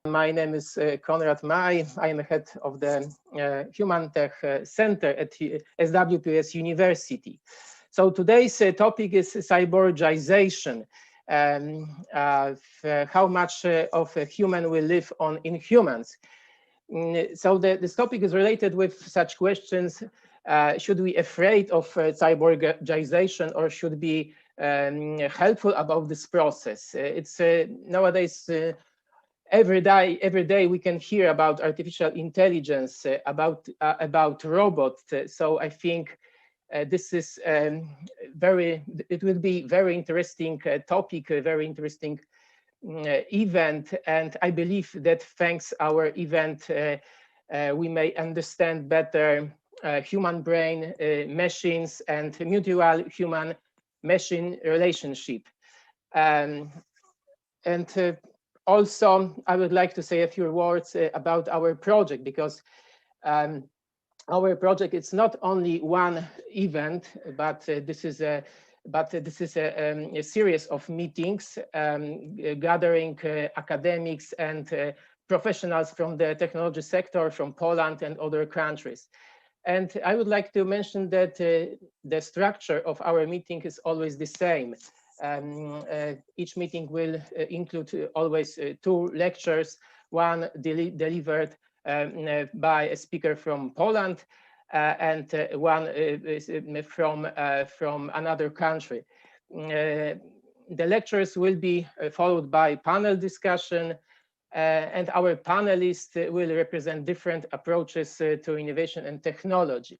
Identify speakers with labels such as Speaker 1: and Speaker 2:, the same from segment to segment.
Speaker 1: My name is Konrad Maj. I am head of the Humantech Center at SWPS University. So today's topic is cyborgization. How much of a human will live on in humans? So this topic is related with such questions. Should we be afraid of cyborgization, or should be helpful about this process? It's nowadays every day we can hear about artificial intelligence, about robots. So I think this is it will be very interesting topic, a very interesting event, and I believe that thanks our event we may understand better human brain, machines, and mutual human machine relationship. Also, I would like to say a few words about our project, because our project is not only one event, but this is a series of meetings gathering academics and professionals from the technology sector, from Poland and other countries. And I would like to mention that the structure of our meeting is always the same. Each meeting will include always two lectures, one delivered by a speaker from Poland and one from another country. The lectures will be followed by panel discussion, and our panelists will represent different approaches to innovation and technology.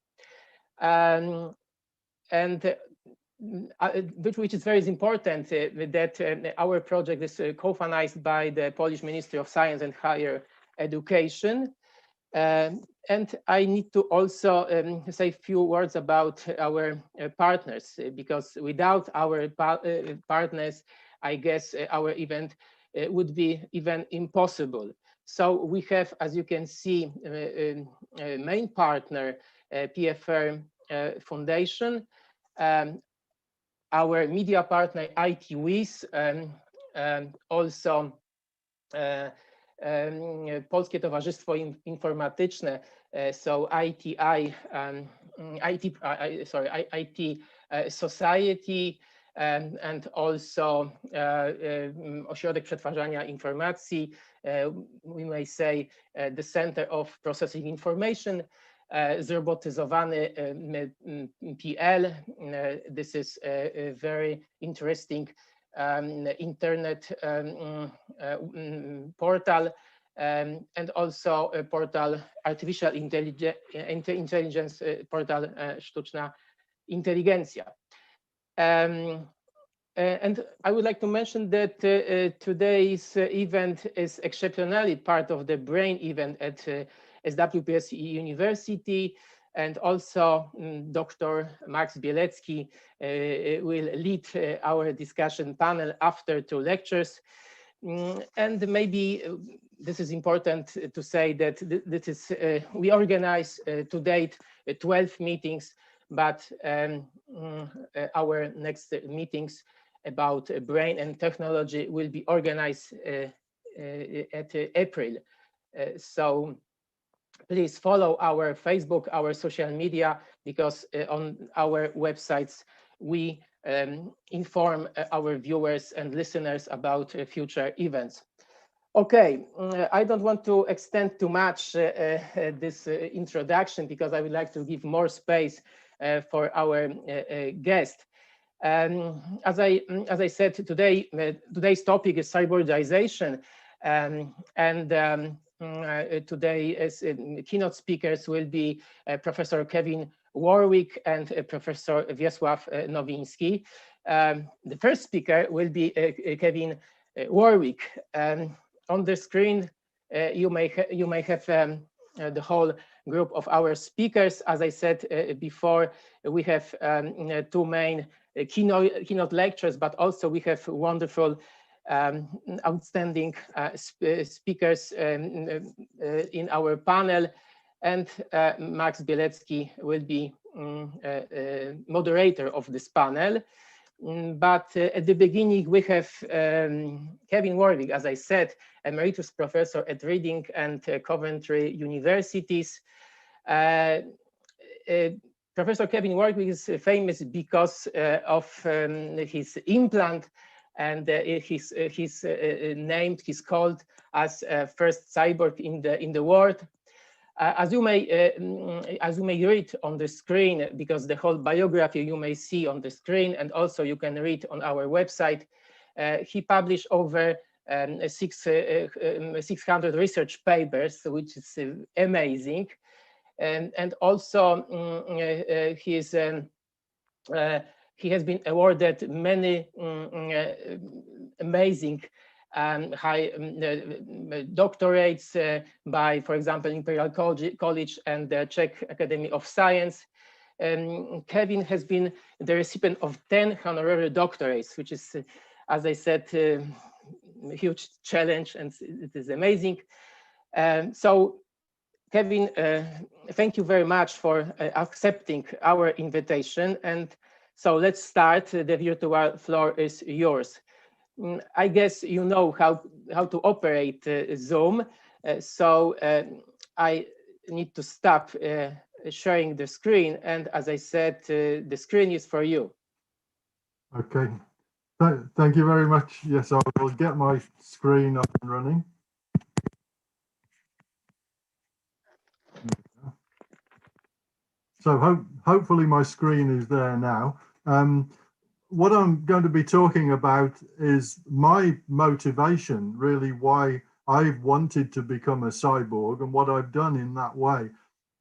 Speaker 1: Which is very important, that our project is co-financed by the Polish Ministry of Science and Higher Education. And I need to also say a few words about our partners, because without our partners, I guess our event would be even impossible. So we have, as you can see, a main partner, PFR Foundation, our media partner ITWIS, also Polskie Towarzystwo Informatyczne, so IT Society, and also Ośrodek Przetwarzania Informacji, we may say the Center of Processing Information, Zrobotyzowany PL. This is a very interesting internet portal, and also a portal, artificial intelligence portal, Sztuczna Inteligencja. And I would like to mention that today's event is exceptionally part of the BRAIN event at SWPS University, and also Dr. Max Bielecki will lead our discussion panel after two lectures. And maybe this is important to say that this is we organize to date 12 meetings, but our next meetings about brain and technology will be organized at April. So please follow our Facebook, our social media, because on our websites we inform our viewers and listeners about future events. Okay, I don't want to extend too much this introduction, because I would like to give more space for our guest. As I said, today's topic is cyborgization, and today as keynote speakers will be Professor Kevin Warwick and Professor Wiesław Nowinski. The first speaker will be Kevin Warwick. On the screen, you may have the whole group of our speakers. As I said before, we have two main keynote lectures, but also we have wonderful, outstanding speakers in our panel, and Max Bielecki will be moderator of this panel. But at the beginning, we have Kevin Warwick, as I said, emeritus professor at Reading and Coventry universities. Professor Kevin Warwick is famous because of his implant, and he's called as first cyborg in the world. As you may read on the screen, because the whole biography you may see on the screen, and also you can read on our website, he published over 600 research papers, which is amazing. And also he has been awarded many amazing high doctorates by, for example, Imperial College and the Czech Academy of Science. Kevin has been the recipient of 10 honorary doctorates, which is, as I said, a huge challenge, and it is amazing. So, Kevin, thank you very much for accepting our invitation. And so let's start. The virtual floor is yours. I guess you know how to operate Zoom. So I need to stop sharing the screen. And as I said, the screen is for you.
Speaker 2: Okay. Thank you very much. Yes, I will get my screen up and running. So hopefully my screen is there now. What I'm going to be talking about is my motivation, really why I've wanted to become a cyborg and what I've done in that way.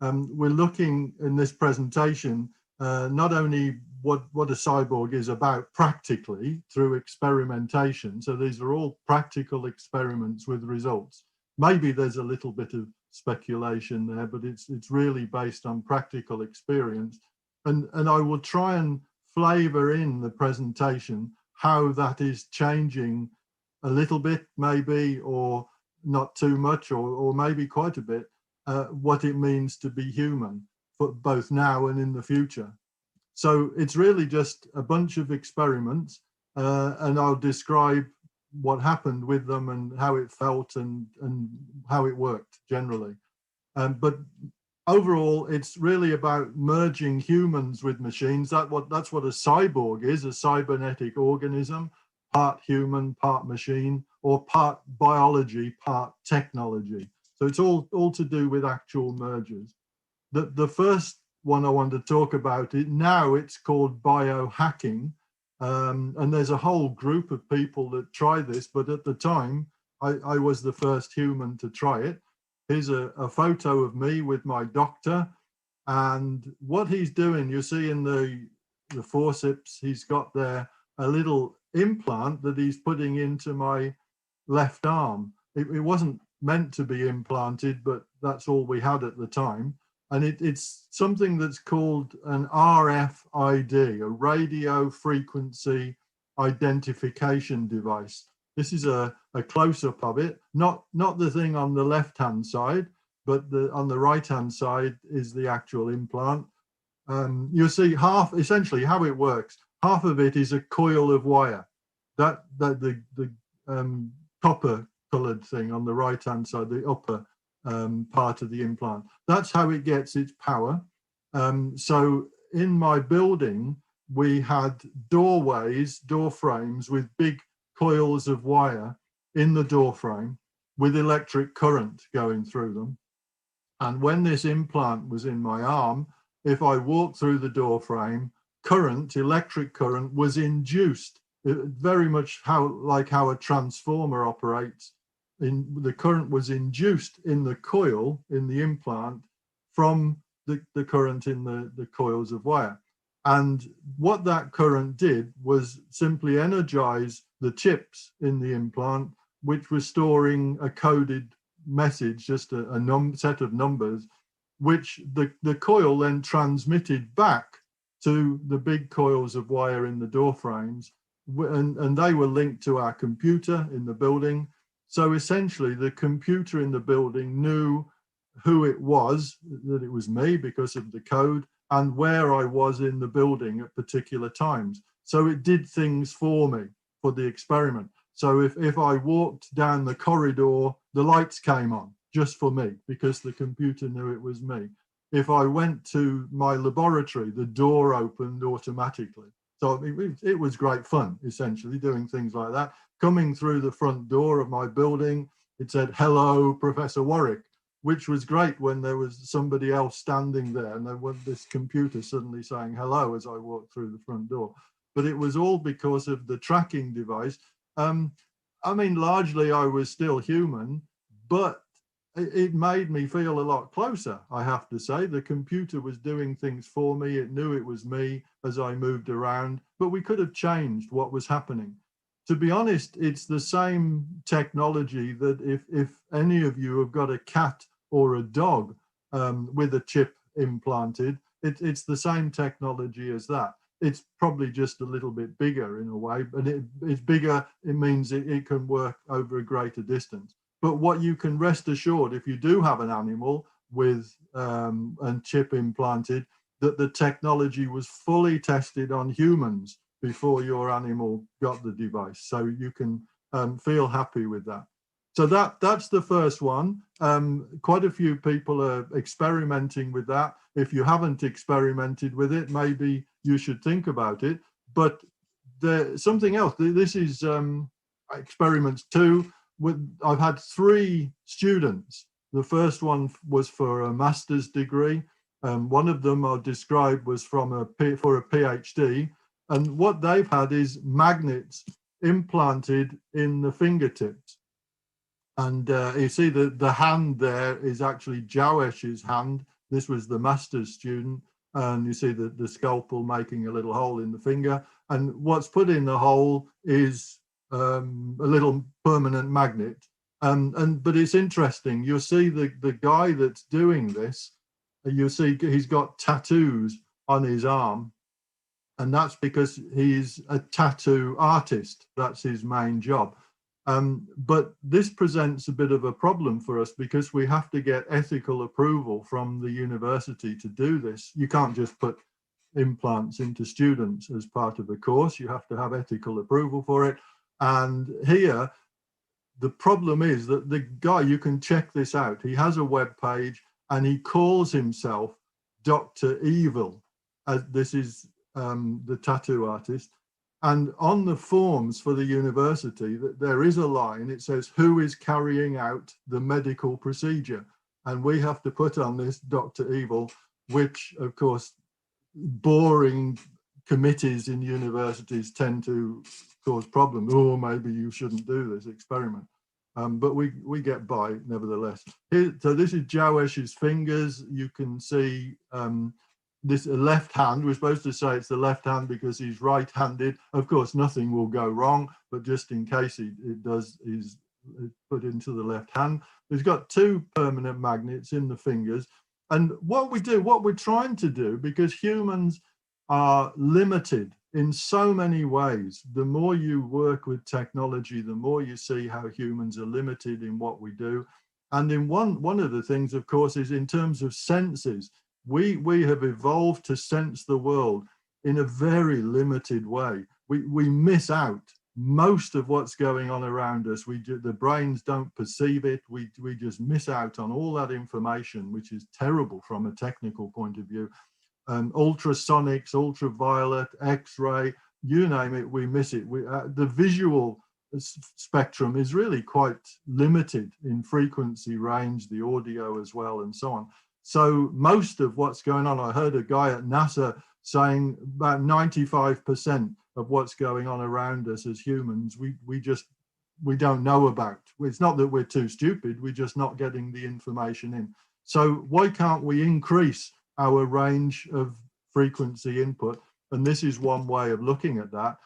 Speaker 2: We're looking in this presentation not only what a cyborg is about practically through experimentation. So these are all practical experiments with results. Maybe there's a little bit of speculation there, but it's really based on practical experience. And I will try and flavor in the presentation how that is changing a little bit, maybe, or not too much, or maybe quite a bit, what it means to be human, for both now and in the future. So it's really just a bunch of experiments, and I'll describe what happened with them and how it felt and how it worked generally. But overall, it's really about merging humans with machines. That's what a cyborg is, a cybernetic organism, part human, part machine, or part biology, part technology. So it's all to do with actual mergers. The first one I want to talk about, now it's called biohacking. And there's a whole group of people that try this, but at the time, I was the first human to try it. Here's a photo of me with my doctor, and what he's doing, you see in the forceps, he's got there a little implant that he's putting into my left arm. It wasn't meant to be implanted, but that's all we had at the time. And it's something that's called an RFID, a radio frequency identification device. This is a close-up of it, not the thing on the left-hand side, but on the right-hand side is the actual implant. You'll see essentially how it works. Half of it is a coil of wire. The copper-colored thing on the right-hand side, the upper part of the implant. That's how it gets its power. So in my building, we had door frames with big coils of wire in the door frame with electric current going through them. And when this implant was in my arm, if I walked through the door frame, electric current was induced, very much like how a transformer operates. The current was induced in the coil, in the implant, from the current in the coils of wire. And what that current did was simply energize the chips in the implant, which were storing a coded message, just a set of numbers, which the coil then transmitted back to the big coils of wire in the door frames. And they were linked to our computer in the building. So essentially, the computer in the building knew who it was, that it was me because of the code, and where I was in the building at particular times. So it did things for me for the experiment. So if I walked down the corridor, the lights came on just for me because the computer knew it was me. If I went to my laboratory, the door opened automatically. So it was great fun, essentially, doing things like that. Coming through the front door of my building, it said, "Hello, Professor Warwick," which was great when there was somebody else standing there and there was this computer suddenly saying hello as I walked through the front door. But it was all because of the tracking device. I mean, largely I was still human, but it made me feel a lot closer, I have to say. The computer was doing things for me. It knew it was me as I moved around, but we could have changed what was happening. To be honest, it's the same technology that if any of you have got a cat or a dog with a chip implanted, it's the same technology as that. It's probably just a little bit bigger in a way, but it's bigger, it means it can work over a greater distance. But what you can rest assured, if you do have an animal with a chip implanted, that the technology was fully tested on humans before your animal got the device. So you can feel happy with that. So that's the first one. Quite a few people are experimenting with that. If you haven't experimented with it, maybe you should think about it. But something else, this is experiments 2. I've had 3 students. The first one was for a master's degree. One of them I'll describe was for a PhD. And what they've had is magnets implanted in the fingertips. And you see the hand there is actually Jawesh's hand. This was the master's student. And you see the scalpel making a little hole in the finger. And what's put in the hole is a little permanent magnet. But it's interesting. You'll see the guy that's doing this, you'll see he's got tattoos on his arm. And that's because he's a tattoo artist. That's his main job. But this presents a bit of a problem for us because we have to get ethical approval from the university to do this. You can't just put implants into students as part of a course. You have to have ethical approval for it. And here, the problem is that the guy, you can check this out. He has a web page and he calls himself Dr. Evil. This is the tattoo artist. And on the forms for the university, there is a line, it says, who is carrying out the medical procedure? And we have to put on this Dr. Evil, which of course, boring committees in universities tend to cause problems. Oh, maybe you shouldn't do this experiment. But we get by nevertheless. So this is Jawesh's fingers. You can see this left hand. We're supposed to say it's the left hand because he's right-handed. Of course, nothing will go wrong, but just in case it does, is put into the left hand. He's got 2 permanent magnets in the fingers. And what we're trying to do, because humans are limited in so many ways. The more you work with technology, the more you see how humans are limited in what we do. And in one of the things, of course, is in terms of senses. We have evolved to sense the world in a very limited way. We miss out most of what's going on around us. The brains don't perceive it. We just miss out on all that information, which is terrible from a technical point of view. Ultrasonics, ultraviolet, X-ray, you name it, we miss it. The visual spectrum is really quite limited in frequency range, the audio as well, and so on. So most of what's going on, I heard a guy at NASA saying about 95% of what's going on around us as humans, we don't know about. It's not that we're too stupid, we're just not getting the information in. So why can't we increase our range of frequency input? And this is one way of looking at that.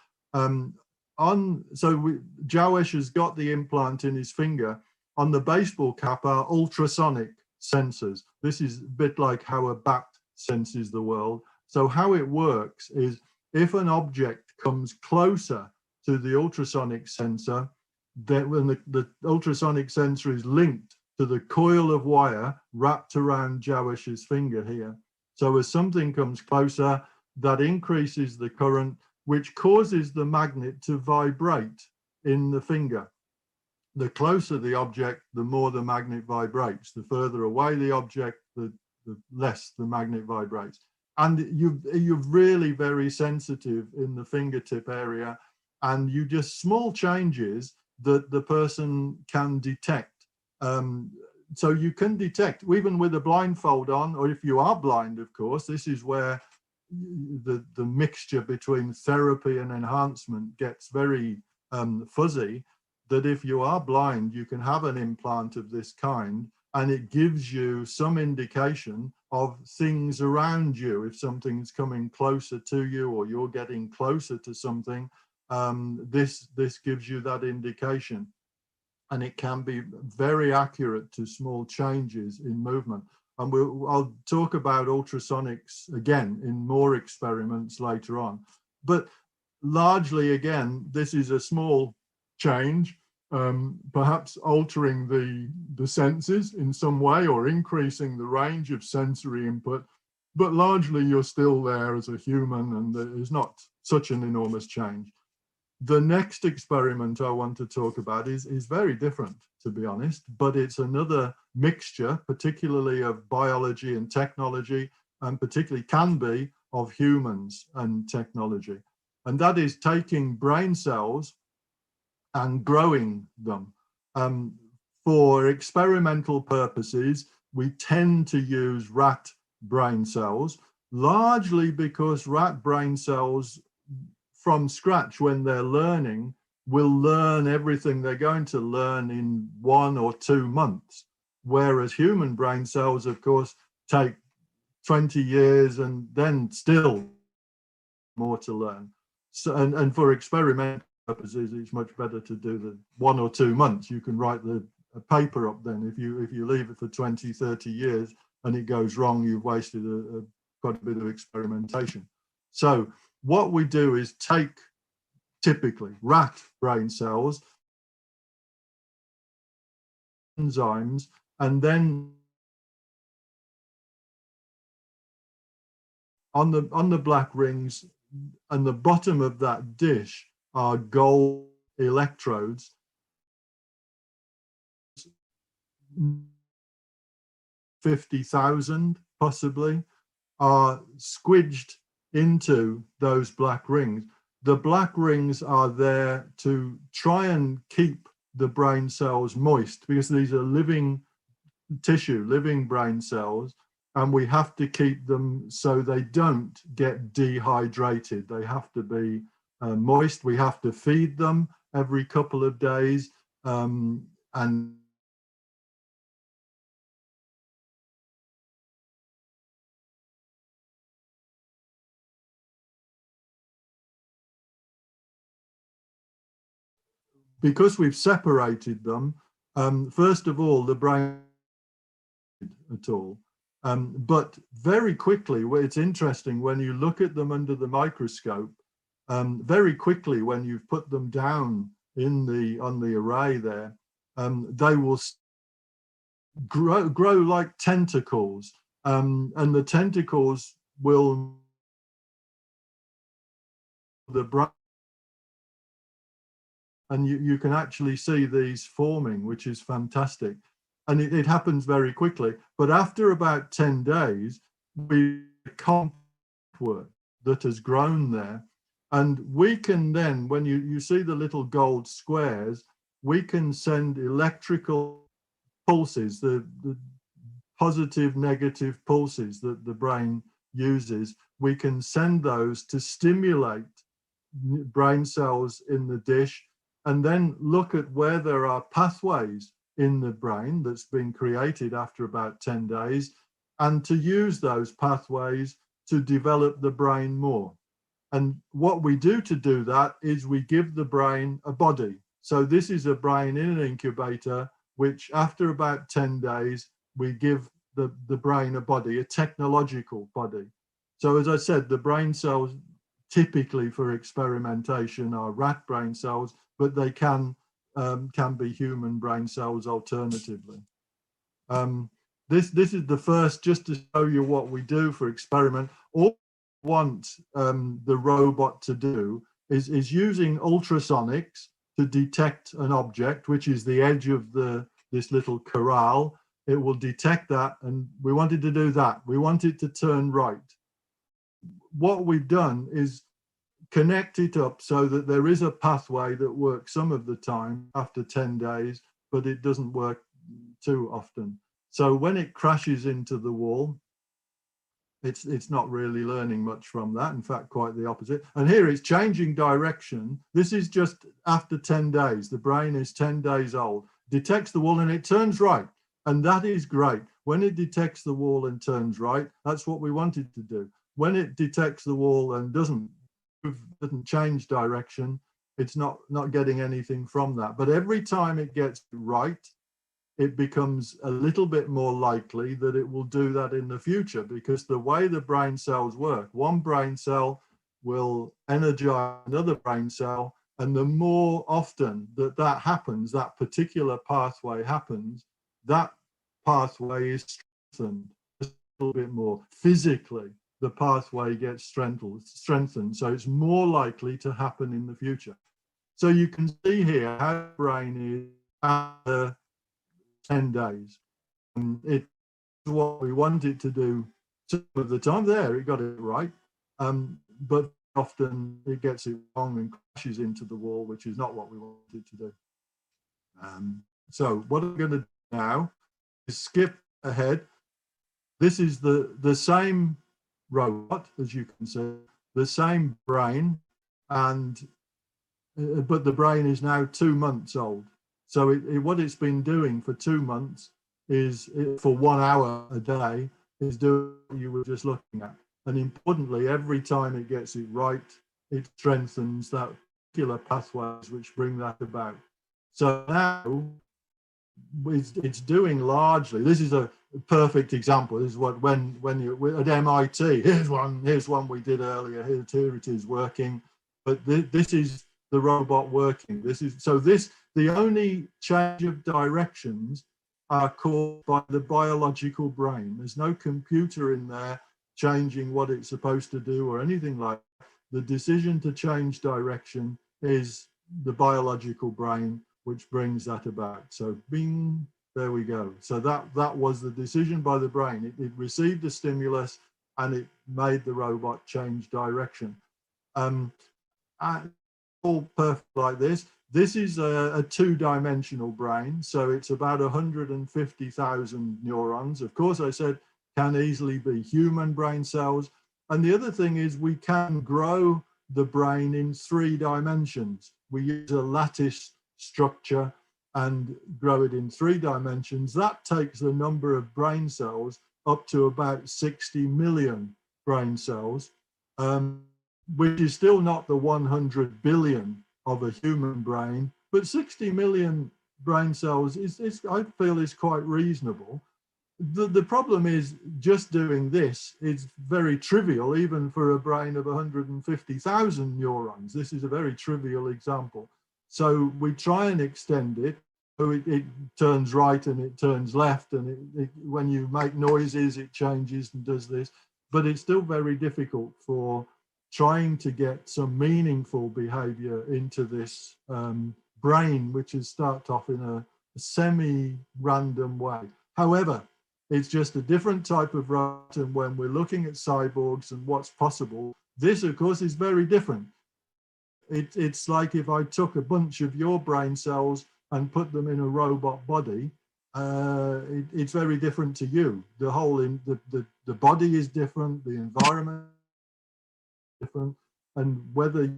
Speaker 2: Jawesh has got the implant in his finger. On the baseball cap are ultrasonic sensors. This is a bit like how a bat senses the world. So how it works is if an object comes closer to the ultrasonic sensor, then when the ultrasonic sensor is linked to the coil of wire wrapped around Jawesh's finger here. So as something comes closer, that increases the current. which causes the magnet to vibrate in the finger. The closer the object, the more the magnet vibrates. The further away the object, the less the magnet vibrates. And you're really very sensitive in the fingertip area, and you just small changes that the person can detect. So you can detect even with a blindfold on, or if you are blind, of course. This is where the mixture between therapy and enhancement gets very fuzzy, that if you are blind, you can have an implant of this kind, and it gives you some indication of things around you. If something's coming closer to you or you're getting closer to something, this gives you that indication. And it can be very accurate to small changes in movement. And I'll talk about ultrasonics again in more experiments later on. But largely, again, this is a small change, perhaps altering the senses in some way or increasing the range of sensory input. But largely, you're still there as a human, and there is not such an enormous change. The next experiment I want to talk about is very different, to be honest, but it's another mixture, particularly of biology and technology, and particularly can be of humans and technology. And that is taking brain cells and growing them. For experimental purposes, we tend to use rat brain cells, largely because rat brain cells from scratch, when they're learning, will learn everything they're going to learn in 1 or 2 months. Whereas human brain cells, of course, take 20 years and then still more to learn. So, and for experimental purposes, it's much better to do the 1 or 2 months. You can write a paper up then. If you leave it for 20, 30 years and it goes wrong, you've wasted quite a bit of experimentation. So what we do is take typically rat brain cells, enzymes, and then on the black rings and the bottom of that dish are gold electrodes. 50,000 possibly are squidged into those black rings. The black rings are there to try and keep the brain cells moist, because these are living tissue, living brain cells, and we have to keep them so they don't get dehydrated. They have to be moist. We have to feed them every couple of days, and because we've separated them, first of all, the brain at all. But very quickly, it's interesting when you look at them under the microscope, very quickly when you've put them down on the array there, they will grow like tentacles, and the tentacles will the brain. And you can actually see these forming, which is fantastic. And it happens very quickly. But after about 10 days, we comp work that has grown there. And we can then, when you see the little gold squares, we can send electrical pulses, the positive, negative pulses that the brain uses. We can send those to stimulate brain cells in the dish, and then look at where there are pathways in the brain that's been created after about 10 days, and to use those pathways to develop the brain more. And what we do to do that is we give the brain a body. So this is a brain in an incubator, which after about 10 days, we give the brain a body, a technological body. So as I said, the brain cells typically for experimentation are rat brain cells, but they can be human brain cells alternatively. This is the first, just to show you what we do for experiment. All we want the robot to do is using ultrasonics to detect an object, which is the edge of this little corral. It will detect that, and we wanted to do that. We want it to turn right. What we've done is connect it up so that there is a pathway that works some of the time after 10 days, but it doesn't work too often. So when it crashes into the wall, it's not really learning much from that. In fact, quite the opposite. And here it's changing direction. This is just after 10 days. The brain is 10 days old, detects the wall and it turns right. And that is great. When it detects the wall and turns right, that's what we wanted to do. When it detects the wall and doesn't change direction, it's not getting anything from that. But every time it gets right, it becomes a little bit more likely that it will do that in the future, because the way the brain cells work, one brain cell will energize another brain cell, and the more often that happens, that particular pathway happens, that pathway is strengthened a little bit more. Physically, the pathway gets strengthened, so it's more likely to happen in the future. So you can see here how the brain is after 10 days. And it's what we want it to do some of the time. There, it got it right. But often it gets it wrong and crashes into the wall, which is not what we want it to do. So what I'm going to do now is skip ahead. This is the same robot, as you can see, the same brain, and but the brain is now 2 months old. So what it's been doing for 2 months is, for 1 hour a day, is doing what you were just looking at. And importantly, every time it gets it right, it strengthens that particular pathways which bring that about. So now it's doing largely, this is a perfect example. This is what when you're at MIT, here's one we did earlier, here it is working, but this is the robot working. The only change of directions are caused by the biological brain. There's no computer in there changing what it's supposed to do or anything like that. The decision to change direction is the biological brain which brings that about. So bing, there we go. So that was the decision by the brain. It received a stimulus and it made the robot change direction. All perfect like this. This is a two-dimensional brain, so it's about 150,000 neurons. Of course, I said can easily be human brain cells. And the other thing is we can grow the brain in 3 dimensions. We use a lattice structure and grow it in 3 dimensions. That takes the number of brain cells up to about 60 million brain cells, which is still not the 100 billion of a human brain, but 60 million brain cells is I feel is quite reasonable. The problem is just doing this is very trivial, even for a brain of 150,000 neurons. This is a very trivial example. So we try and extend it. So it turns right and it turns left, and when you make noises, it changes and does this, but it's still very difficult for trying to get some meaningful behavior into this brain, which is start off in a semi-random way. However, it's just a different type of robot, and when we're looking at cyborgs and what's possible, this, of course, is very different. It's like if I took a bunch of your brain cells and put them in a robot body, it's very different to you. The body is different, the environment is different, and whether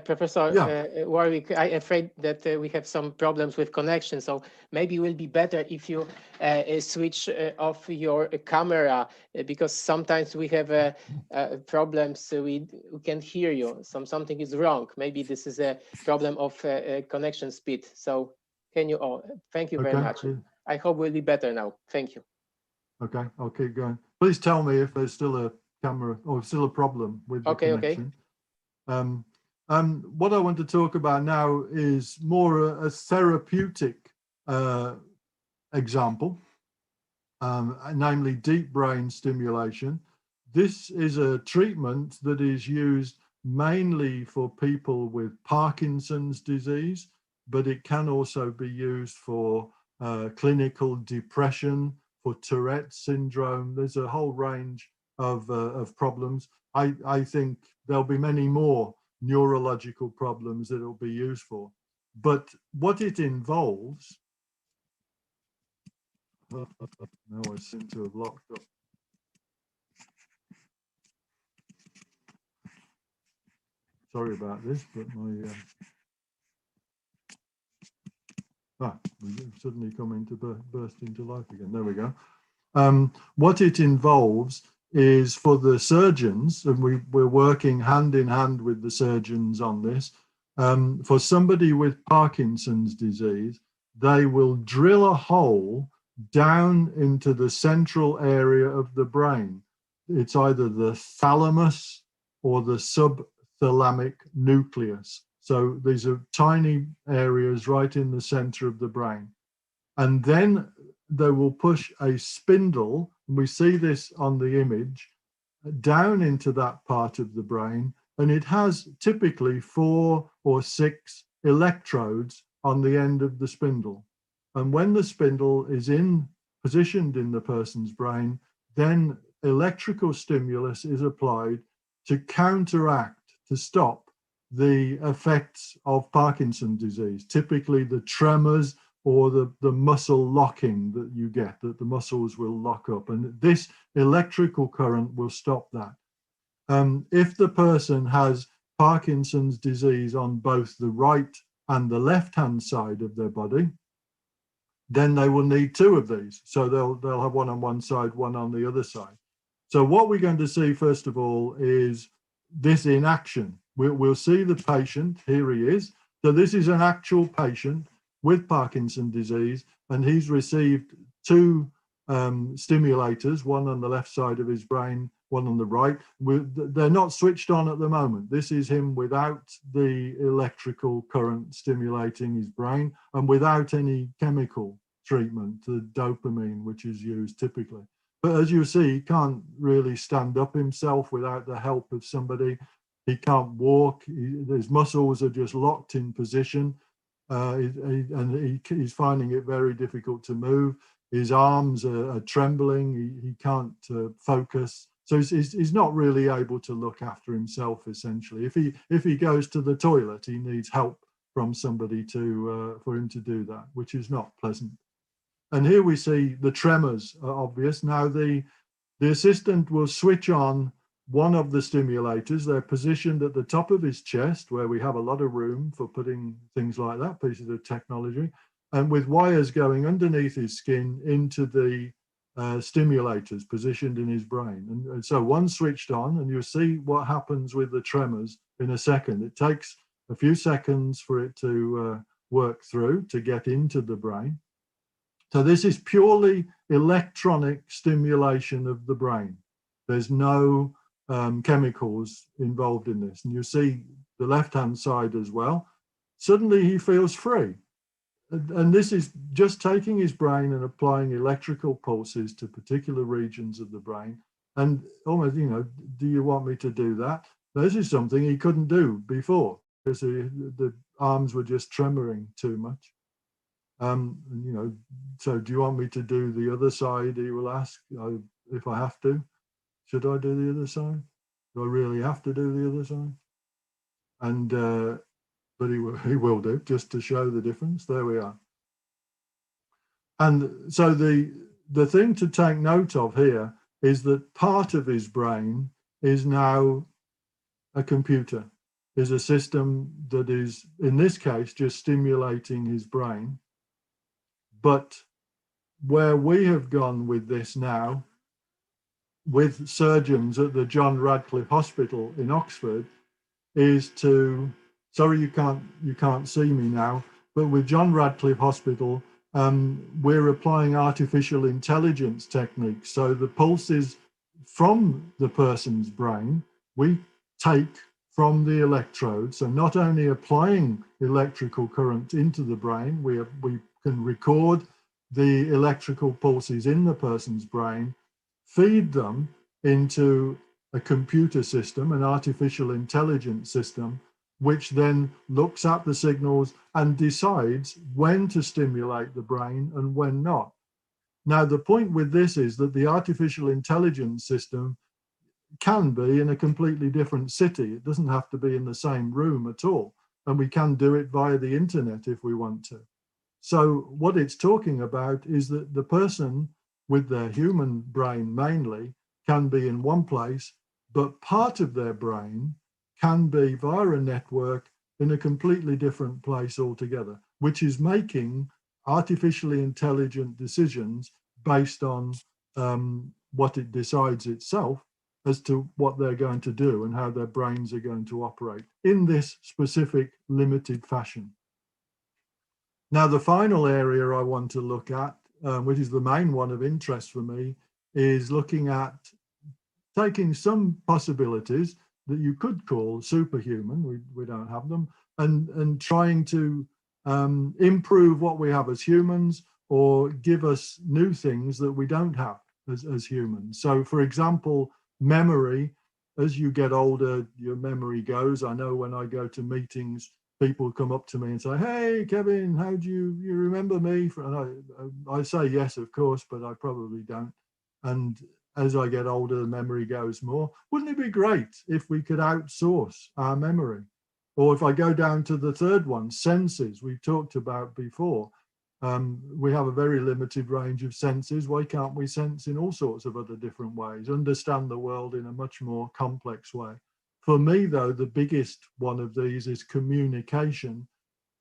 Speaker 1: Professor Warwick, I'm afraid that we have some problems with connection, so maybe it will be better if you switch off your camera, because sometimes we have problems, we can't hear you. Something is wrong. Maybe this is a problem of connection speed. So can you, thank you very much. I hope we'll be better now. Thank you.
Speaker 2: Okay, I'll keep going. Please tell me if there's still a camera or still a problem with the connection. What I want to talk about now is more a therapeutic example, namely deep brain stimulation. This is a treatment that is used mainly for people with Parkinson's disease, but it can also be used for clinical depression, for Tourette's syndrome. There's a whole range of problems. I think there'll be many more neurological problems that it'll be used for. But what it involves, now I seem to have locked up. Sorry about this, but my we suddenly come into burst into life again. There we go. What it involves is for the surgeons, and we're working hand in hand with the surgeons on this. For somebody with Parkinson's disease, they will drill a hole down into the central area of the brain. It's either the thalamus or the subthalamic nucleus. So these are tiny areas right in the center of the brain. And then they will push a spindle, and we see this on the image, down into that part of the brain. And it has typically 4 or 6 electrodes on the end of the spindle. And when the spindle is positioned in the person's brain, then electrical stimulus is applied to counteract, to stop the effects of Parkinson's disease, typically the tremors or the muscle locking that you get, that the muscles will lock up. And this electrical current will stop that. If the person has Parkinson's disease on both the right and the left-hand side of their body, then they will need 2 of these. So they'll have one on one side, one on the other side. So what we're going to see, first of all, is this in action. We'll see the patient. Here he is. So this is an actual patient with Parkinson's disease, and he's received 2 stimulators, one on the left side of his brain, one on the right. They're not switched on at the moment. This is him without the electrical current stimulating his brain and without any chemical treatment, the dopamine, which is used typically. But as you see, he can't really stand up himself without the help of somebody. He can't walk. His muscles are just locked in position. And he's finding it very difficult to move. His arms are trembling. He can't focus. So he's not really able to look after himself, essentially. If he goes to the toilet, he needs help from somebody for him to do that, which is not pleasant. And here we see the tremors are obvious. Now the assistant will switch on one of the stimulators. They're positioned at the top of his chest, where we have a lot of room for putting things like that, pieces of technology, and with wires going underneath his skin into the stimulators positioned in his brain. And so one switched on, and you'll see what happens with the tremors in a second. It takes a few seconds for it to work through to get into the brain. So this is purely electronic stimulation of the brain. There's no chemicals involved in this. And you see the left-hand side as well. Suddenly he feels free. And this is just taking his brain and applying electrical pulses to particular regions of the brain. And almost, do you want me to do that? This is something he couldn't do before because the arms were just tremoring too much. So do you want me to do the other side? He will ask if I have to. Should I do the other side? Do I really have to do the other side? And but he will do, just to show the difference. There we are. And so the thing to take note of here is that part of his brain is now a computer, is a system that is, in this case, just stimulating his brain. But where we have gone with this now, with surgeons at the John Radcliffe Hospital in Oxford, is to, sorry you can't see me now, but with John Radcliffe Hospital, we're applying artificial intelligence techniques. So the pulses from the person's brain, we take from the electrode. So not only applying electrical current into the brain, we can record the electrical pulses in the person's brain, feed them into a computer system, an artificial intelligence system, which then looks at the signals and decides when to stimulate the brain and when not. Now, the point with this is that the artificial intelligence system can be in a completely different city. It doesn't have to be in the same room at all. And we can do it via the internet if we want to. So what it's talking about is that the person with their human brain mainly can be in one place, but part of their brain can be via a network in a completely different place altogether, which is making artificially intelligent decisions based on what it decides itself as to what they're going to do and how their brains are going to operate in this specific limited fashion. Now, the final area I want to look at, which is the main one of interest for me, is looking at taking some possibilities that you could call superhuman, we don't have them, and trying to improve what we have as humans or give us new things that we don't have as humans. So, for example, memory. As you get older, your memory goes. I know when I go to meetings, people come up to me and say, "Hey, Kevin, how do you remember me?" And I say yes, of course, but I probably don't. And as I get older, the memory goes more. Wouldn't it be great if we could outsource our memory? Or if I go down to the third one, senses, we've talked about before. We have a very limited range of senses. Why can't we sense in all sorts of other different ways, understand the world in a much more complex way? For me, though, the biggest one of these is communication,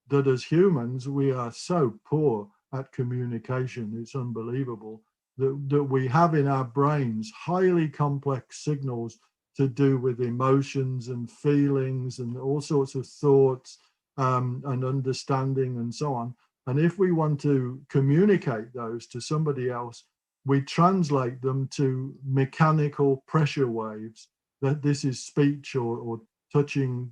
Speaker 2: that as humans, we are so poor at communication. It's unbelievable that we have in our brains highly complex signals to do with emotions and feelings and all sorts of thoughts and understanding and so on. And if we want to communicate those to somebody else, we translate them to mechanical pressure waves, that this is speech or touching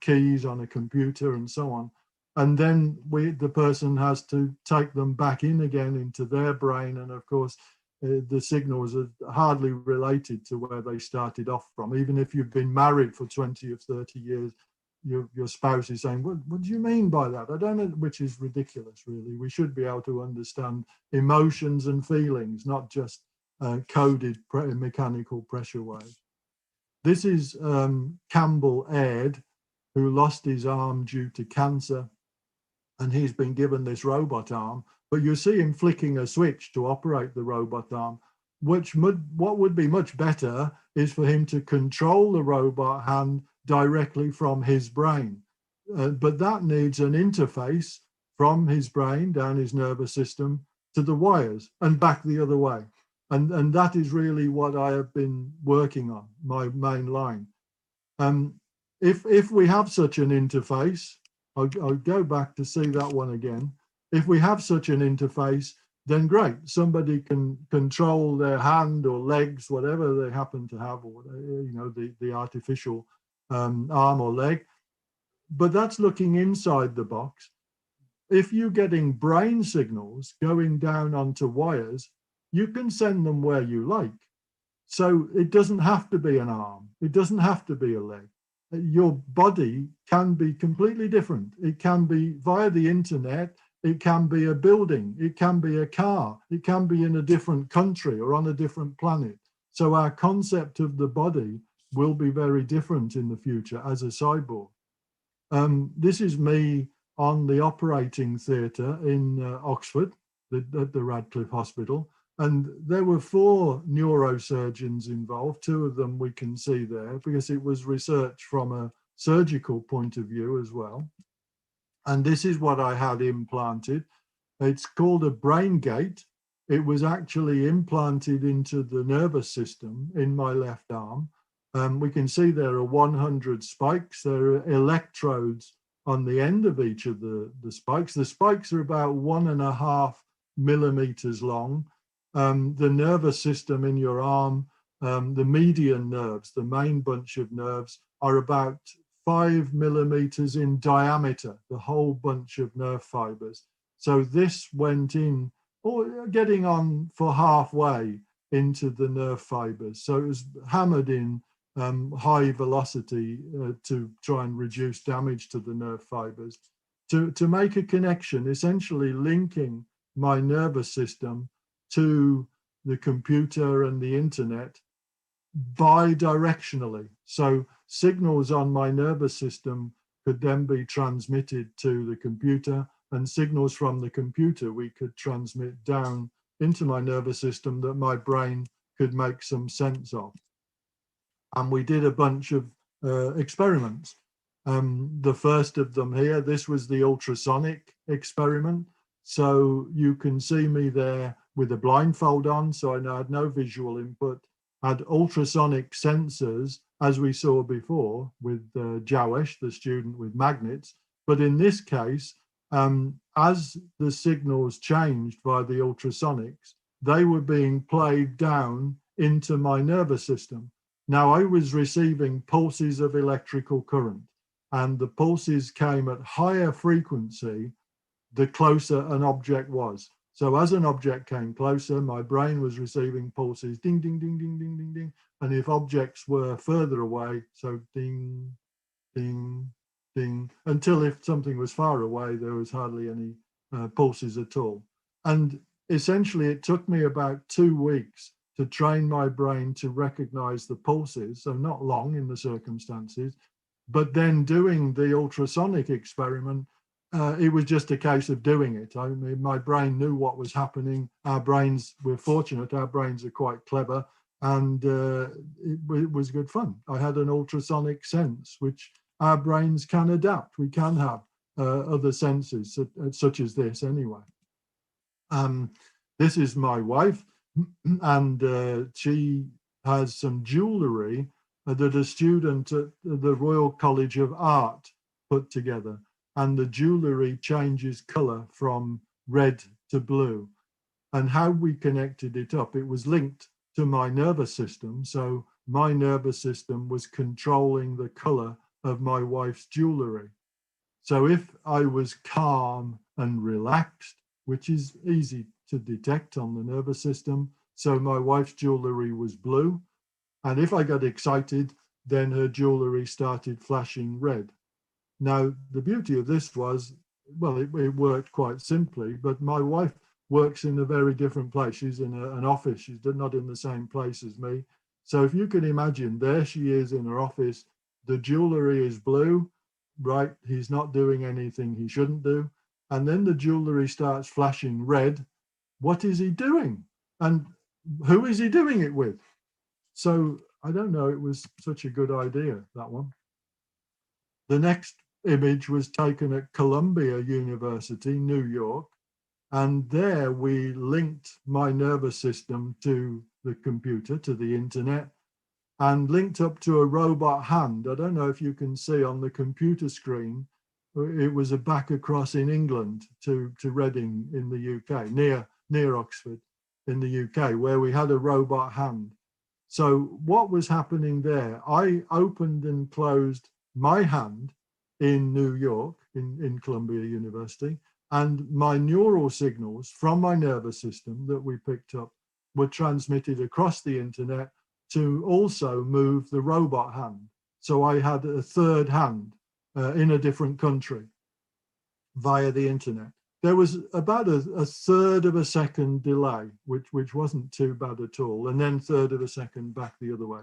Speaker 2: keys on a computer and so on. And then the person has to take them back in again into their brain. And of course, the signals are hardly related to where they started off from. Even if you've been married for 20 or 30 years, your spouse is saying, what do you mean by that? I don't know, which is ridiculous, really. We should be able to understand emotions and feelings, not just coded mechanical pressure waves. This is Campbell Aird, who lost his arm due to cancer, and he's been given this robot arm, but you see him flicking a switch to operate the robot arm, what would be much better is for him to control the robot hand directly from his brain. But that needs an interface from his brain down his nervous system to the wires and back the other way. And that is really what I have been working on, my main line. If we have such an interface, I'll go back to see that one again. If we have such an interface, then great. Somebody can control their hand or legs, whatever they happen to have, or the artificial arm or leg. But that's looking inside the box. If you're getting brain signals going down onto wires, you can send them where you like. So it doesn't have to be an arm. It doesn't have to be a leg. Your body can be completely different. It can be via the internet. It can be a building. It can be a car. It can be in a different country or on a different planet. So our concept of the body will be very different in the future as a cyborg. This is me on the operating theatre in Oxford, at the Radcliffe Hospital. And there were 4 neurosurgeons involved. 2 of them we can see there because it was research from a surgical point of view as well. And this is what I had implanted. It's called a brain gate. It was actually implanted into the nervous system in my left arm. We can see there are 100 spikes. There are electrodes on the end of each of the spikes. The spikes are about 1.5 millimeters long. The nervous system in your arm the median nerves, the main bunch of nerves, are about 5 millimeters in diameter, the whole bunch of nerve fibers. So this went in, or getting on for halfway into the nerve fibers. So it was hammered in high velocity to try and reduce damage to the nerve fibers, to make a connection, essentially linking my nervous system to the computer and the internet bidirectionally. So signals on my nervous system could then be transmitted to the computer, and signals from the computer we could transmit down into my nervous system that my brain could make some sense of. And we did a bunch of experiments. The first of them here, this was the ultrasonic experiment. So you can see me there with a blindfold on, so I had no visual input, had ultrasonic sensors, as we saw before with Jawesh, the student with magnets. But in this case, as the signals changed by the ultrasonics, they were being played down into my nervous system. Now I was receiving pulses of electrical current, and the pulses came at higher frequency the closer an object was. So as an object came closer, my brain was receiving pulses, ding, ding, ding, ding, ding, ding, ding. And if objects were further away, so ding, ding, ding, until if something was far away, there was hardly any pulses at all. And essentially it took me about 2 weeks to train my brain to recognize the pulses, so not long in the circumstances, but then doing the ultrasonic experiment, it was just a case of doing it. I mean, my brain knew what was happening. Our brains, we're fortunate, our brains are quite clever, and it was good fun. I had an ultrasonic sense, which our brains can adapt. We can have other senses, such as this anyway. This is my wife, and she has some jewelry that a student at the Royal College of Art put together. And the jewelry changes color from red to blue. And how we connected it up, it was linked to my nervous system. So my nervous system was controlling the color of my wife's jewelry. So if I was calm and relaxed, which is easy to detect on the nervous system, so my wife's jewelry was blue. And if I got excited, then her jewelry started flashing red. Now, the beauty of this was, well, it worked quite simply, but my wife works in a very different place. She's in an office. She's not in the same place as me. So if you can imagine, there she is in her office. The jewelry is blue, right? He's not doing anything he shouldn't do. And then the jewelry starts flashing red. What is he doing? And who is he doing it with? So I don't know, it was such a good idea, that one. The next image was taken at Columbia University, New York, and there we linked my nervous system to the computer, to the internet, and linked up to a robot hand. I don't know if you can see on the computer screen, it was a back across in England to Reading in the UK, near Oxford in the UK, where we had a robot hand. So what was happening there? I opened and closed my hand in New York, in Columbia University, and my neural signals from my nervous system that we picked up were transmitted across the internet to also move the robot hand. So I had a third hand in a different country via the internet. There was about a third of a second delay, which wasn't too bad at all, and then third of a second back the other way.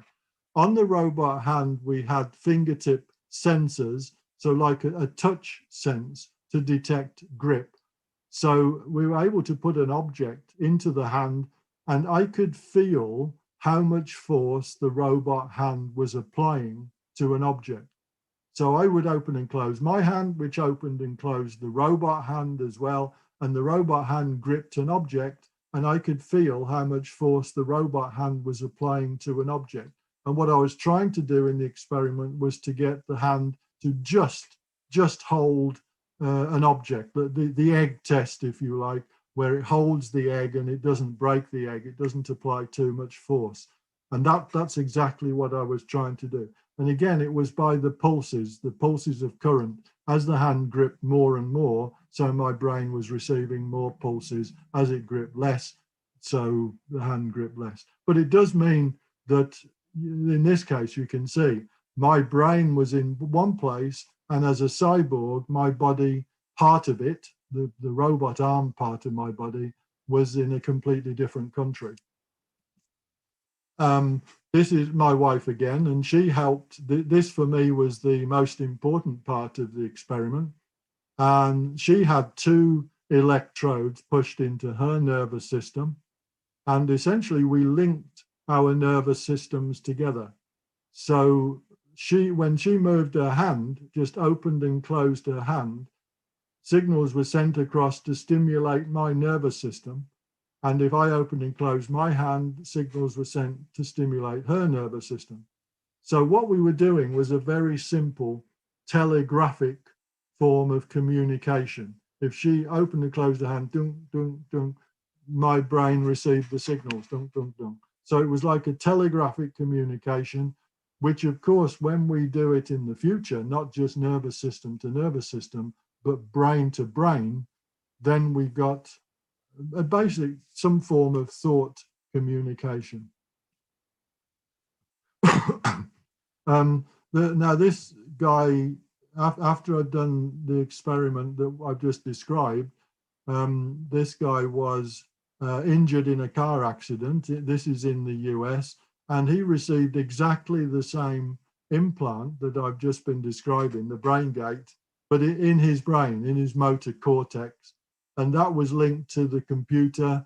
Speaker 2: On the robot hand, we had fingertip sensors, so like a touch sense to detect grip. So we were able to put an object into the hand, and I could feel how much force the robot hand was applying to an object. So I would open and close my hand, which opened and closed the robot hand as well. And the robot hand gripped an object, and I could feel how much force the robot hand was applying to an object. And what I was trying to do in the experiment was to get the hand to just hold an object, the egg test, if you like, where it holds the egg and it doesn't break the egg, it doesn't apply too much force. And that's exactly what I was trying to do. And again, it was by the pulses of current. As the hand gripped more and more, so my brain was receiving more pulses. As it gripped less, so the hand gripped less. But it does mean that in this case, you can see my brain was in one place, and as a cyborg, my body, part of it, the robot arm part of my body, was in a completely different country. This is my wife again, and she helped. This for me was the most important part of the experiment. And she had 2 electrodes pushed into her nervous system. And essentially we linked our nervous systems together. So when she moved her hand, just opened and closed her hand, signals were sent across to stimulate my nervous system. And if I opened and closed my hand, signals were sent to stimulate her nervous system. So what we were doing was a very simple telegraphic form of communication. If she opened and closed her hand, dunk, dunk, dunk, my brain received the signals, dunk, dunk, dunk. So it was like a telegraphic communication, which of course, when we do it in the future, not just nervous system to nervous system, but brain to brain, then we got basically some form of thought communication. Now this guy, after I'd done the experiment that I've just described, this guy was injured in a car accident. This is in the US, and he received exactly the same implant that I've just been describing, the brain gate, but in his brain, in his motor cortex. And that was linked to the computer,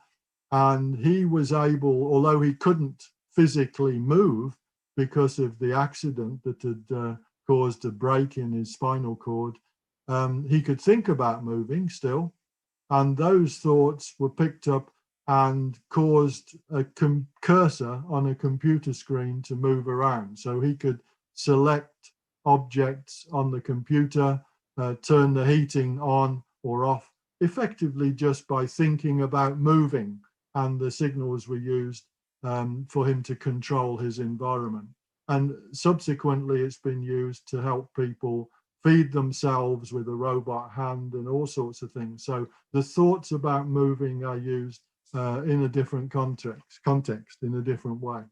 Speaker 2: and he was able, although he couldn't physically move because of the accident that had caused a break in his spinal cord, he could think about moving still, and those thoughts were picked up and caused a cursor on a computer screen to move around. So he could select objects on the computer, turn the heating on or off, effectively just by thinking about moving, and the signals were used for him to control his environment. And subsequently, it's been used to help people feed themselves with a robot hand and all sorts of things. So the thoughts about moving are used in a different context, in a different way.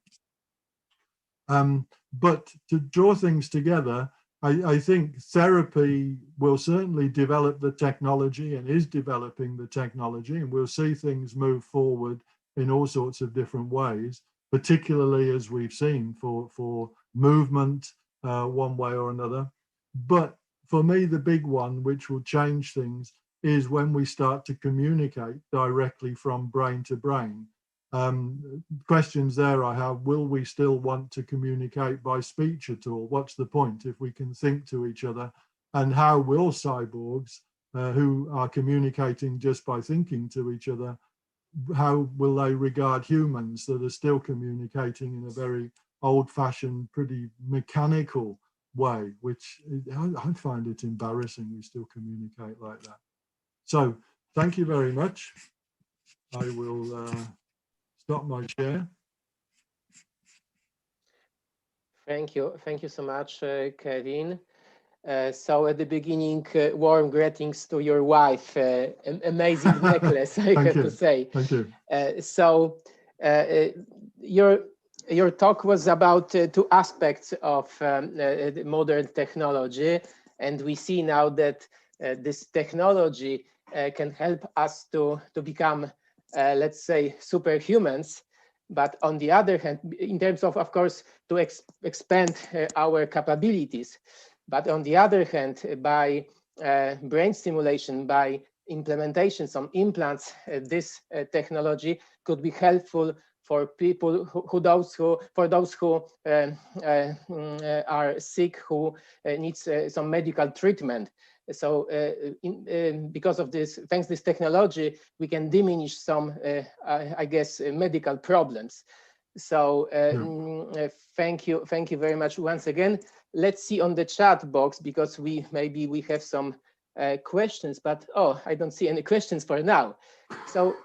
Speaker 2: But to draw things together, I think therapy will certainly develop the technology and is developing the technology, and we'll see things move forward in all sorts of different ways, particularly as we've seen for movement one way or another. But for me, the big one, which will change things, is when we start to communicate directly from brain to brain. Questions there I have: will we still want to communicate by speech at all? What's the point if we can think to each other? And how will cyborgs who are communicating just by thinking to each other, how will they regard humans that are still communicating in a very old-fashioned, pretty mechanical way, which I find it embarrassing we still communicate like that. So thank you very much. I will stop my share.
Speaker 1: Thank you so much, Kevin. So at the beginning, warm greetings to your wife. Amazing necklace, I have to say.
Speaker 2: Thank you.
Speaker 1: So your talk was about 2 aspects of modern technology, and we see now that this technology can help us to become, let's say, superhumans. But on the other hand, in terms of course, to expand our capabilities. But on the other hand, by brain stimulation, by implementation, some implants, this technology could be helpful for people for those who are sick, who needs some medical treatment. So because of this, thanks to this technology, we can diminish some, I guess, medical problems. So thank you very much once again. Let's see on the chat box, because maybe we have some questions, but I don't see any questions for now. So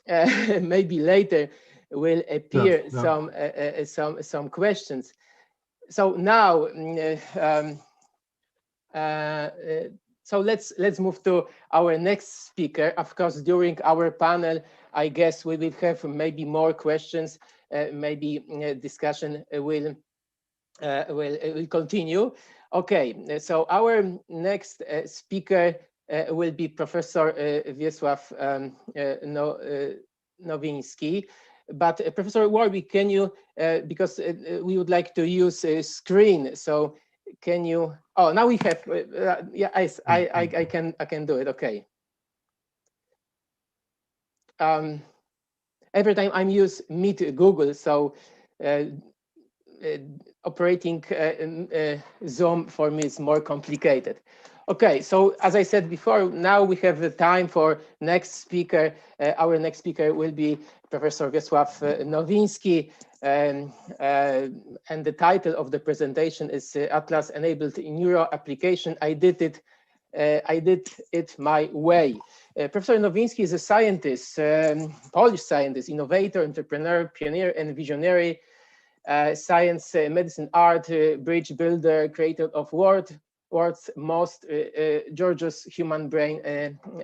Speaker 1: maybe later will appear some questions. So now, so let's move to our next speaker. Of course, during our panel, I guess we will have maybe more questions. Maybe discussion will continue. Okay, so our next speaker will be Professor Wiesław Nowinski. But Professor Warwick, can you, because we would like to use a screen, so can you, oh, now we have, yeah, I can do it, okay. Every time I'm use Meet Google, so operating Zoom for me is more complicated. Okay, so as I said before, now we have the time for next speaker. Our next speaker will be Professor Wiesław Nowinski, and the title of the presentation is Atlas Enabled Neuro Application. I did it my way. Professor Nowinski is a scientist, Polish scientist, innovator, entrepreneur, pioneer, and visionary. Science, medicine, art, bridge builder, creator of world's most gorgeous human brain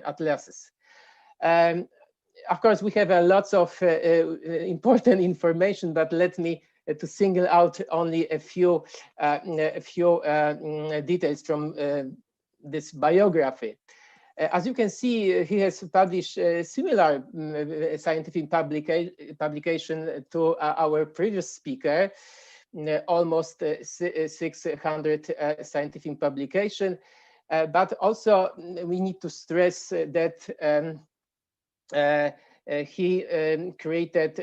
Speaker 1: atlases. Of course, we have lots of important information, but let me to single out only a few details from this biography. As you can see, he has published similar scientific publication to our previous speaker, almost 600 scientific publication. But also we need to stress that he created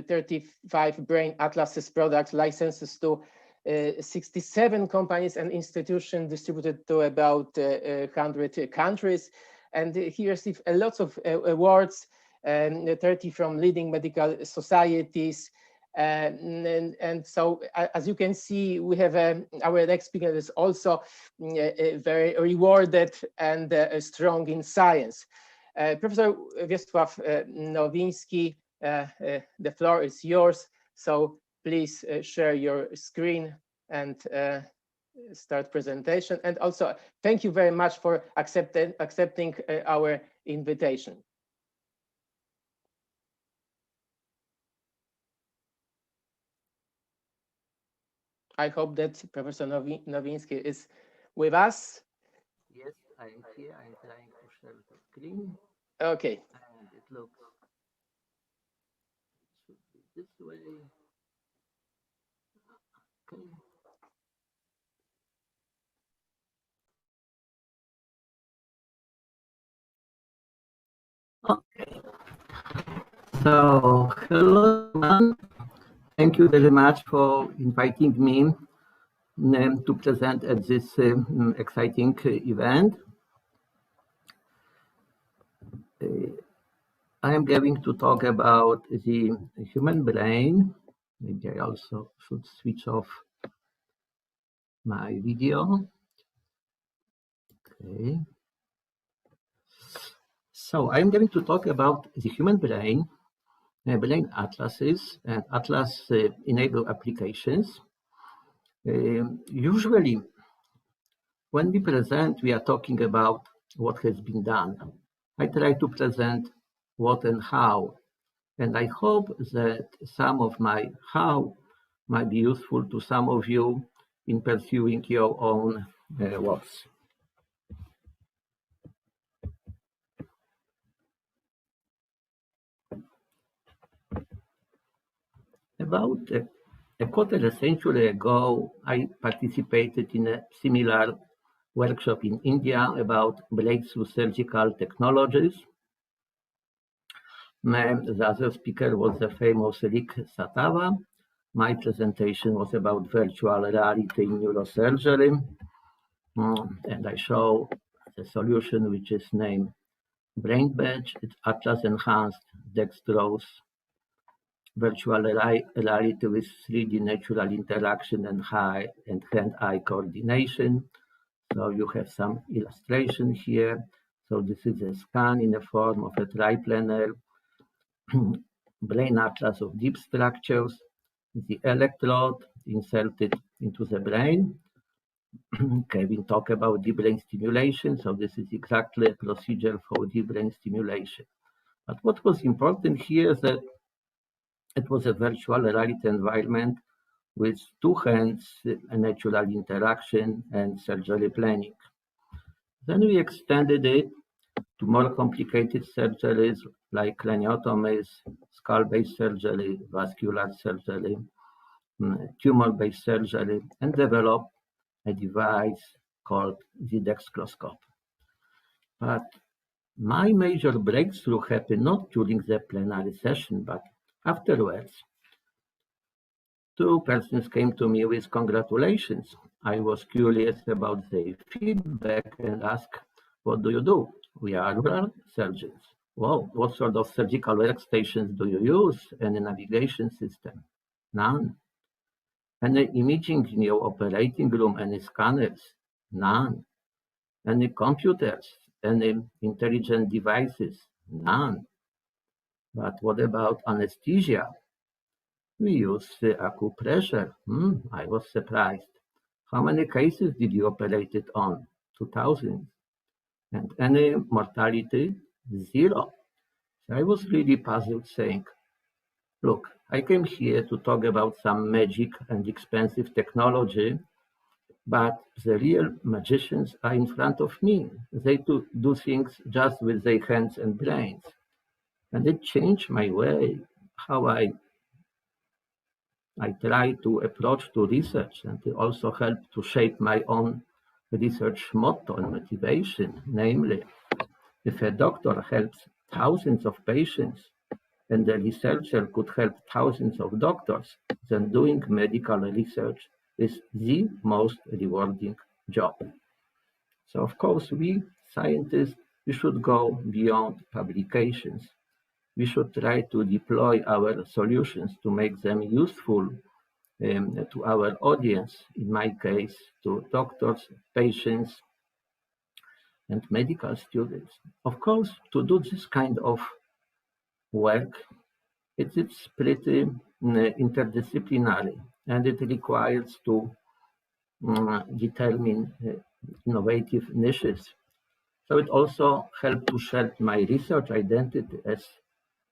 Speaker 1: 35 brain atlases products, licenses to 67 companies and institutions distributed to about 100 countries. And he received a lot of awards, 30 from leading medical societies. And so, as you can see, we have our next speaker is also very rewarded and strong in science. Professor Wiesław Nowinski, the floor is yours. So please share your screen and start presentation. And also, thank you very much for accepting our invitation. I hope that Professor Nowinski is with us.
Speaker 3: Yes, I am here. I'm trying to share the screen.
Speaker 1: Okay.
Speaker 3: And it looks, it should be this way. Okay. Okay. So, hello, everyone. Thank you very much for inviting me to present at this exciting event. I am going to talk about the human brain. Maybe I also should switch off my video. Okay. So I'm going to talk about the human brain, brain atlases, and atlas enabled applications. Usually, when we present, we are talking about what has been done. I try to present what and how, and I hope that some of my how might be useful to some of you in pursuing your own what's. About a quarter of a century ago, I participated in a similar workshop in India about breakthrough surgical technologies. The other speaker was the famous Rick Satava. My presentation was about virtual reality in neurosurgery. And I show the solution, which is named Brain Badge. It's Atlas Enhanced Dextrose virtual reality with 3D natural interaction and hand-eye coordination. So you have some illustration here. So this is a scan in the form of a triplanar brain atlas of deep structures, the electrode inserted into the brain. Kevin talked about deep brain stimulation, so this is exactly a procedure for deep brain stimulation. But what was important here is that it was a virtual reality environment with two hands, a natural interaction, and surgery planning. Then we extended it to more complicated surgeries like craniotomies, skull-based surgery, vascular surgery, tumor-based surgery, and developed a device called the dextroscope. But my major breakthrough happened not during the plenary session, but afterwards. Two persons came to me with congratulations. I was curious about their feedback and asked, what do you do? We are rural surgeons. Wow, what sort of surgical workstations do you use? Any navigation system? None. Any imaging in your operating room? Any scanners? None. Any computers? Any intelligent devices? None. But what about anesthesia? We use acupressure. I was surprised. How many cases did you operate it on? 2,000. And any mortality? 0. So I was really puzzled, saying, look, I came here to talk about some magic and expensive technology, but the real magicians are in front of me. They do things just with their hands and brains. And it changed my way, how I try to approach to research, and it also helped to shape my own research motto and motivation. Namely, if a doctor helps thousands of patients and a researcher could help thousands of doctors, then doing medical research is the most rewarding job. So of course, we scientists, we should go beyond publications. We should try to deploy our solutions to make them useful to our audience, in my case, to doctors, patients, and medical students. Of course, to do this kind of work, it's pretty interdisciplinary, and it requires to determine innovative niches. So it also helped to shape my research identity as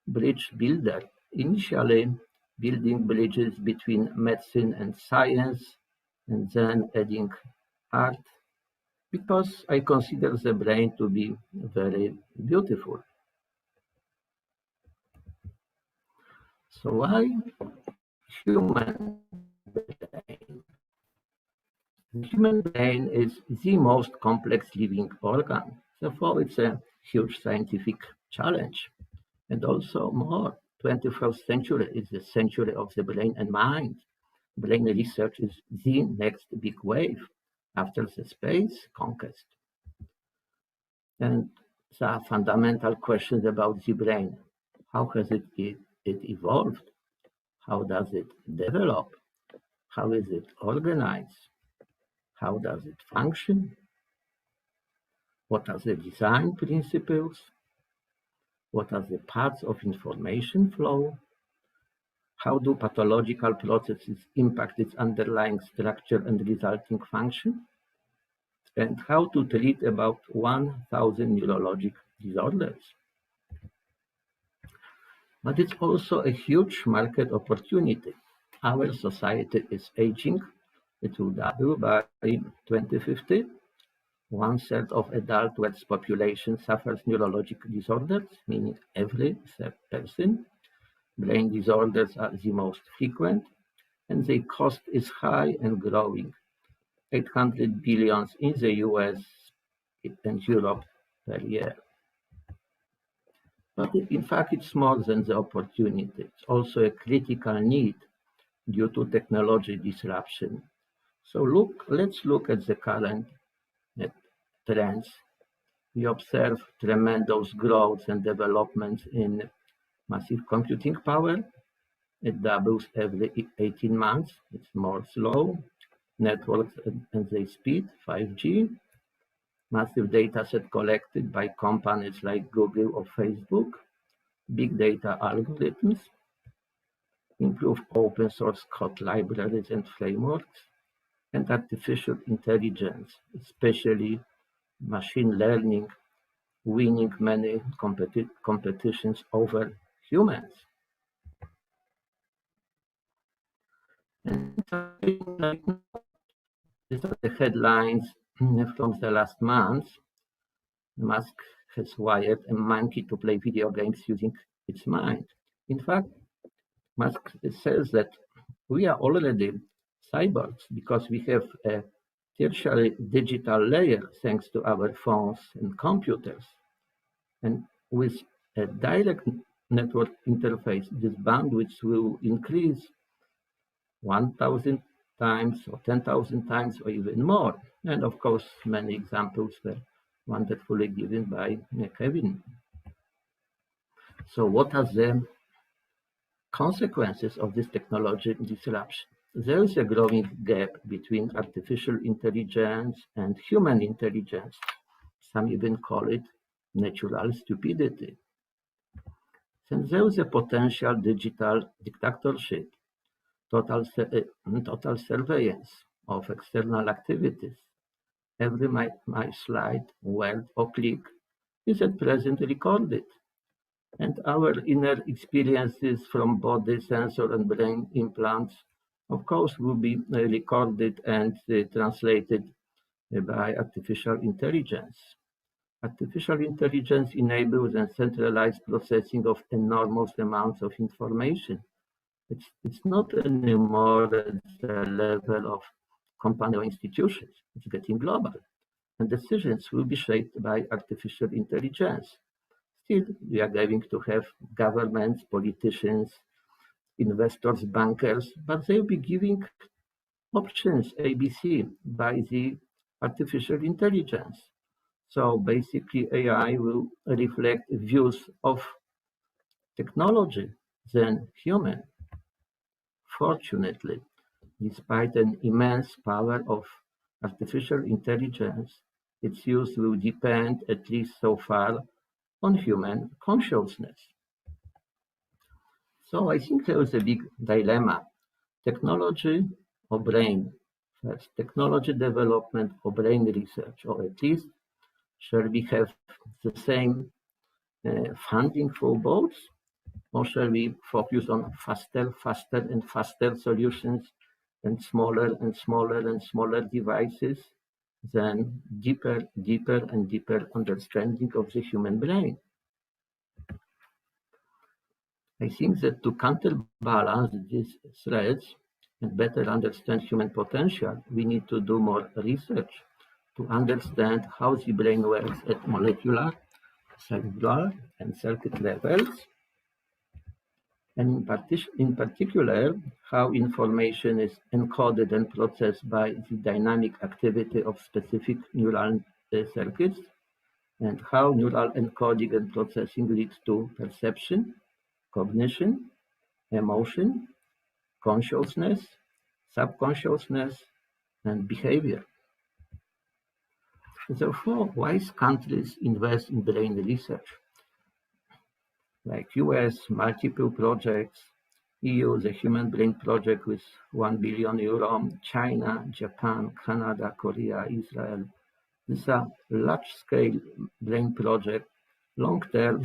Speaker 3: bridge builder, initially building bridges between medicine and science, and then adding art, because I consider the brain to be very beautiful. So why human brain? The human brain is the most complex living organ. Therefore, it's a huge scientific challenge. And also more, 21st century is the century of the brain and mind. Brain research is the next big wave after the space conquest. And there are fundamental questions about the brain. How has it evolved? How does it develop? How is it organized? How does it function? What are the design principles? What are the paths of information flow? How do pathological processes impact its underlying structure and resulting function? And how to treat about 1,000 neurologic disorders. But it's also a huge market opportunity. Our society is aging. It will double by 2050. 1/3 of adult West population suffers neurologic disorders, meaning every third person. Brain disorders are the most frequent, and their cost is high and growing. 800 billion in the US and Europe per year. But in fact, it's more than the opportunity. It's also a critical need due to technology disruption. So let's look at the current trends. We observe tremendous growth and developments in massive computing power. It doubles every 18 months. It's more slow. Networks and their speed, 5G. Massive data set collected by companies like Google or Facebook. Big data algorithms. improve open source code libraries and frameworks, and artificial intelligence, especially machine learning, winning many competitions over humans. And these are the headlines from the last month. Musk has wired a monkey to play video games using its mind. In fact, Musk says that we are already cyborgs because we have a tertiary digital layer thanks to our phones and computers. And with a direct network interface, this bandwidth will increase 1,000 times or 10,000 times or even more. And of course, many examples were wonderfully given by Kevin. So what are the consequences of this technology disruption? There is a growing gap between artificial intelligence and human intelligence. Some even call it natural stupidity. Since there is a potential digital dictatorship, total surveillance of external activities. Every my slide, word, or click is at present recorded. And our inner experiences from body, sensor, and brain implants, of course, will be recorded and translated by artificial intelligence. Artificial intelligence enables and centralized processing of enormous amounts of information. It's not anymore at the level of company or institutions. It's getting global. And decisions will be shaped by artificial intelligence. Still, we are going to have governments, politicians, investors, bankers, but they'll be giving options ABC by the artificial intelligence. So basically, AI will reflect views of technology than human. Fortunately, despite an immense power of artificial intelligence, its use will depend, at least so far, on human consciousness. So I think there is a big dilemma. Technology or brain? First, technology development or brain research, or at least shall we have the same funding for both? Or shall we focus on faster and faster solutions and smaller and smaller devices than deeper and deeper understanding of the human brain? I think that to counterbalance these threats and better understand human potential, we need to do more research to understand how the brain works at molecular, cellular, and circuit levels, and in particular, how information is encoded and processed by the dynamic activity of specific neural circuits, and how neural encoding and processing leads to perception, cognition, emotion, consciousness, subconsciousness, and behavior. Therefore, wise countries invest in brain research, like US, multiple projects, EU, the Human Brain Project with €1 billion, China, Japan, Canada, Korea, Israel. These are large-scale brain projects, long-term,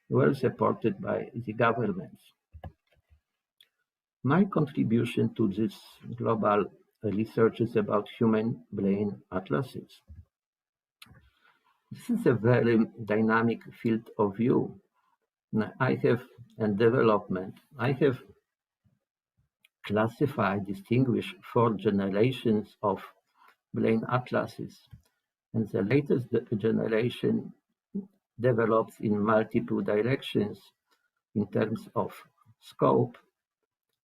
Speaker 3: well supported by the governments. My contribution to this global research is about human brain atlases. This is a very dynamic field of view. I have classified, distinguished 4 generations of brain atlases, and the latest generation develops in multiple directions in terms of scope,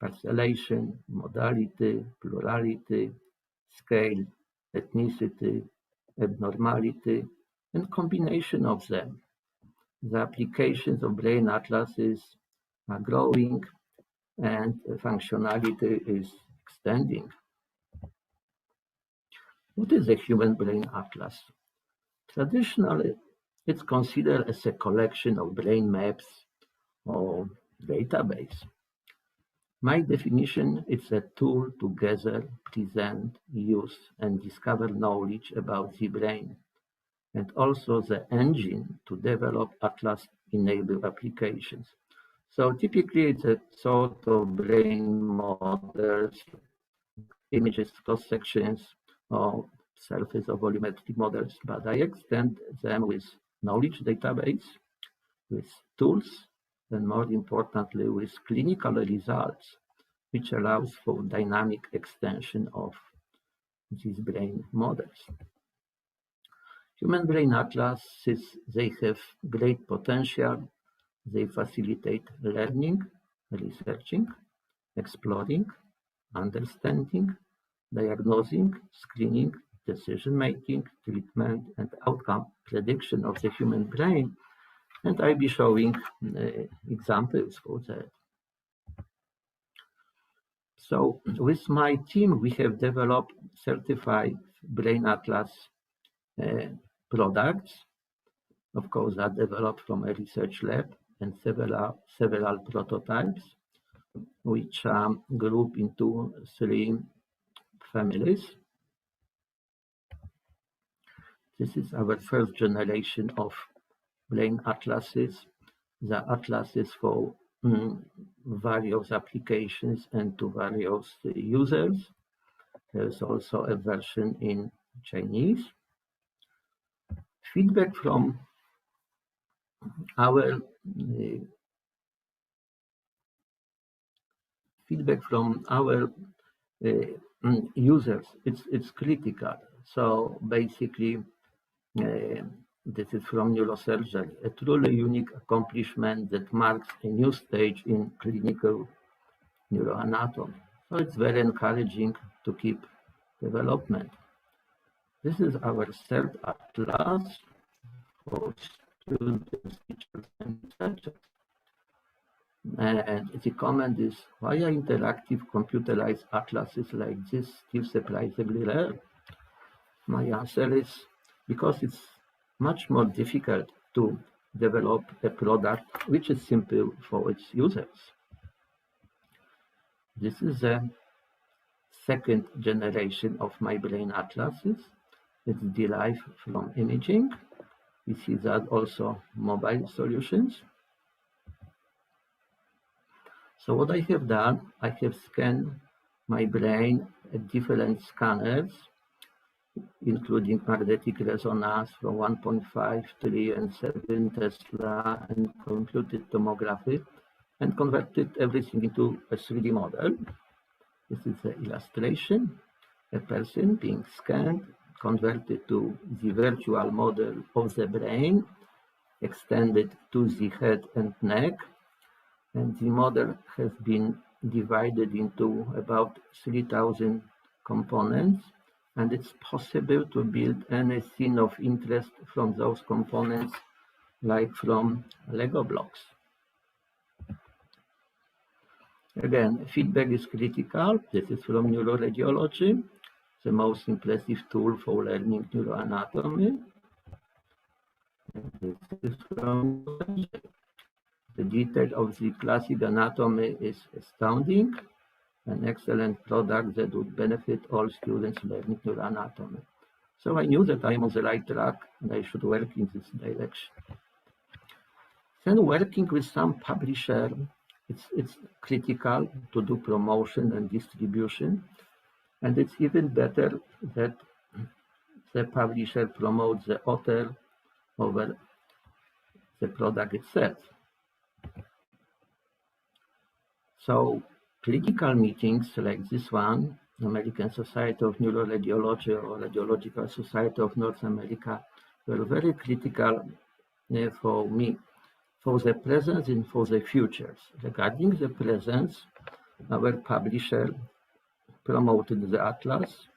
Speaker 3: parcellation, modality, plurality, scale, ethnicity, abnormality, and combination of them. The applications of brain atlases are growing and functionality is extending. What is a human brain atlas? Traditionally, it's considered as a collection of brain maps or database. My definition is a tool to gather, present, use, and discover knowledge about the brain, and also the engine to develop Atlas-enabled applications. So typically it's a sort of brain models, images, cross-sections, or surface or volumetric models, but I extend them with knowledge database, with tools, and more importantly, with clinical results, which allows for dynamic extension of these brain models. Human brain atlases, they have great potential. They facilitate learning, researching, exploring, understanding, diagnosing, screening, decision-making, treatment, and outcome prediction of the human brain. And I'll be showing examples for that. So with my team, we have developed certified brain atlas products, of course, are developed from a research lab, and several prototypes, which are grouped into 3 families. This is our first generation of brain atlases. The atlases for various applications and to various users. There's also a version in Chinese. Feedback from our users, it's critical. So basically, this is from neurosurgery, a truly unique accomplishment that marks a new stage in clinical neuroanatomy. So it's very encouraging to keep development. This is our third atlas for students, teachers, and researchers. And the comment is, why are interactive computerized atlases like this still surprisingly rare? My answer is because it's much more difficult to develop a product which is simple for its users. This is the second generation of my brain atlases. It's derived from imaging. We see that also mobile solutions. So what I have done, I have scanned my brain at different scanners, including magnetic resonance from 1.5, 3, and 7 Tesla, and computed tomography, and converted everything into a 3D model. This is an illustration, a person being scanned, converted to the virtual model of the brain, extended to the head and neck, and the model has been divided into about 3,000 components, and it's possible to build any scene of interest from those components, like from Lego blocks. Again, feedback is critical. This is from neuroradiology, the most impressive tool for learning neuroanatomy. And this is from the detail of the classic anatomy is astounding, an excellent product that would benefit all students learning neuroanatomy. So I knew that I'm on the right track and I should work in this direction. Then working with some publisher, it's critical to do promotion and distribution, and it's even better that the publisher promotes the author over the product itself. So clinical meetings like this one, American Society of Neuroradiology or Radiological Society of North America, were very critical for me, for the present and for the futures. Regarding the present, our publisher promoted the atlas,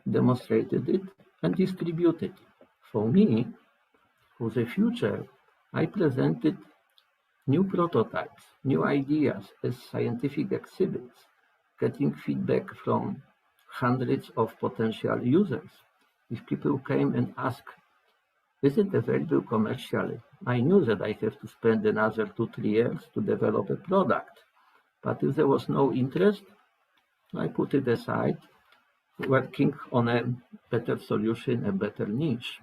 Speaker 3: demonstrated it, and distributed. For me, for the future, I presented new prototypes, new ideas as scientific exhibits, getting feedback from hundreds of potential users. If people came and asked, is it available commercially? I knew that I have to spend another 2-3 years to develop a product. But if there was no interest, I put it aside, working on a better solution, a better niche.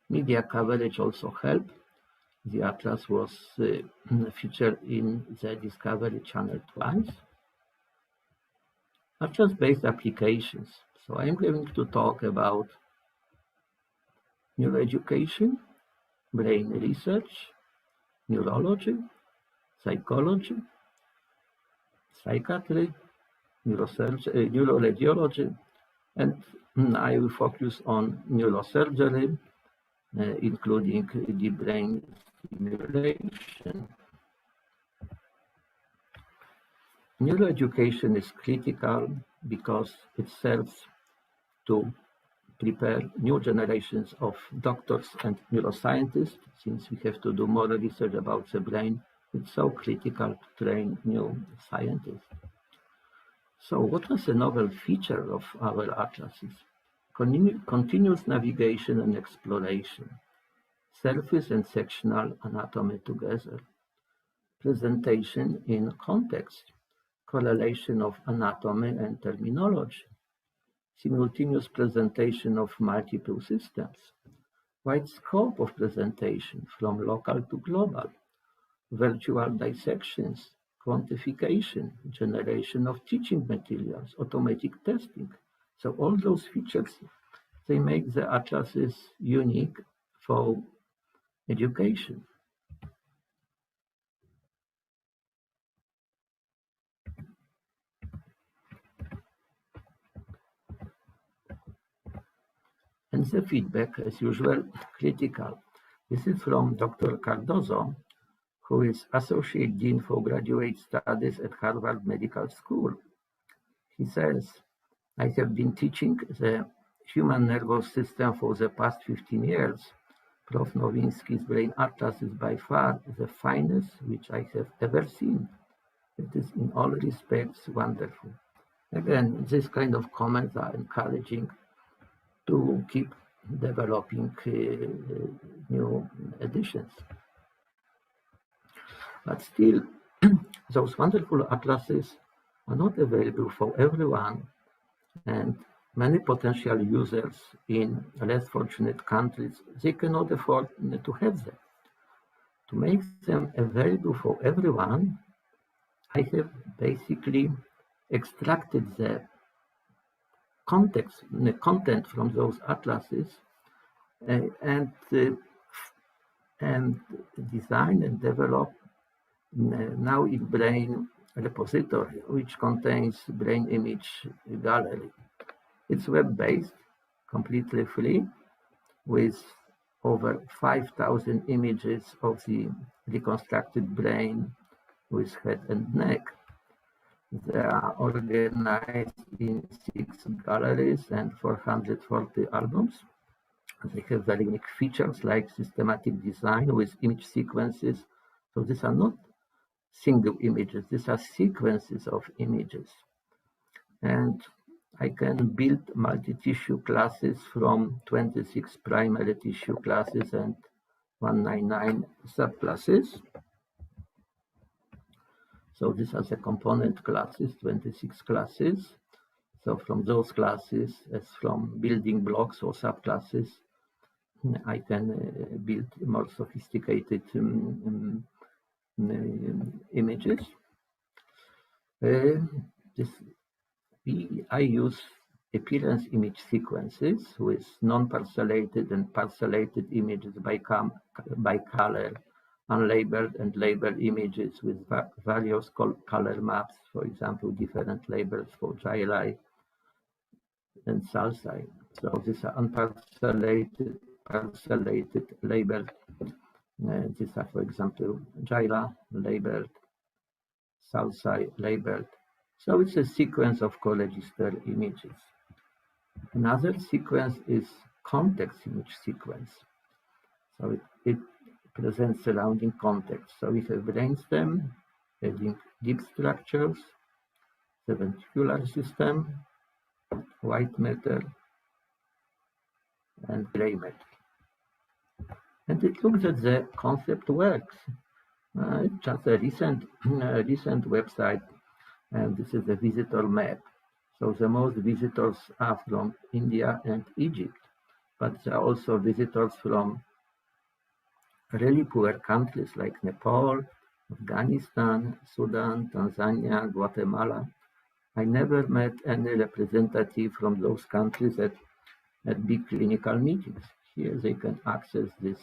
Speaker 3: Media coverage also helped. The atlas was featured in the Discovery Channel twice. Atlas-based applications. So I'm going to talk about neuroeducation, brain research, neurology, psychology, psychiatry, neuroradiology, and I will focus on neurosurgery, including the brain stimulation. Neuroeducation is critical because it serves to prepare new generations of doctors and neuroscientists. Since we have to do more research about the brain, it's so critical to train new scientists. So what was a novel feature of our atlases? Continuous navigation and exploration, surface and sectional anatomy together, presentation in context, correlation of anatomy and terminology, simultaneous presentation of multiple systems, wide scope of presentation from local to global, virtual dissections, quantification, generation of teaching materials, automatic testing. So all those features, they make the atlases unique for education. And the feedback, as usual, critical. This is from Dr. Cardozo, who is Associate Dean for Graduate Studies at Harvard Medical School. He says, I have been teaching the human nervous system for the past 15 years. Prof. Nowinski's Brain Atlas is by far the finest which I have ever seen. It is in all respects wonderful. Again, this kind of comments are encouraging to keep developing new editions. But still, those wonderful atlases are not available for everyone, and many potential users in less fortunate countries, they cannot afford to have them. To make them available for everyone, I have basically extracted the content from those atlases and design and develop now in Brain repository, which contains brain image gallery. It's web-based, completely free, with over 5,000 images of the reconstructed brain with head and neck. They are organized in 6 galleries and 440 albums. They have very unique features like systematic design with image sequences. So these are not single images, these are sequences of images. And I can build multi-tissue classes from 26 primary tissue classes and 199 subclasses. So these are the component classes, 26 classes. So from those classes, as from building blocks or subclasses, I can build more sophisticated images. I use appearance image sequences with non-parcellated and parcellated images by color, unlabeled and labeled images with various color maps, for example, different labels for gyri and sulci. So these are unparcellated, parcellated, labeled. These are, for example, gyri labeled, sulci labeled. So it's a sequence of co-register images. Another sequence is context image sequence. So it presents surrounding context. So we have brainstem, having deep structures, the ventricular system, white matter, and gray matter. And it looks that the concept works. Just a recent website, and this is a visitor map. So the most visitors are from India and Egypt, but there are also visitors from really poor countries like Nepal, Afghanistan, Sudan, Tanzania, Guatemala. I never met any representative from those countries at big clinical meetings. Here they can access this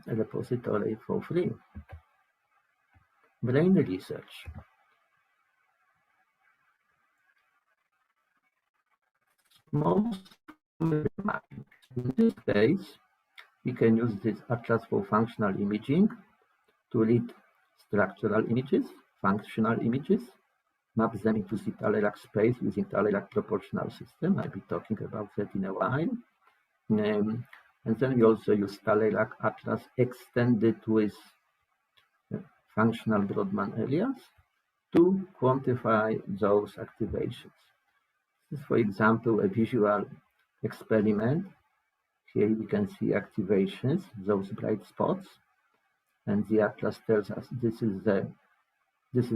Speaker 3: repository for free. Brain research. Most mapping. In this case, we can use this atlas for functional imaging to read structural images, functional images, map them into the Talairach space using Talairach proportional system. I'll be talking about that in a while. And then we also use Talairach atlas extended with functional Brodmann areas to quantify those activations. This is, for example, a visual experiment. Here we can see activations, those bright spots, and the atlas tells us this is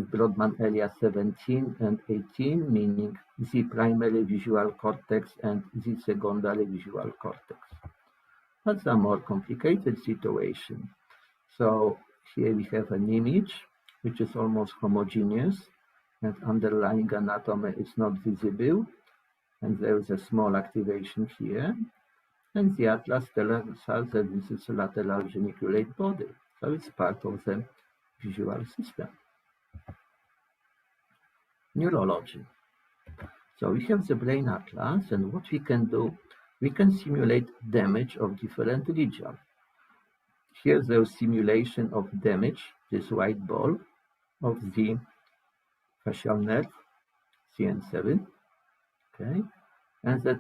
Speaker 3: Brodmann area 17 and 18, meaning the primary visual cortex and the secondary visual cortex. That's a more complicated situation. So here we have an image which is almost homogeneous, and underlying anatomy is not visible, and there is a small activation here. And the atlas tells us that this is a lateral geniculate body, so it's part of the visual system. Neurology. So we have the brain atlas, and what we can do, we can simulate damage of different regions. Here's the simulation of damage, this white ball, of the facial nerve, CN7, okay? And the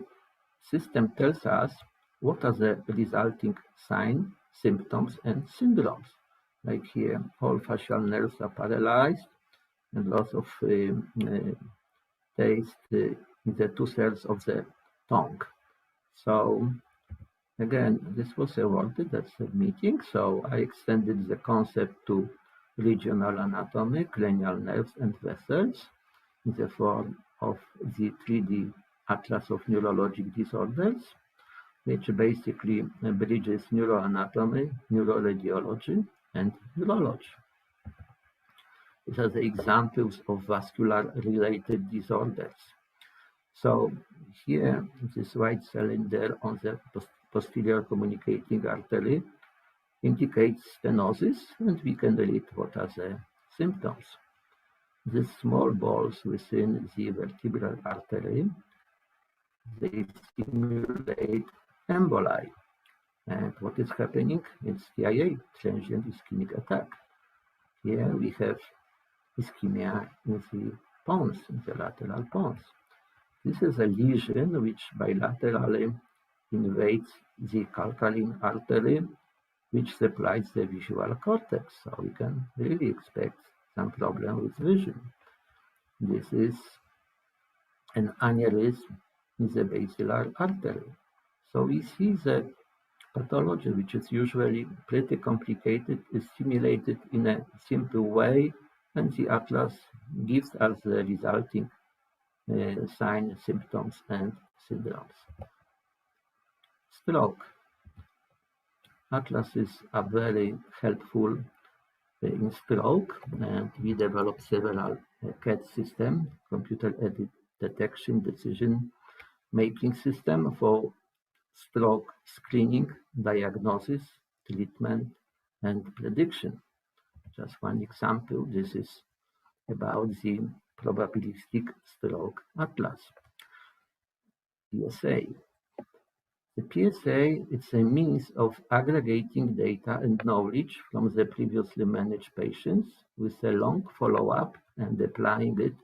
Speaker 3: system tells us what are the resulting signs, symptoms, and syndromes. Like here, all facial nerves are paralyzed, and lots of taste in the 2 thirds of the tongue. So again, this was awarded at the meeting, so I extended the concept to regional anatomy, cranial nerves, and vessels in the form of the 3D Atlas of Neurologic Disorders, which basically bridges neuroanatomy, neuroradiology, and neurology. These are the examples of vascular-related disorders. So here, this white cylinder on the posterior communicating artery indicates stenosis, and we can read what are the symptoms. These small balls within the vertebral artery, they simulate emboli. And what is happening? It's TIA, transient ischemic attack. Here we have ischemia in the pons, in the lateral pons. This is a lesion which bilaterally invades the calcaline artery, which supplies the visual cortex. So we can really expect some problem with vision. This is an aneurysm in the basilar artery. So we see that pathology, which is usually pretty complicated, is simulated in a simple way, and the atlas gives us the resulting signs, symptoms, and syndromes. Stroke. Atlases are very helpful in stroke, and we developed several CAD systems, computer-aided detection, decision-making system for stroke screening, diagnosis, treatment, and prediction. Just one example, this is about the probabilistic stroke atlas, PSA. The PSA is a means of aggregating data and knowledge from the previously managed patients with a long follow-up and applying it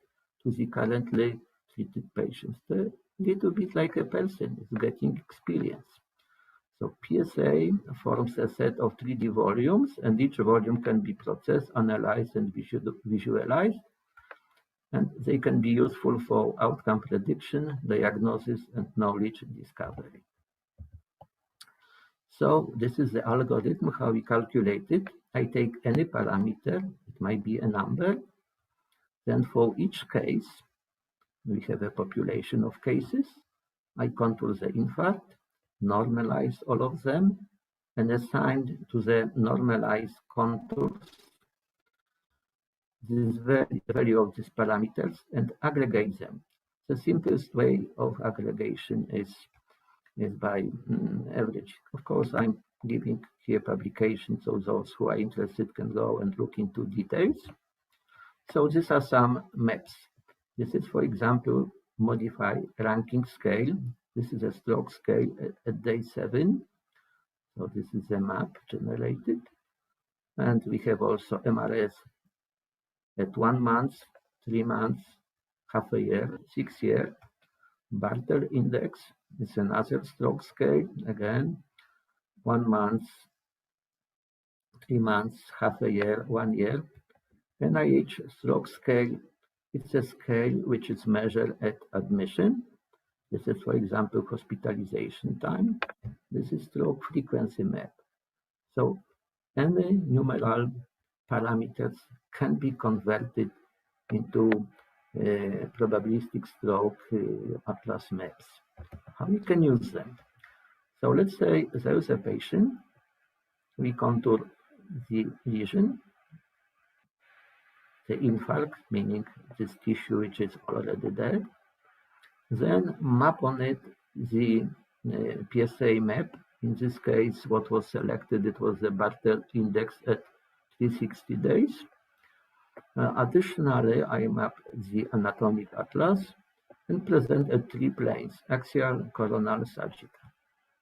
Speaker 3: to the currently treated patients. A little bit like a person is getting experience. So PSA forms a set of 3D volumes, and each volume can be processed, analyzed, and visualized. And they can be useful for outcome prediction, diagnosis, and knowledge discovery. So this is the algorithm, how we calculate it. I take any parameter, it might be a number. Then for each case, we have a population of cases. I contour the infarct, normalize all of them, and assign to the normalized contours this value of these parameters and aggregate them. The simplest way of aggregation is by average. Of course, I'm giving here publications, so those who are interested can go and look into details. So these are some maps. This is, for example, modify ranking scale. This is a stroke scale at day 7. So this is a map generated. And we have also MRS at 1 month, 3 months, half a year, 6 years. Barter index is another stroke scale, again, 1 month, 3 months, half a year, 1 year. NIH stroke scale, it's a scale which is measured at admission. This is, for example, hospitalization time. This is stroke frequency map. So any numeral parameters can be converted into probabilistic stroke atlas maps. How we can use them? So let's say there is a patient. We contour the lesion, the infarct, meaning this tissue which is already dead. Then map on it the PSA map. In this case, what was selected, it was the Barter index at 360 days. Additionally, I map the anatomic atlas and present at 3 planes, axial, coronal, sagittal.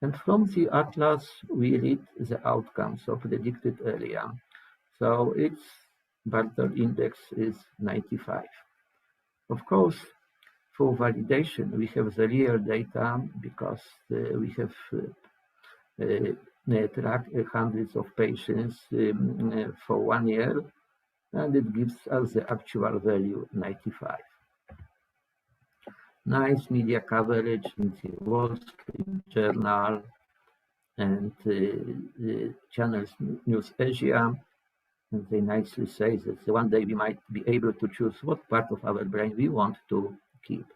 Speaker 3: And from the atlas, we read the outcomes of predicted area. So its Barter index is 95. Of course, for validation, we have the real data because we have tracked hundreds of patients for 1 year, and it gives us the actual value 95. Nice media coverage in the Wall Street Journal and the channels News Asia. And they nicely say that one day we might be able to choose what part of our brain we want to keep.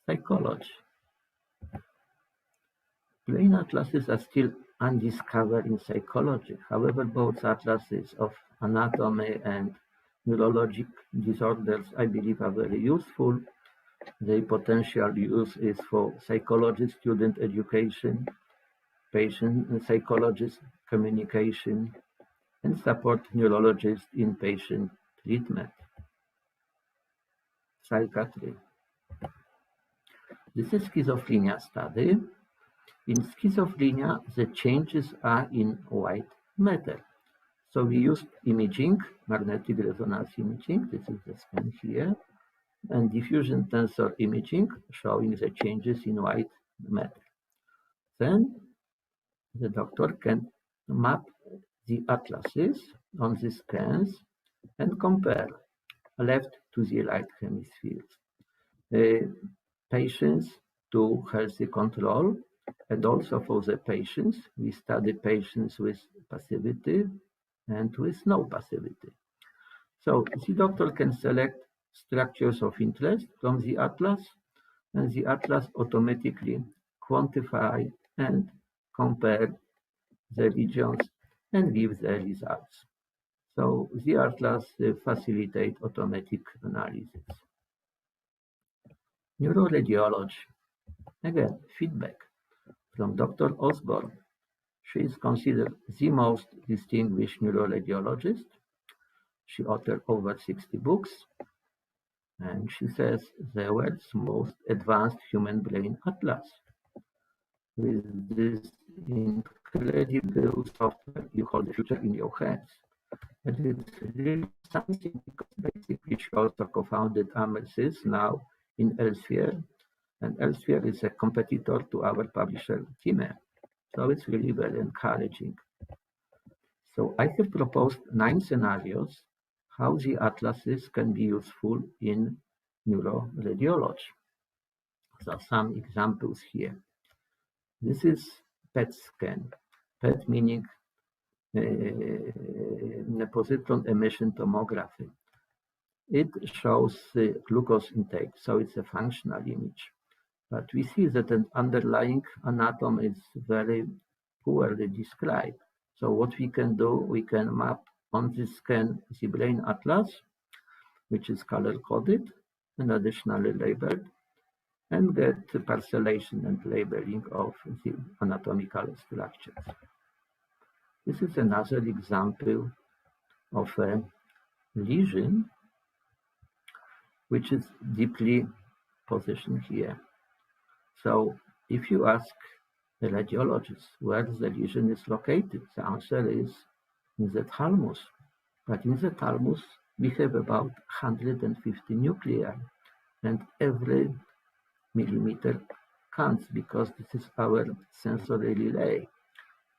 Speaker 3: Psychology. Plain atlases are still undiscovered in psychology. However, both atlases of anatomy and neurologic disorders, I believe, are very useful. The potential use is for psychologist student education, patient and psychologist communication, and support neurologists in patient treatment. Psychiatry. This is schizophrenia study. In schizophrenia, the changes are in white matter. So we used imaging, magnetic resonance imaging. This is the scan here. And diffusion tensor imaging showing the changes in white matter. Then the doctor can map the atlases on the scans and compare left to the right hemispheres. Patients to healthy control, and also for the patients, we study patients with passivity and with no passivity. So the doctor can select structures of interest from the atlas, and the atlas automatically quantify and compare the regions and give the results. So the atlas facilitate automatic analysis. Neuroradiology. Again, feedback from Dr. Osborne. She is considered the most distinguished neuroradiologist. She authored over 60 books, and she says the world's most advanced human brain atlas. With this incredible software, you hold the future in your hands. And it's really something because basically she also co-founded Amersys now in Elsevier, and Elsevier is a competitor to our publisher Time. So it's really very encouraging. So I have proposed 9 scenarios how the atlases can be useful in neuroradiology. So some examples here. This is PET scan. PET meaning positron emission tomography. It shows glucose intake, so it's a functional image. But we see that an underlying anatomy is very poorly described. So what we can do, we can map on this scan the brain atlas, which is color-coded and additionally labeled, and get parcellation and labeling of the anatomical structures. This is another example of a lesion which is deeply positioned here. So if you ask the radiologist where the lesion is located, the answer is in the thalamus. But in the thalamus, we have about 150 nuclei, and every millimeter counts because this is our sensory relay.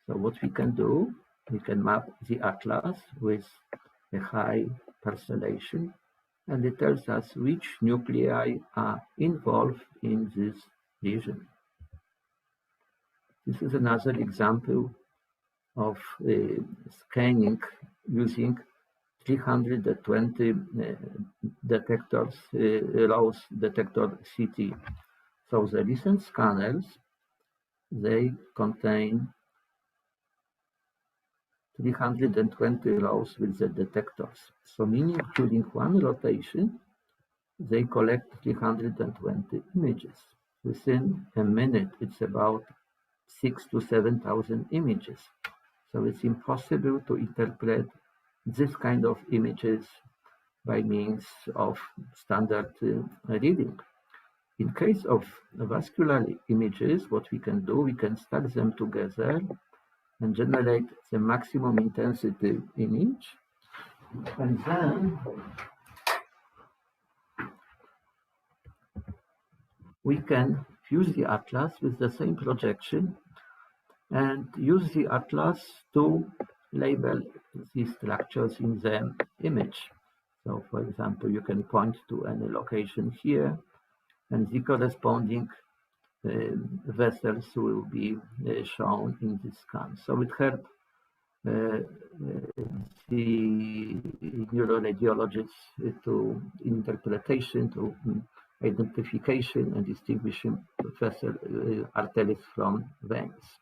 Speaker 3: So what we can do, we can map the atlas with a high parcellation, and it tells us which nuclei are involved in this lesion. This is another example of scanning using 320 detectors, Rose detector CT. So the recent scanners, they contain 320 rows with the detectors. So meaning during one rotation, they collect 320 images. Within a minute, it's about 6,000 to 7,000 images. So it's impossible to interpret this kind of images by means of standard reading. In case of vascular images, what we can do, we can stack them together and generate the maximum intensity image. And then we can fuse the atlas with the same projection and use the atlas to label these structures in the image. So for example, you can point to any location here, and the corresponding vessels will be shown in this scan. So it helps the neuroradiologists to interpretation, to identification and distinguishing vessel arteries from veins.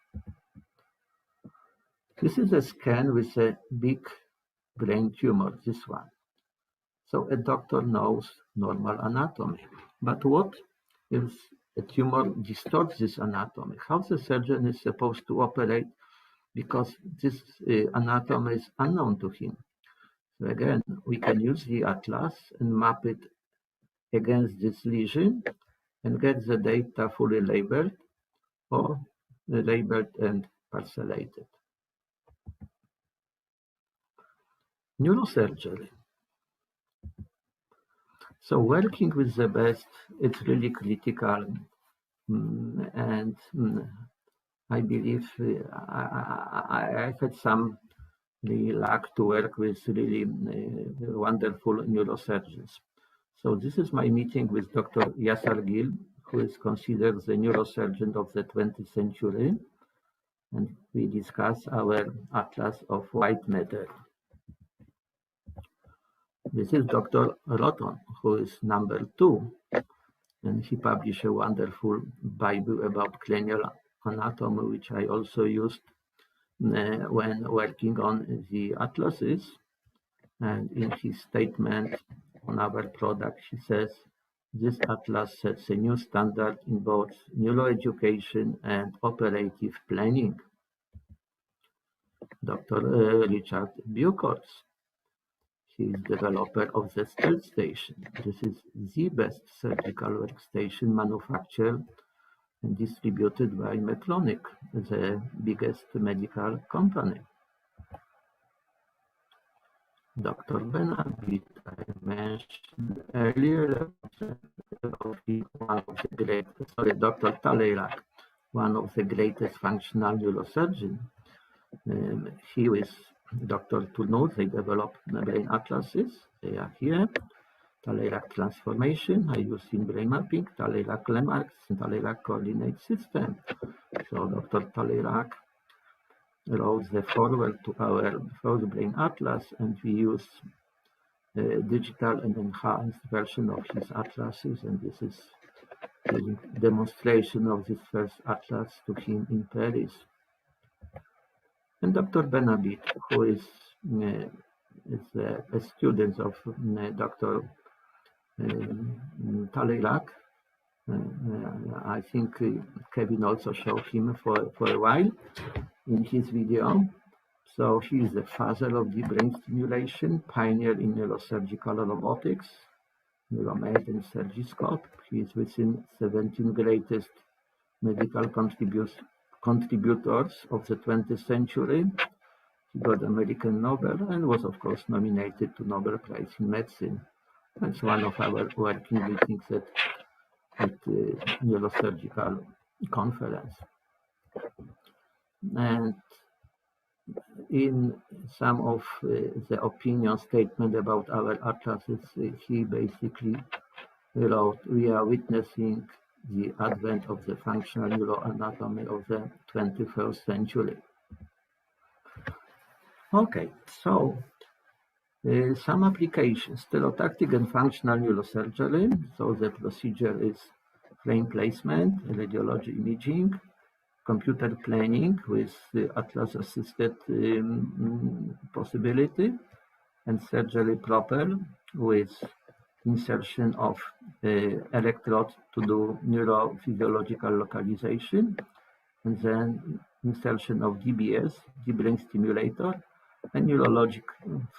Speaker 3: This is a scan with a big brain tumor, this one. So a doctor knows normal anatomy. But what if a tumor distorts this anatomy? How the surgeon is supposed to operate, because this anatomy is unknown to him? So again, we can use the atlas and map it against this lesion and get the data fully labeled or labeled and parcellated. Neurosurgery. So working with the best, it's really critical, and I believe I had some luck to work with really wonderful neurosurgeons. So this is my meeting with Dr. Yasser Gil, who is considered the neurosurgeon of the 20th century, and we discuss our atlas of white matter. This is Dr. Roton, who is number 2, and he published a wonderful Bible about cranial anatomy, which I also used when working on the atlases. And in his statement on our product, he says, this atlas sets a new standard in both neuroeducation and operative planning. Dr. Richard Buchholz, he is developer of the Stealth Station. This is the best surgical workstation manufactured and distributed by Medtronic, the biggest medical company. Dr. Benabit, I mentioned earlier, Dr. Taleyrak, one of the greatest functional neurosurgeons. He with Dr. Tourneau, they developed brain atlases. They are here. Taleyrac transformation I use in brain mapping, Taleyrac landmarks, and Taleyrac coordinate system. So Dr. Taleyrac wrote the foreword to our first brain atlas, and we use digital and enhanced version of his atlases, and this is the demonstration of this first atlas to him in Paris. And Dr. Benabit, who is a student of Dr. Taleyrac. I think Kevin also showed him for a while in his video. So he is the father of deep brain stimulation, pioneer in neurosurgical robotics, Neuromed and Surgiscope. He is within 17 greatest medical contributors of the 20th century. He got American Nobel and was, of course, nominated to Nobel Prize in Medicine. That's one of our working meetings at the neurosurgical conference. And in some of the opinion statement about our atlases, he basically wrote, we are witnessing the advent of the functional neuroanatomy of the 21st century. Okay, so some applications, stereotactic and functional neurosurgery. So the procedure is frame placement, radiology imaging, computer planning with atlas-assisted possibility, and surgery proper with insertion of electrodes to do neurophysiological localization, and then insertion of DBS, deep brain stimulator, and neurologic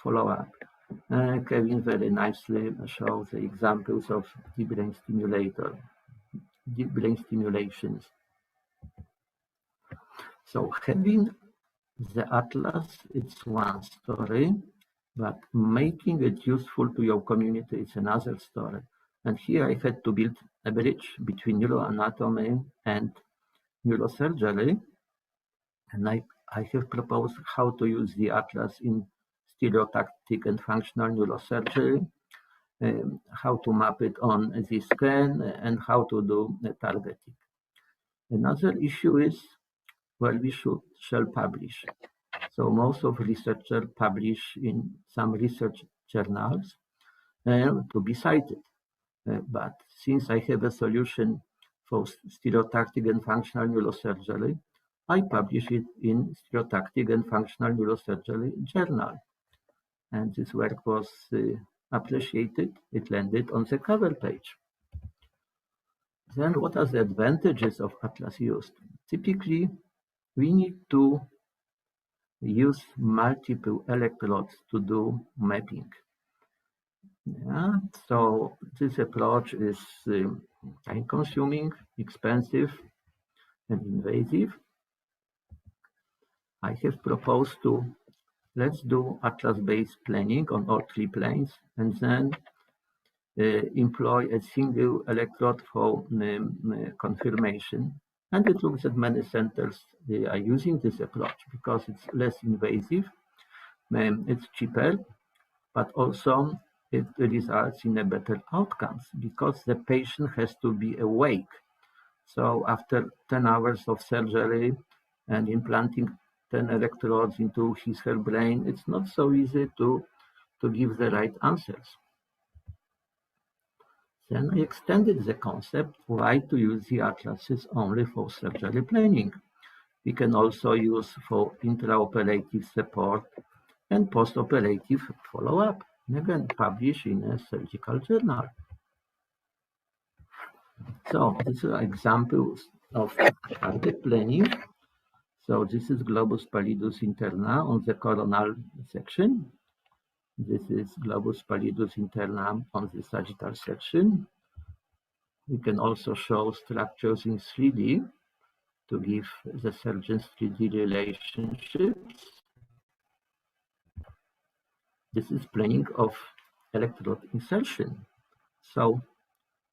Speaker 3: follow-up. Kevin very nicely shows the examples of deep brain stimulations. So having the atlas, it's one story, but making it useful to your community is another story. And here I had to build a bridge between neuroanatomy and neurosurgery, and I have proposed how to use the atlas in stereotactic and functional neurosurgery, how to map it on the scan, and how to do targeting. Another issue is where we shall publish. So most of researchers publish in some research journals to be cited. But since I have a solution for stereotactic and functional neurosurgery, I publish it in Stereotactic and Functional Neurosurgery journal. And this work was appreciated. It landed on the cover page. Then what are the advantages of atlas used? Typically, we need to use multiple electrodes to do mapping. Yeah, so this approach is time-consuming, expensive, and invasive. I have proposed to let's do atlas-based planning on all three planes, and then employ a single electrode for confirmation. And it looks that many centers are using this approach because it's less invasive, it's cheaper, but also it results in a better outcomes because the patient has to be awake. So after 10 hours of surgery and implanting 10 electrodes into her brain, it's not so easy to give the right answers. Then I extended the concept why to use the atlases only for surgery planning. We can also use for intraoperative support and postoperative follow-up, and again publish in a surgical journal. So these are examples of target planning. So this is globus pallidus interna on the coronal section. This is globus pallidus interna on the sagittal section. We can also show structures in 3D to give the surgeons 3D relationships. This is planning of electrode insertion. So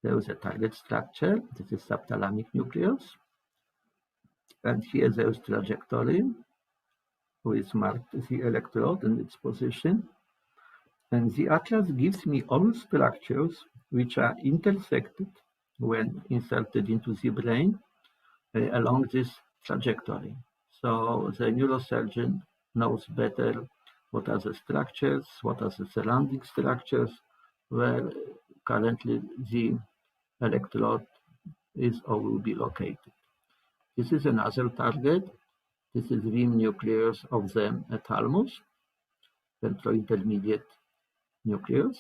Speaker 3: there is a target structure. This is subthalamic nucleus. And here there is trajectory with marked the electrode and its position. And the atlas gives me all structures which are intersected when inserted into the brain along this trajectory. So the neurosurgeon knows better what are the structures, what are the surrounding structures, where currently the electrode is or will be located. This is another target. This is the nucleus of the thalamus, ventro-intermediate nucleus.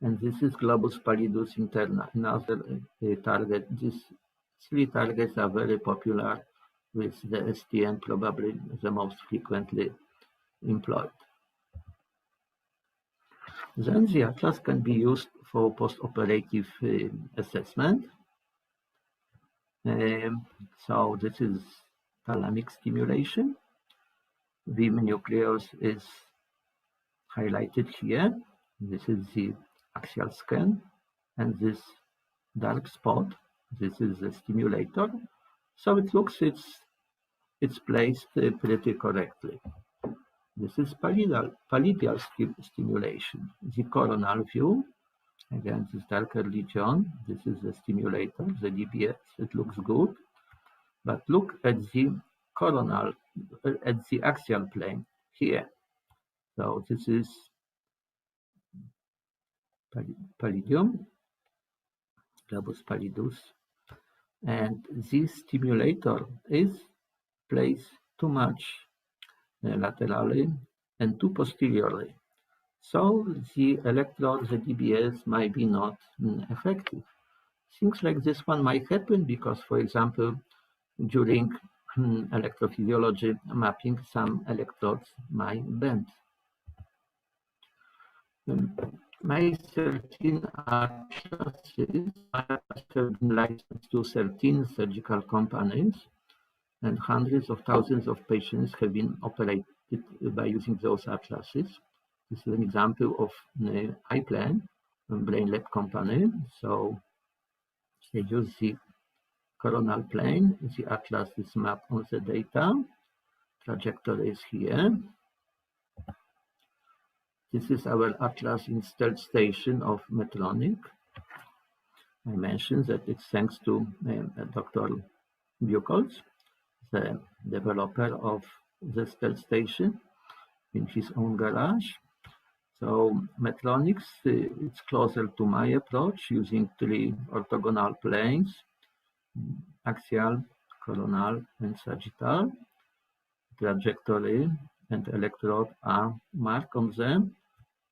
Speaker 3: And this is globus pallidus interna, another target. These three targets are very popular with the STM, probably the most frequently employed. Then the atlas can be used for post-operative assessment. So this is thalamic stimulation. VIM nucleus is highlighted here. This is the axial scan, and this dark spot, this is the stimulator. So it looks it's placed pretty correctly. This is pallidial stimulation. The coronal view, again, this darker region, this is the stimulator, the DBS, it looks good. But look at the coronal, at the axial plane here. So this is pallidium, globus pallidus, and this stimulator is placed too much laterally and too posteriorly. So the electrode, the DBS, might be not effective. Things like this one might happen because, for example, during electrophysiology mapping, some electrodes might bend. My 13 atlases have been licensed to 13 surgical companies, and hundreds of thousands of patients have been operated by using those atlases. This is an example of iPlan, a brain lab company. So they use the coronal plane. The atlas is mapped on the data. Trajectory is here. This is our atlas installed station of Medtronic. I mentioned that it's thanks to Dr. Buchholz, the developer of the stealth station, in his own garage. So Medtronic, it's closer to my approach, using 3 orthogonal planes, axial, coronal, and sagittal. Trajectory and electrode are marked on them,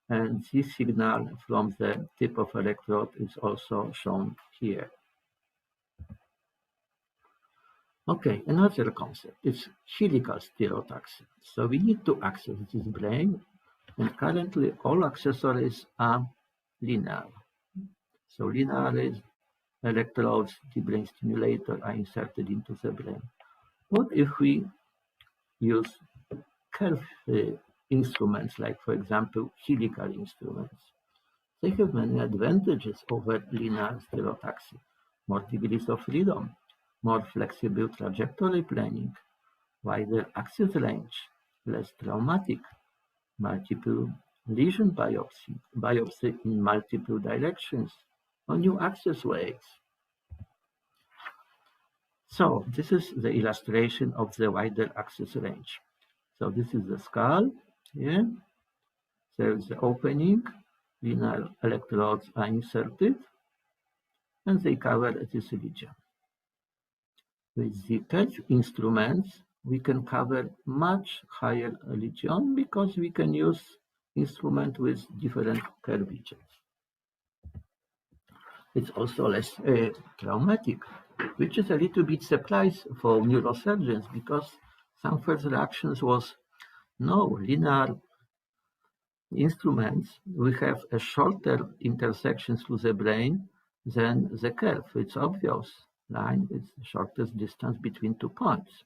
Speaker 3: and this signal from the tip of electrode is also shown here. Okay, another concept is helical stereotaxy. So we need to access this brain, and currently all accessories are linear. So linear electrodes, the brain stimulator, are inserted into the brain. What if we use curved instruments, like, for example, helical instruments? They have many advantages over linear stereotaxy: more degrees of freedom, more flexible trajectory planning, wider axis range, less traumatic, multiple lesion biopsy in multiple directions, or new access ways. So this is the illustration of the wider axis range. So this is the skull here. There's the opening, linear electrodes are inserted, and they cover this region. With the curved instruments, we can cover much higher region because we can use instrument with different curvatures. It's also less traumatic, which is a little bit surprise for neurosurgeons, because some first reactions was, no, linear instruments, we have a shorter intersections to the brain than the curve. It's obvious. Line is the shortest distance between 2 points.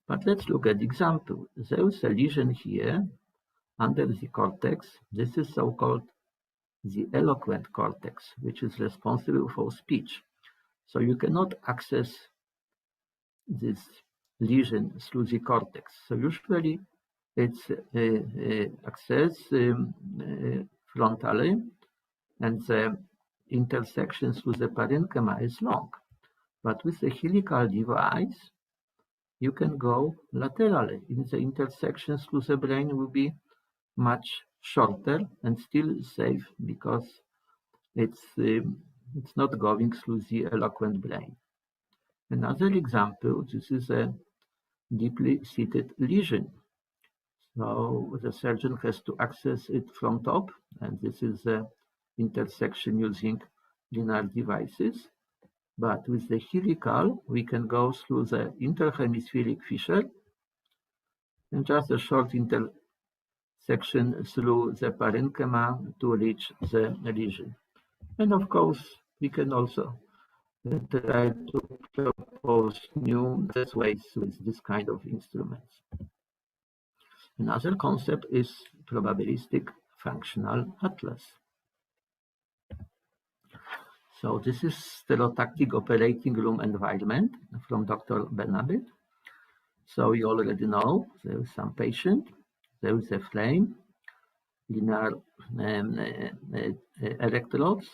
Speaker 3: But let's look at the example. There is a lesion here under the cortex. This is so-called the eloquent cortex, which is responsible for speech. So you cannot access this lesion through the cortex. So usually it's accessed frontally, and the intersection through the parenchyma is long. But with the helical device, you can go laterally. In the intersection through the brain will be much shorter and still safe because it's not going through the eloquent brain. Another example, this is a deeply seated lesion. So the surgeon has to access it from top, and this is the intersection using linear devices. But with the helical, we can go through the interhemispheric fissure and just a short intersection through the parenchyma to reach the lesion. And of course, we can also try to propose new ways with this kind of instruments. Another concept is probabilistic functional atlas. So this is stereotactic operating room environment from Dr. Benabit. So you already know there is some patient, there is a frame, linear electrodes,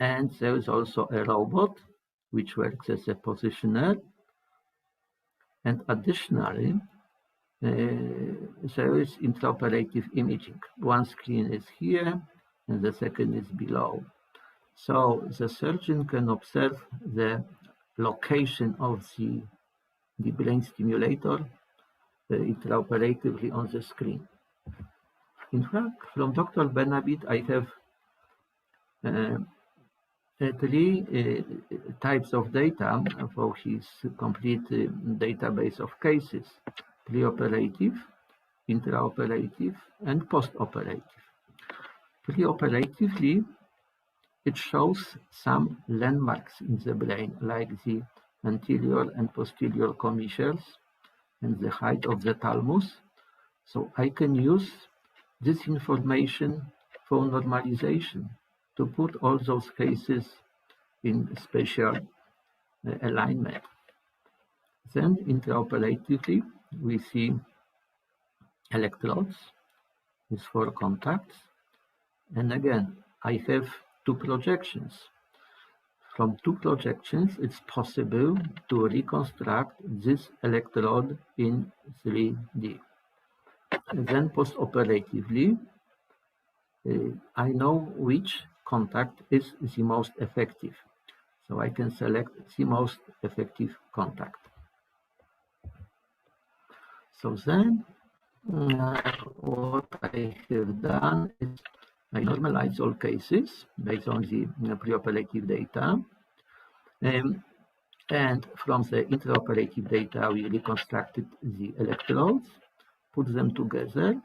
Speaker 3: and there is also a robot which works as a positioner. And additionally, there is intraoperative imaging. One screen is here and the second is below. So the surgeon can observe the location of the brain stimulator intraoperatively on the screen. In fact, from Dr. Benabit, I have three types of data for his complete database of cases: preoperative, intraoperative, and postoperative. Preoperatively, it shows some landmarks in the brain, like the anterior and posterior commissures and the height of the thalamus. So I can use this information for normalization to put all those cases in spatial alignment. Then intraoperatively, we see electrodes with 4 contacts. And again, I have 2 projections. From 2 projections, it's possible to reconstruct this electrode in 3D. And then postoperatively, I know which contact is the most effective. So I can select the most effective contact. So then what I have done is I normalize all cases based on the preoperative data. And from the intraoperative data, we reconstructed the electrodes, put them together.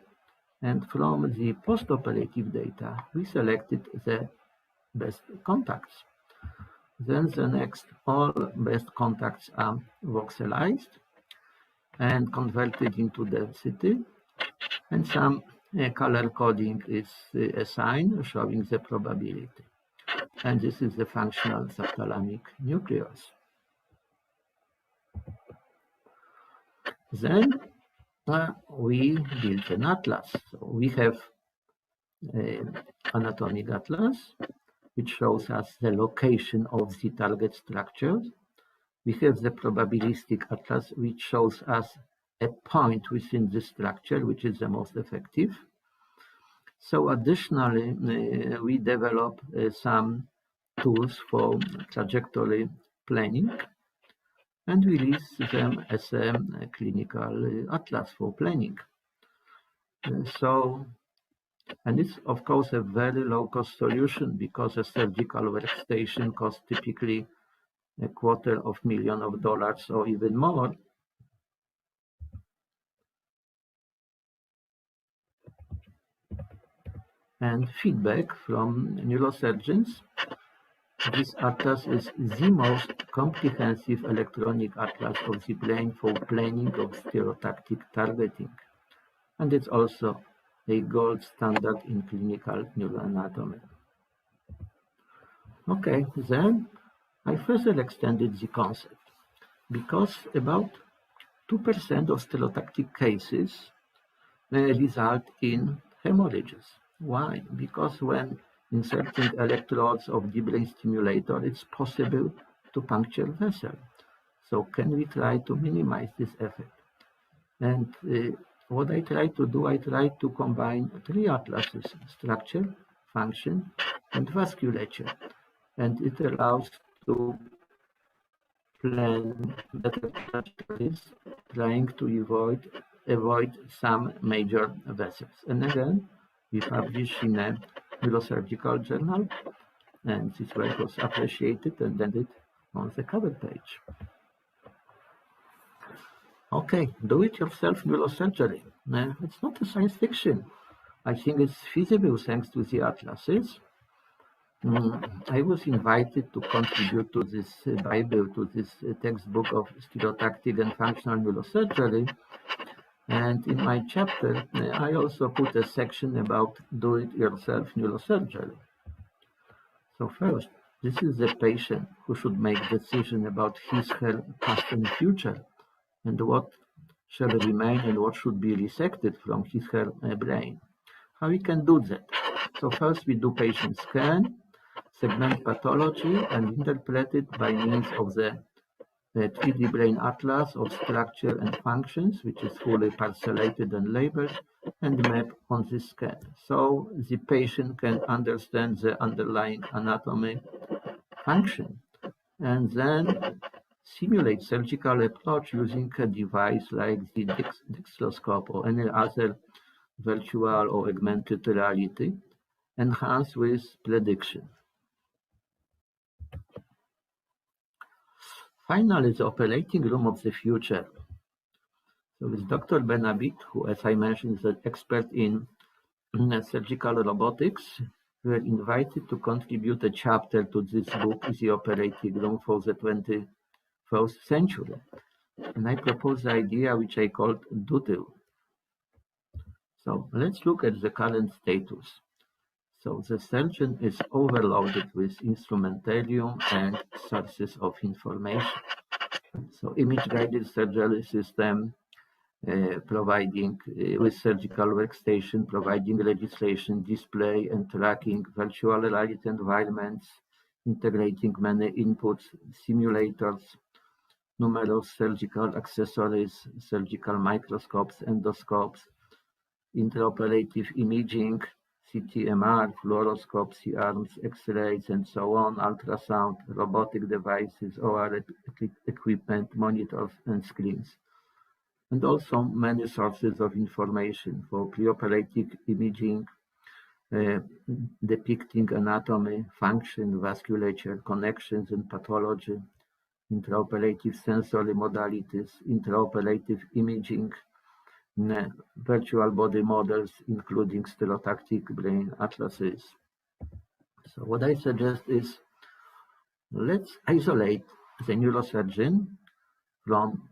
Speaker 3: And from the postoperative data, we selected the best contacts. Then the next, all best contacts are voxelized and converted into density. And some color coding is assigned, showing the probability. And this is the functional subthalamic nucleus. Then we built an atlas. So we have anatomic atlas, which shows us the location of the target structure. We have the probabilistic atlas, which shows us a point within the structure, which is the most effective. So additionally, we develop some tools for trajectory planning, and we release them as a clinical atlas for planning. And it's, of course, a very low-cost solution because a surgical workstation costs typically $250,000 or even more. And feedback from neurosurgeons: this atlas is the most comprehensive electronic atlas of the brain for planning of stereotactic targeting. And it's also a gold standard in clinical neuroanatomy. Okay, then I further extended the concept because about 2% of stereotactic cases result in hemorrhages. Why? Because when inserting electrodes of deep brain stimulator, it's possible to puncture vessel. So can we try to minimize this effect? And what I try to do, I try to combine 3 atlases: structure, function, and vasculature. And it allows to plan better trajectories, trying to avoid some major vessels. And again, we publish in a neurosurgical journal, and this work was appreciated and landed on the cover page. Okay, do-it-yourself neurosurgery. It's not a science fiction. I think it's feasible thanks to the atlases. I was invited to contribute to this Bible, to this textbook of stereotactic and functional neurosurgery. And in my chapter, I also put a section about do-it-yourself neurosurgery. So first, this is the patient who should make decision about his, her past and future, and what shall remain and what should be resected from his, her brain. How we can do that? So first we do patient scan, segment pathology, and interpret it by means of the 3D brain atlas of structure and functions, which is fully parcellated and labeled, and map on the scan. So the patient can understand the underlying anatomy function, and then simulate surgical approach using a device like the dextroscope or any other virtual or augmented reality, enhanced with prediction. Finally, the operating room of the future. So with Dr. Benabit, who, as I mentioned, is an expert in surgical robotics, we were invited to contribute a chapter to this book, The Operating Room for the 21st Century. And I proposed the idea which I called DUTIL. So let's look at the current status. So the surgeon is overloaded with instrumentarium and sources of information. So image-guided surgery system providing with surgical workstation, providing legislation, display and tracking, virtual reality environments, integrating many inputs, simulators, numerous surgical accessories, surgical microscopes, endoscopes, intraoperative imaging, CT, MR, fluoroscope, C-arms, X-rays, and so on, ultrasound, robotic devices, OR equipment, monitors, and screens. And also many sources of information for preoperative imaging, depicting anatomy, function, vasculature, connections, and pathology, intraoperative sensory modalities, intraoperative imaging, virtual body models, including stereotactic brain atlases. So what I suggest is, let's isolate the neurosurgeon from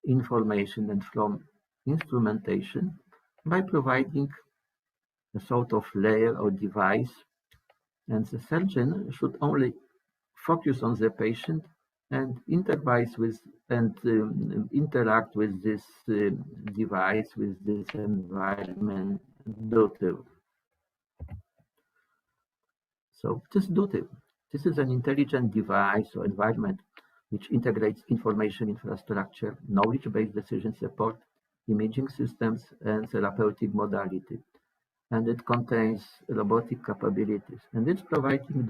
Speaker 3: information and from instrumentation by providing a sort of layer or device, and the surgeon should only focus on the patient and interface with and interact with this device, with this environment, DUTIL. So this DUTIL, this is an intelligent device or environment which integrates information infrastructure, knowledge-based decision support, imaging systems, and therapeutic modality. And it contains robotic capabilities. And it's providing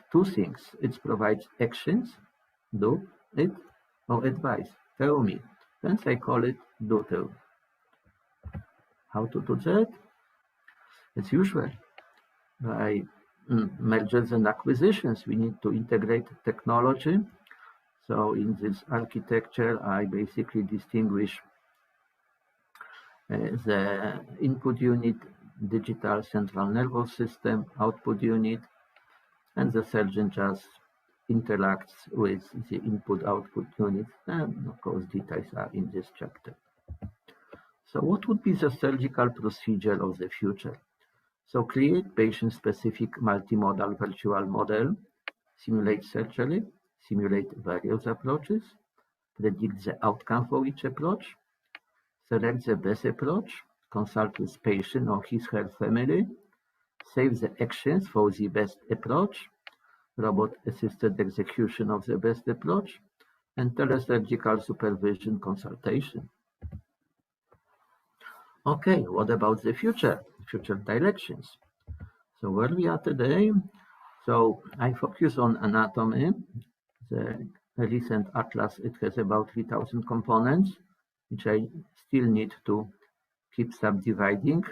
Speaker 3: two things. It provides actions, do it, or advice, tell me. Hence I call it DUTIL. How to do that? As usual, by mergers and acquisitions, we need to integrate technology. So in this architecture, I basically distinguish the input unit, digital central nervous system, output unit, and the surgeon just interacts with the input-output unit, and of course details are in this chapter. So what would be the surgical procedure of the future? So create patient-specific multimodal virtual model, simulate surgery, simulate various approaches, predict the outcome for each approach, select the best approach, consult with patient or his/her family, save the actions for the best approach, robot-assisted execution of the best approach, and telesurgical supervision consultation. Okay, what about the future directions? So where we are today? So I focus on anatomy. The recent atlas, it has about 3,000 components, which I still need to keep subdividing.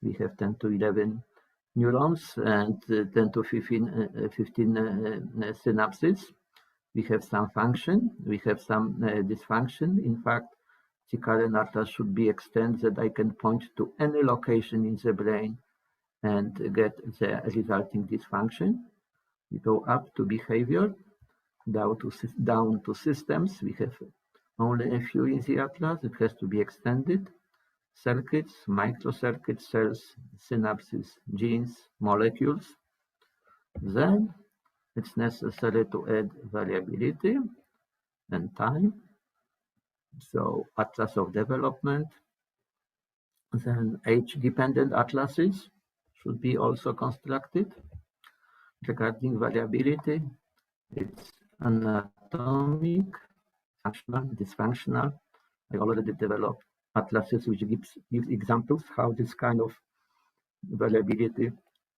Speaker 3: We have 10 to 11 neurons and 10 to 15 synapses. We have some function, we have some dysfunction. In fact, the current atlas should be extended that I can point to any location in the brain and get the resulting dysfunction. We go up to behavior, down to systems. We have only a few in the atlas. It has to be extended. Circuits, microcircuits, cells, synapses, genes, molecules. Then it's necessary to add variability and time. So atlas of development. Then age-dependent atlases should be also constructed. Regarding variability, it's anatomic, functional, dysfunctional. I already developed atlases which gives examples how this kind of variability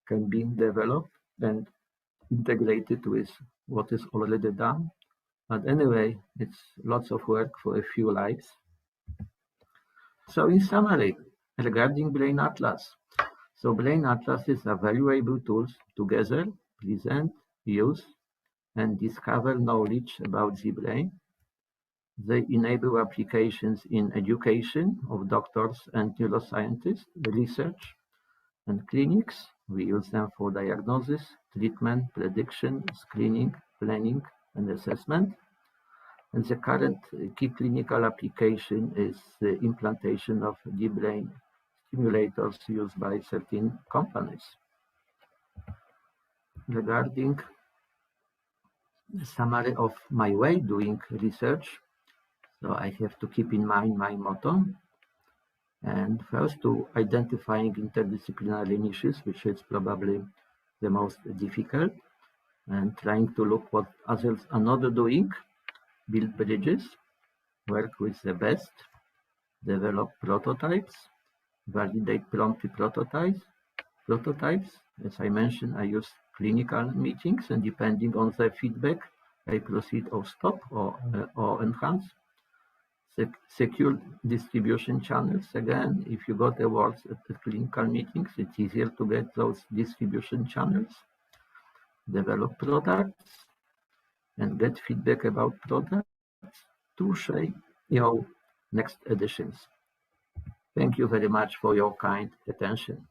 Speaker 3: can be developed and integrated with what is already done. But anyway, it's lots of work for a few lives. So in summary, regarding Brain Atlas. So Brain Atlases are valuable tools to gather, present, use, and discover knowledge about the brain. They enable applications in education of doctors and neuroscientists, research, and clinics. We use them for diagnosis, treatment, prediction, screening, planning, and assessment. And the current key clinical application is the implantation of deep brain stimulators used by 13 companies. Regarding the summary of my way doing research, so I have to keep in mind my motto. And first, to identifying interdisciplinary niches, which is probably the most difficult, and trying to look what others are not doing, build bridges, work with the best, develop prototypes, validate promptly prototypes. As I mentioned, I use clinical meetings, and depending on the feedback, I proceed or stop or enhance. Secure distribution channels. Again, if you got awards at the clinical meetings, it's easier to get those distribution channels. Develop products and get feedback about products to shape your next editions. Thank you very much for your kind attention.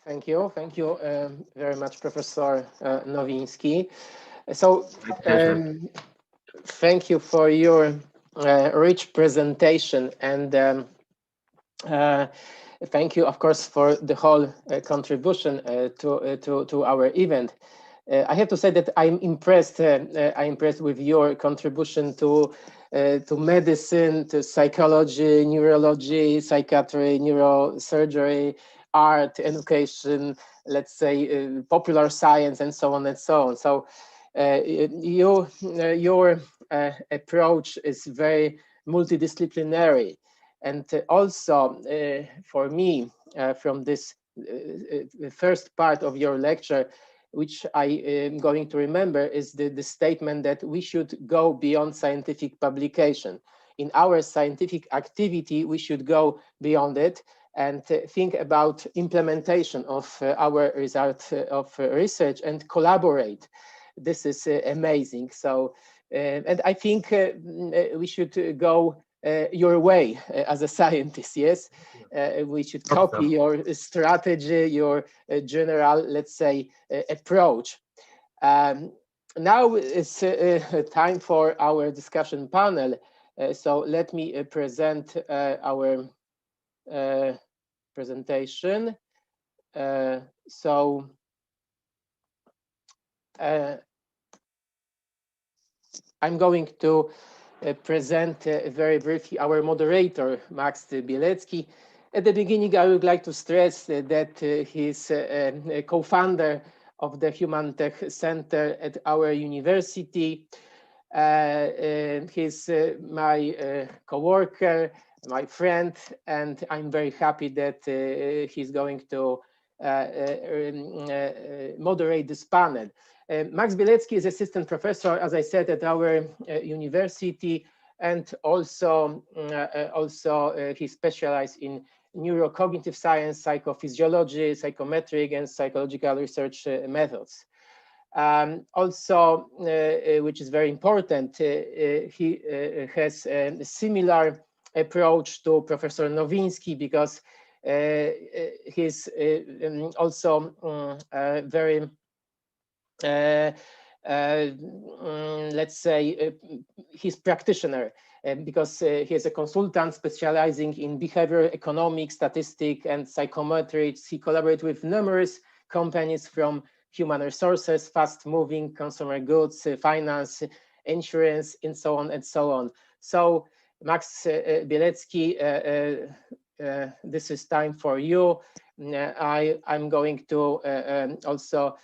Speaker 1: Thank you very much, Professor Nowinski. So thank you for your rich presentation, and thank you, of course, for the whole contribution to our event. I have to say that I'm impressed. I'm impressed with your contribution to medicine, to psychology, neurology, psychiatry, neurosurgery, art, education, let's say popular science, and so on and so on. So your approach is very multidisciplinary, and also for me, from this first part of your lecture, which I am going to remember, is the statement that we should go beyond scientific publication. In our scientific activity, we should go beyond it and think about implementation of our result of research and collaborate. This is amazing. So, and I think we should go your way as a scientist, yes? We should copy your strategy, your general, let's say, approach. Now it's time for our discussion panel. So let me present our presentation. I'm going to present very briefly our moderator, Max Bielecki. At the beginning, I would like to stress that he's a co-founder of the Humantech Center at our university. He's my co-worker, my friend, and I'm very happy that he's going to moderate this panel. Max Bielecki is assistant professor, as I said, at our university, and also he specialized in neurocognitive science, psychophysiology, psychometric, and psychological research methods. Also, which is very important, he has a similar approach to Professor Nowinski, because he's also very, let's say, he's practitioner, because he is a consultant specializing in behavioral economics, statistics, and psychometrics. He collaborates with numerous companies from human resources, fast-moving consumer goods, finance, insurance, and so on and so on. So, Max Bielecki, this is time for you. I'm going to also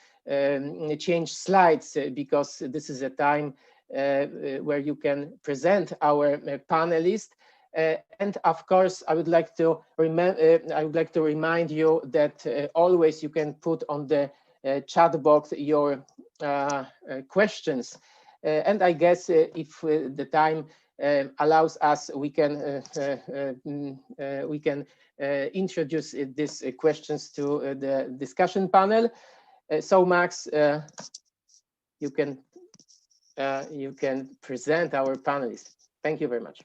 Speaker 1: change slides, because this is a time where you can present our panelists. And of course, I would like to remind you that always you can put on the chat box your questions. And I guess if the time allows us, we can introduce these questions to the discussion panel. So Max, you can present our panelists. Thank you very much.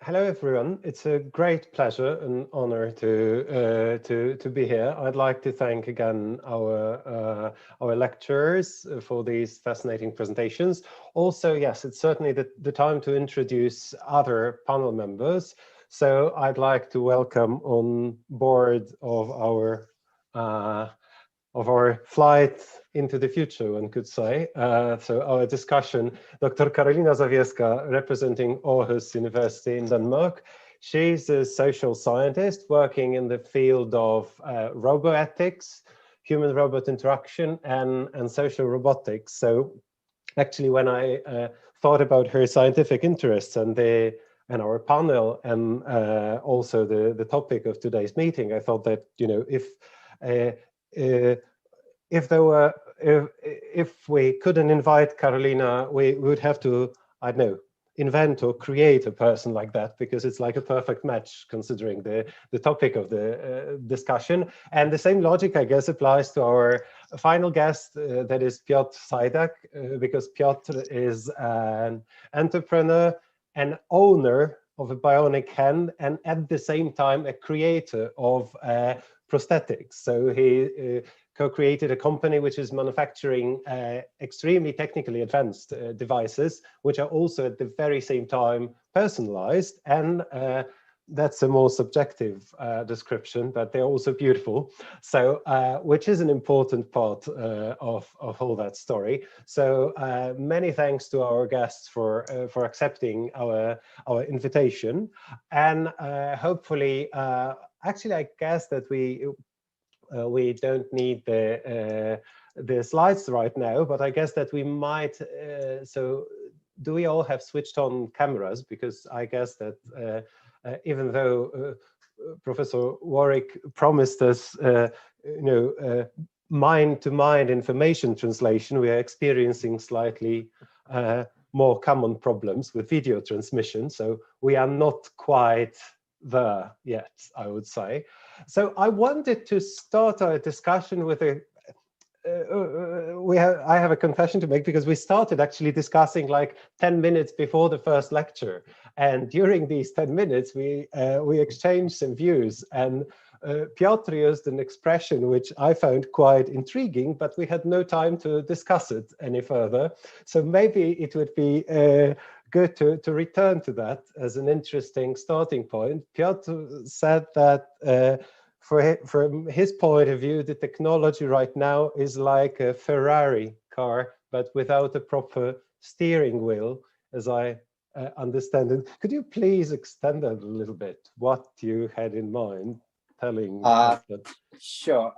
Speaker 4: Hello, everyone. It's a great pleasure and honor to be here. I'd like to thank again our lecturers for these fascinating presentations. Also, yes, it's certainly the time to introduce other panel members. So I'd like to welcome on board of our flight into the future, one could say. So our discussion, Dr. Karolina Zawieska, representing Aarhus University in Denmark. She's a social scientist working in the field of roboethics, human-robot interaction, and social robotics. So actually, when I thought about her scientific interests and our panel, and also the topic of today's meeting, I thought that, you know, if we couldn't invite Karolina, we would have to, I don't know, invent or create a person like that, because it's like a perfect match considering the topic of the discussion. And the same logic, I guess, applies to our final guest, that is Piotr Sajdak, because Piotr is an entrepreneur and owner of a bionic hand, and at the same time a creator of prosthetics. So he co-created a company which is manufacturing extremely technically advanced devices, which are also at the very same time personalized. And that's a more subjective description, but they're also beautiful. So, which is an important part of all that story. So many thanks to our guests for accepting our invitation. And hopefully, actually, I guess that we don't need the slides right now, but I guess that we might. So, do we all have switched on cameras? Because I guess that even though Professor Warwick promised us, mind-to-mind information translation, we are experiencing slightly more common problems with video transmission. So we are not quite there yet, I would say. So I wanted to start our discussion with I have a confession to make, because we started actually discussing like 10 minutes before the first lecture, and during these 10 minutes we exchanged some views, and Piotr used an expression which I found quite intriguing, but we had no time to discuss it any further. So maybe it would be good to return to that as an interesting starting point. Piotr said that from his point of view, the technology right now is like a Ferrari car but without a proper steering wheel, as I understand it. Could you please extend that a little bit, what you had in mind telling us that?
Speaker 5: Sure.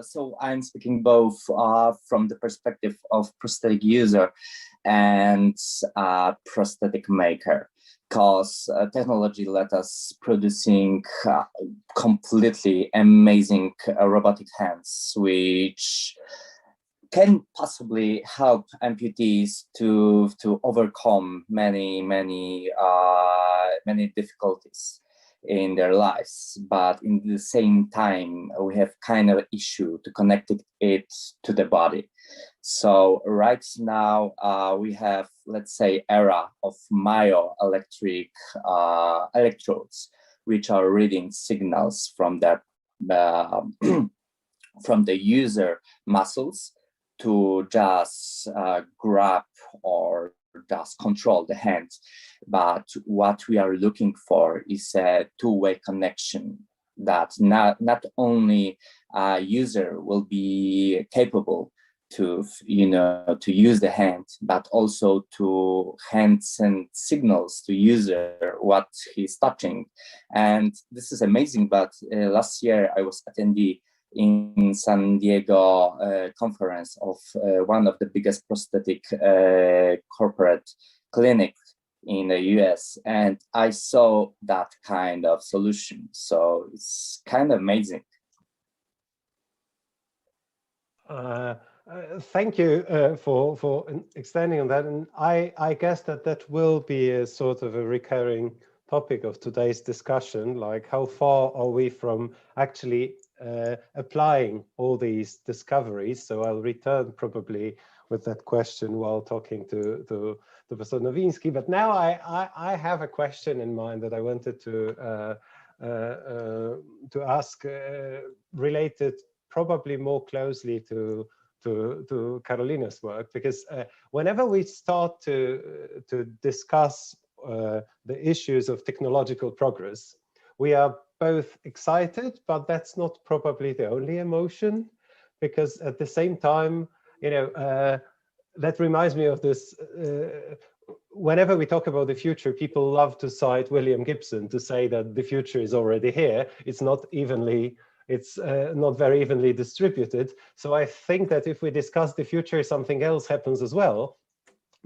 Speaker 5: So I'm speaking both from the perspective of prosthetic user and prosthetic maker, because technology let us producing completely amazing robotic hands, which can possibly help amputees to overcome many difficulties in their lives, but in the same time we have kind of issue to connect it to the body. So right now we have, let's say, era of myoelectric electrodes, which are reading signals from the from the user muscles to just grab or just control the hand. But what we are looking for is a two-way connection, that not only a user will be capable to use the hand, but also to send signals to user what he's touching. And this is amazing. But last year I was attendee in San Diego conference of one of the biggest prosthetic corporate clinic in the US, and I saw that kind of solution. So it's kind of amazing.
Speaker 4: Thank you for extending on that. And I guess that will be a sort of a recurring topic of today's discussion, like how far are we from actually applying all these discoveries. So I'll return probably with that question while talking to Professor Nowinski. But now I have a question in mind that I wanted to ask, related probably more closely to Karolina's work, because whenever we start to discuss the issues of technological progress, we are both excited, but that's not probably the only emotion, because at the same time, that reminds me of this. Whenever we talk about the future, people love to cite William Gibson to say that the future is already here. It's not very evenly distributed. So I think that if we discuss the future, something else happens as well,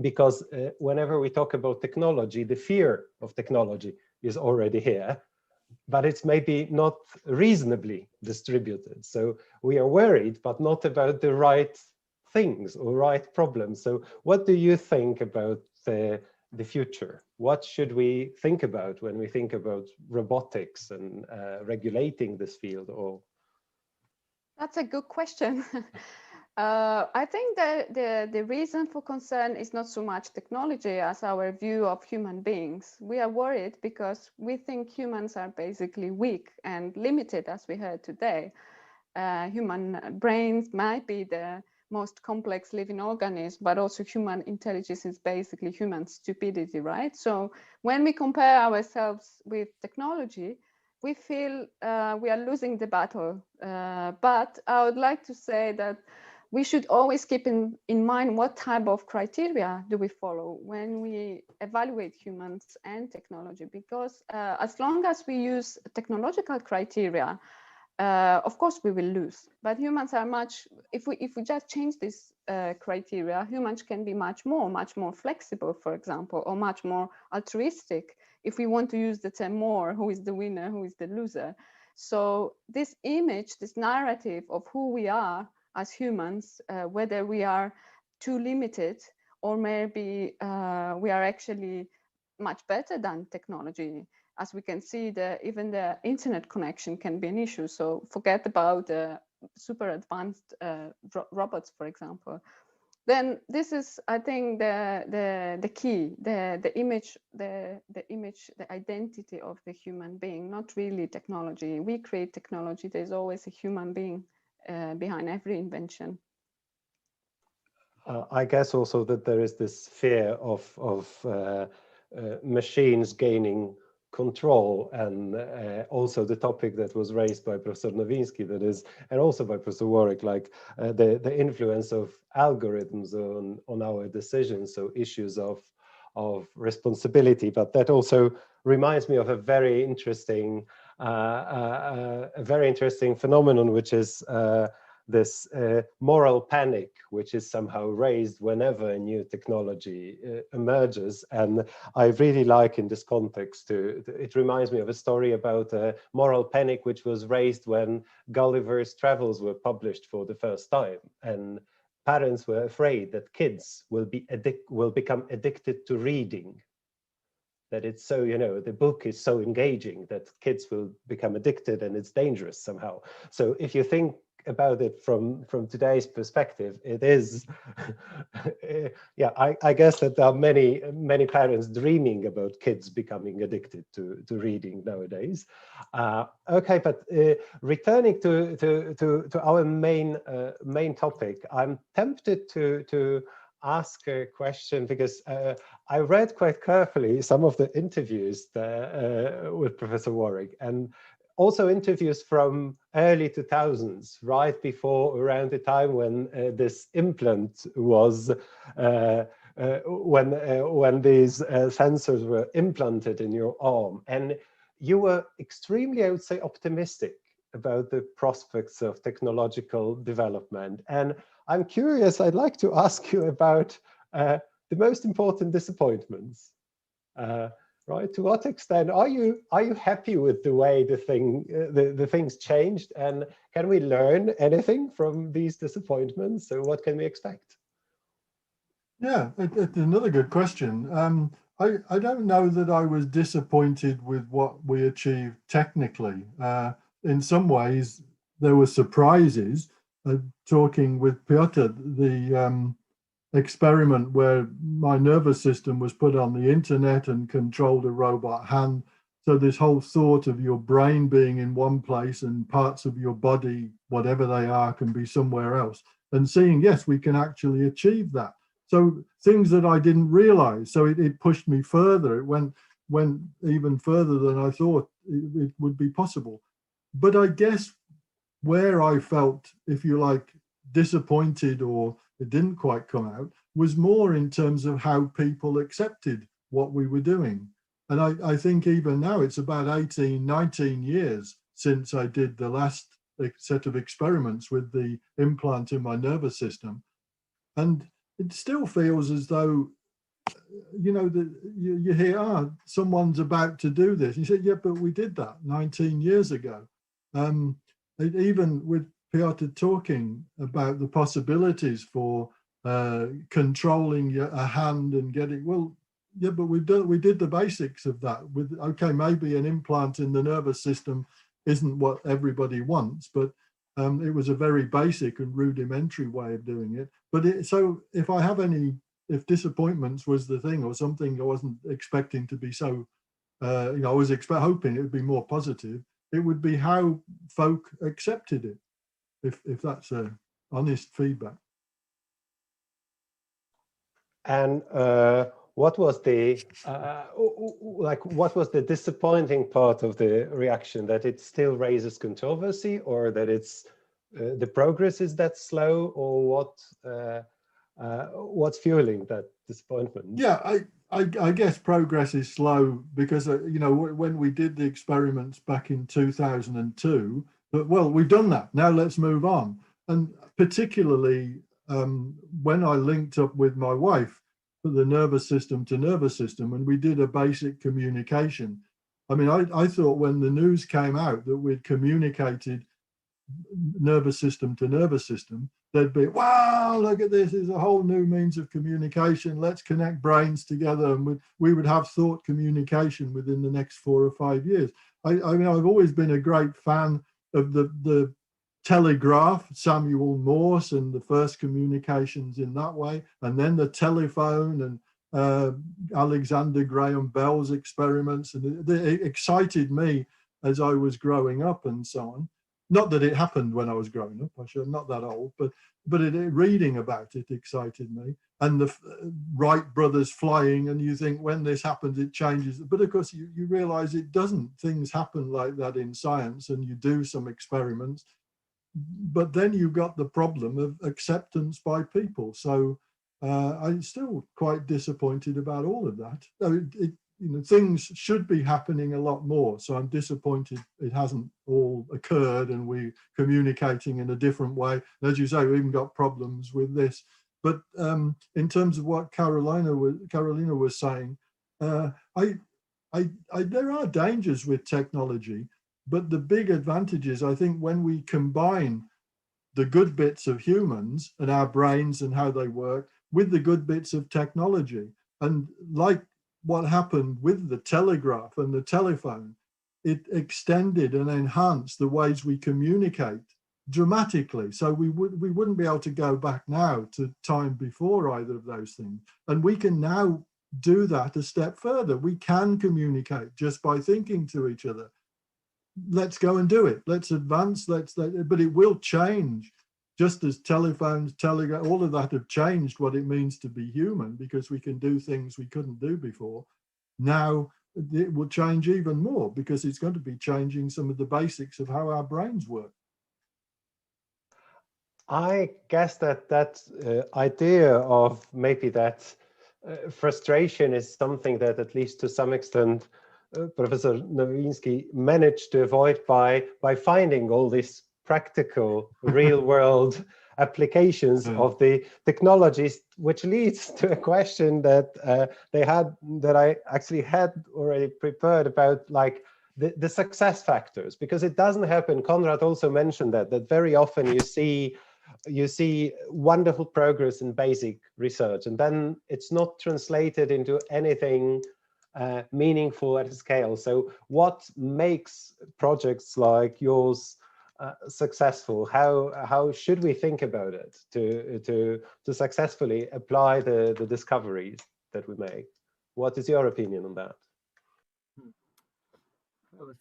Speaker 4: because whenever we talk about technology, the fear of technology is already here, but it's maybe not reasonably distributed. So we are worried, but not about the right things or right problems. So what do you think about the future? What should we think about when we think about robotics and regulating this field? Or
Speaker 6: that's a good question. I think that the reason for concern is not so much technology as our view of human beings. We are worried because we think humans are basically weak and limited, as we heard today. Human brains might be the most complex living organism, but also human intelligence is basically human stupidity, right? So when we compare ourselves with technology, we feel we are losing the battle. But I would like to say that we should always keep in mind what type of criteria do we follow when we evaluate humans and technology, because as long as we use technological criteria, of course we will lose. But humans are if we just change this criteria, humans can be much more flexible, for example, or much more altruistic. If we want to use the term more, who is the winner, who is the loser? So this image, this narrative of who we are as humans, whether we are too limited or maybe we are actually much better than technology. As we can see, even the internet connection can be an issue. So forget about the super advanced robots, for example. Then this is, I think, the key, the image, the identity of the human being, not really technology. We create technology. There's always a human being behind every invention.
Speaker 4: I guess also that there is this fear of machines gaining control, and also the topic that was raised by Professor Nowinski, that is, and also by Professor Warwick, like the influence of algorithms on our decisions, so issues of responsibility. But that also reminds me of a very interesting phenomenon, which is this moral panic, which is somehow raised whenever a new technology emerges. And I really like in this context, it reminds me of a story about a moral panic which was raised when Gulliver's Travels were published for the first time. And parents were afraid that kids will become addicted to reading. That it's so, the book is so engaging that kids will become addicted and it's dangerous somehow. So if you think about it from today's perspective, it is, yeah, I guess that there are many parents dreaming about kids becoming addicted to reading nowadays. Okay, but returning to our main topic, I'm tempted to ask a question, because I read quite carefully some of the interviews with Professor Warwick, and also interviews from early 2000s, right before, around the time when this implant was, when these sensors were implanted in your arm. And you were extremely, I would say, optimistic about the prospects of technological development. And I'm curious, I'd like to ask you about the most important disappointments. Right? To what extent are you happy with the way the things changed, and can we learn anything from these disappointments? So what can we expect?
Speaker 2: Yeah, it's another good question. I don't know that I was disappointed with what we achieved technically. In some ways, there were surprises. Talking with Piotr, the experiment where my nervous system was put on the internet and controlled a robot hand. So this whole thought of your brain being in one place and parts of your body, whatever they are, can be somewhere else. And seeing, yes, we can actually achieve that. So things that I didn't realize. So it pushed me further. It went even further than I thought it would be possible. But I guess where I felt, if you like, disappointed, or it didn't quite come out, was more in terms of how people accepted what we were doing. And I think even now, it's about 19 years since I did the last set of experiments with the implant in my nervous system. And it still feels as though, you hear, someone's about to do this. You say, yeah, but we did that 19 years ago. Even with Piotr talking about the possibilities for controlling a hand and getting, well, yeah, but we did the basics of that. With, okay, maybe an implant in the nervous system isn't what everybody wants, but it was a very basic and rudimentary way of doing it. But so if disappointments was the thing, or something I wasn't expecting to be so, I was hoping it would be more positive, it would be how folk accepted it. If that's a honest feedback. And
Speaker 4: what was the what was the disappointing part of the reaction? That it still raises controversy, or that it's the progress is that slow, or what? What's fueling that disappointment?
Speaker 2: Yeah, I guess progress is slow because when we did the experiments back in 2002. But, well, we've done that. Now let's move on. And particularly when I linked up with my wife for the nervous system to nervous system, and we did a basic communication. I mean, I thought when the news came out that we'd communicated nervous system to nervous system, there'd be, wow, look at this, is a whole new means of communication. Let's connect brains together, and we would have thought communication within the next 4 or 5 years. I mean, I've always been a great fan of the telegraph, Samuel Morse, and the first communications in that way, and then the telephone and Alexander Graham Bell's experiments, and it excited me as I was growing up and so on. Not that it happened when I was growing up, I'm not that old, but reading about it excited me. and the Wright brothers flying, and you think when this happens, it changes. But of course, you realize it doesn't. Things happen like that in science, and you do some experiments. But then you've got the problem of acceptance by people. So I'm still quite disappointed about all of that. Things should be happening a lot more. So I'm disappointed it hasn't all occurred and we're communicating in a different way. As you say, we even got problems with this. But in terms of what Carolina was saying, there are dangers with technology, but the big advantage is, I think, when we combine the good bits of humans and our brains and how they work with the good bits of technology, and like what happened with the telegraph and the telephone, it extended and enhanced the ways we communicate dramatically. So we wouldn't be able to go back now to time before either of those things. And we can now do that a step further. We can communicate just by thinking to each other. Let's go and do it. Let's advance. But it will change, just as telephones, telegraph, all of that have changed what it means to be human, because we can do things we couldn't do before. Now it will change even more, because it's going to be changing some of the basics of how our brains work.
Speaker 4: I guess that idea of maybe that frustration is something that, at least to some extent, Professor Nowinski managed to avoid by finding all these practical, real-world applications of the technologies, which leads to a question that I actually had already prepared about, like the success factors, because it doesn't happen. Konrad also mentioned that very often you see wonderful progress in basic research, and then it's not translated into anything meaningful at a scale. So what makes projects like yours successful? How should we think about it to successfully apply the discoveries that we make? What is your opinion on that?
Speaker 3: First,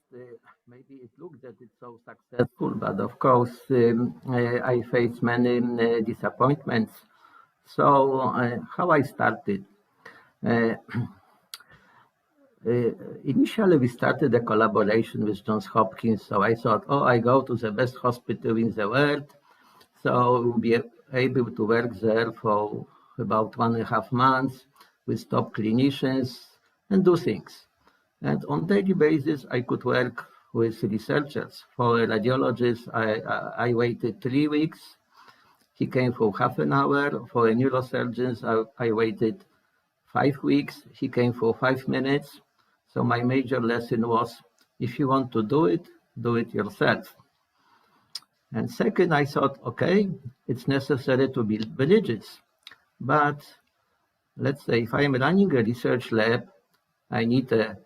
Speaker 3: maybe it looks that it's so successful, but of course I face many disappointments. So how I started? Initially, we started a collaboration with Johns Hopkins. So I thought, I go to the best hospital in the world, so we'll be able to work there for about 1.5 months with top clinicians and do things. And on daily basis, I could work with researchers. For a radiologist, I waited 3 weeks. He came for half an hour. For a neurosurgeon, I waited 5 weeks. He came for 5 minutes. So my major lesson was, if you want to do it yourself. And second, I thought, okay, it's necessary to build bridges. But let's say if I'm running a research lab, I need a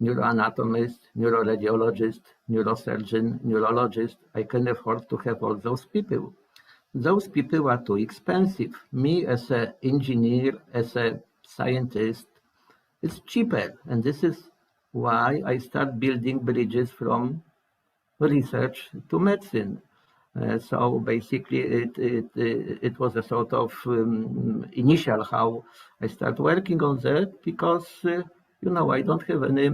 Speaker 3: neuroanatomist, neuroradiologist, neurosurgeon, neurologist. I can afford to have all those people. Those people are too expensive. Me as an engineer, as a scientist, it's cheaper. And this is why I start building bridges from research to medicine. So basically, it was a sort of initial how I start working on that, because I don't have any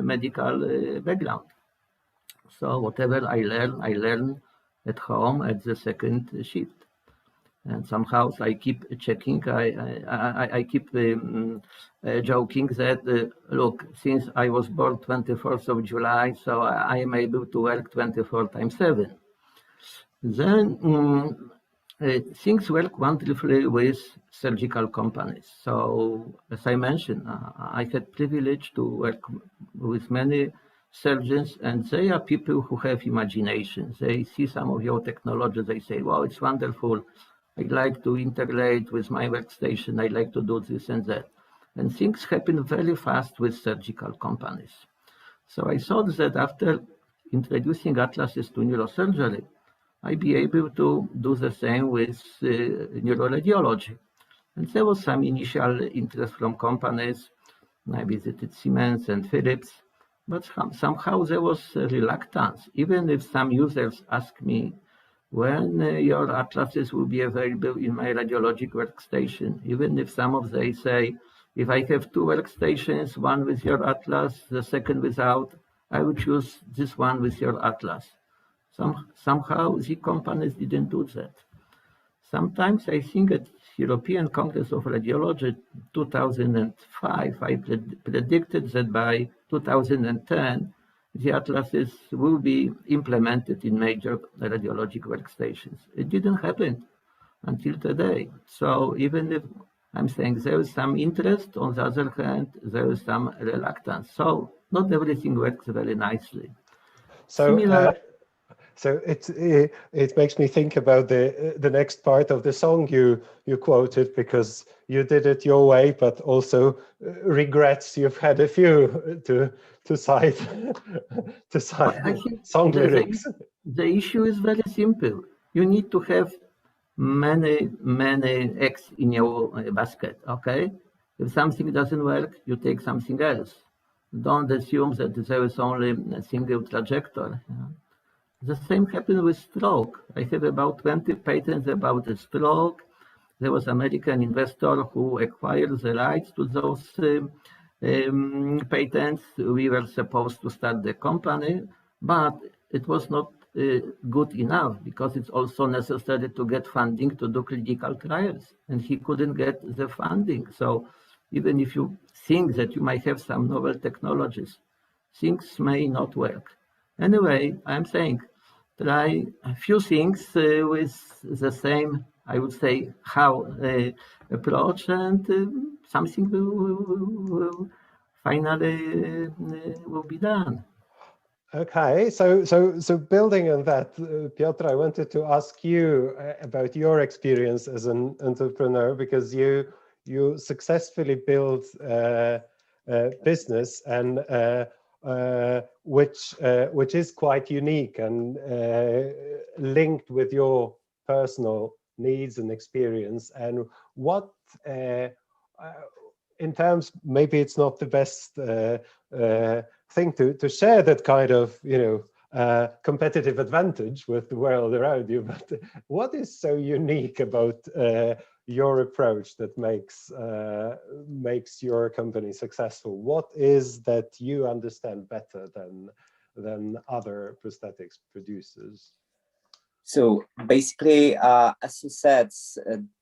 Speaker 3: medical background. So whatever I learn at home at the second shift. And somehow I keep checking. I keep joking that look, since I was born 24th of July, so I am able to work 24 times 7. Then things work wonderfully with surgical companies. So as I mentioned, I had privilege to work with many surgeons, and they are people who have imagination. They see some of your technology, they say, wow, it's wonderful. I'd like to integrate with my workstation. I like to do this and that. And things happen very fast with surgical companies. So I thought that after introducing atlases to neurosurgery, I'd be able to do the same with neuroradiology. And there was some initial interest from companies. I visited Siemens and Philips, but somehow there was reluctance. Even if some users asked me, when your atlases will be available in my radiologic workstation, even if some of they say, if I have two workstations, one with your atlas, the second without, I would choose this one with your atlas. Somehow the companies didn't do that. Sometimes I think at European Congress of Radiology 2005, I predicted that by 2010, the atlases will be implemented in major radiologic workstations. It didn't happen until today. So even if I'm saying there is some interest, on the other hand, there is some reluctance. So not everything works very nicely.
Speaker 4: So it makes me think about the next part of the song you quoted, because you did it your way, but also regrets you've had a few to cite song lyrics.
Speaker 3: The issue is very simple. You need to have many eggs in your basket. Okay, if something doesn't work, you take something else. Don't assume that there is only a single trajectory. The same happened with stroke. I have about 20 patents about the stroke. There was an American investor who acquired the rights to those patents. We were supposed to start the company, but it was not good enough because it's also necessary to get funding to do clinical trials, and he couldn't get the funding. So even if you think that you might have some novel technologies, things may not work. Anyway, I'm saying, try a few things with the same, I would say, how approach, and something will finally will be done.
Speaker 4: Okay, so building on that, Piotr, I wanted to ask you about your experience as an entrepreneur, because you successfully built a business and which is quite unique and linked with your personal needs and experience. And what, in terms, maybe it's not the best thing to share that kind of, competitive advantage with the world around you, but what is so unique about your approach that makes your company successful? What is that you understand better than other prosthetics producers?
Speaker 5: So basically, as you said,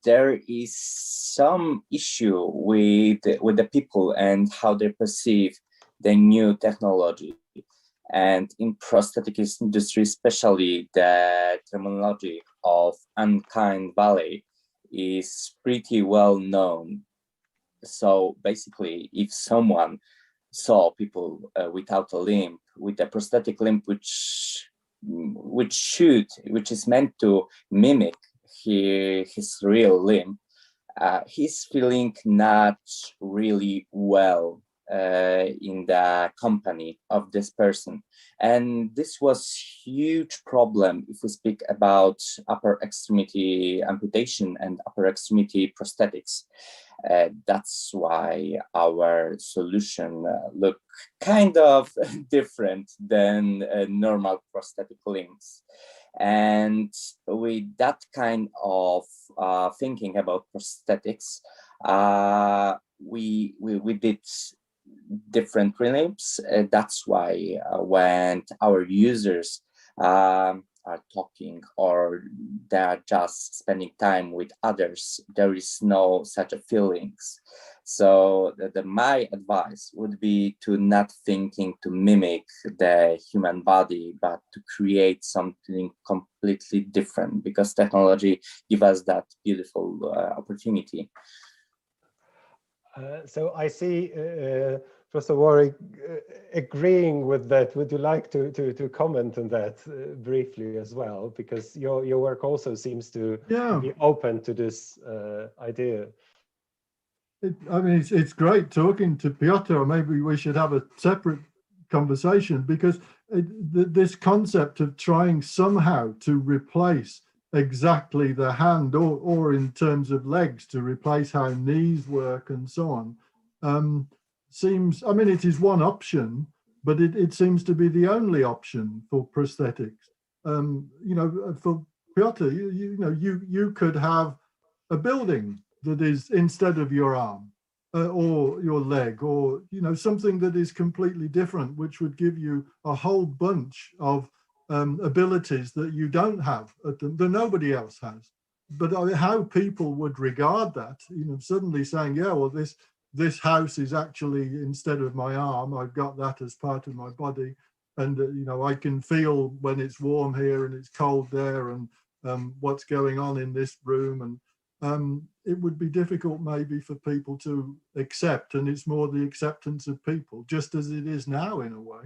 Speaker 5: there is some issue with the people and how they perceive the new technology. And in prosthetics industry, especially, the terminology of unkind valley is pretty well known. So basically, if someone saw people without a limb, with a prosthetic limb, which is meant to mimic his real limb, he's feeling not really well in the company of this person. And this was huge problem if we speak about upper extremity amputation and upper extremity prosthetics. That's why our solution look kind of different than normal prosthetic limbs. And with that kind of thinking about prosthetics, we did different limbs. That's why when our users are talking or they're just spending time with others, there is no such a feelings. So my advice would be to not thinking to mimic the human body, but to create something completely different, because technology gives us that beautiful opportunity.
Speaker 4: So I see Professor Warwick agreeing with that. Would you like to comment on that briefly as well? Because your work also seems to be open to this idea.
Speaker 2: I mean, it's great talking to Piotr, or maybe we should have a separate conversation, because this concept of trying somehow to replace exactly the hand, or in terms of legs, to replace how knees work and so on, seems, I mean, it is one option, but it seems to be the only option for prosthetics. For Piotr, you could have a building that is instead of your arm or your leg, or something that is completely different, which would give you a whole bunch of abilities that you don't have, that nobody else has. But how people would regard that, suddenly saying, yeah, well, this house is actually, instead of my arm, I've got that as part of my body, and I can feel when it's warm here and it's cold there, and what's going on in this room, and it would be difficult maybe for people to accept, and it's more the acceptance of people, just as it is now in a way.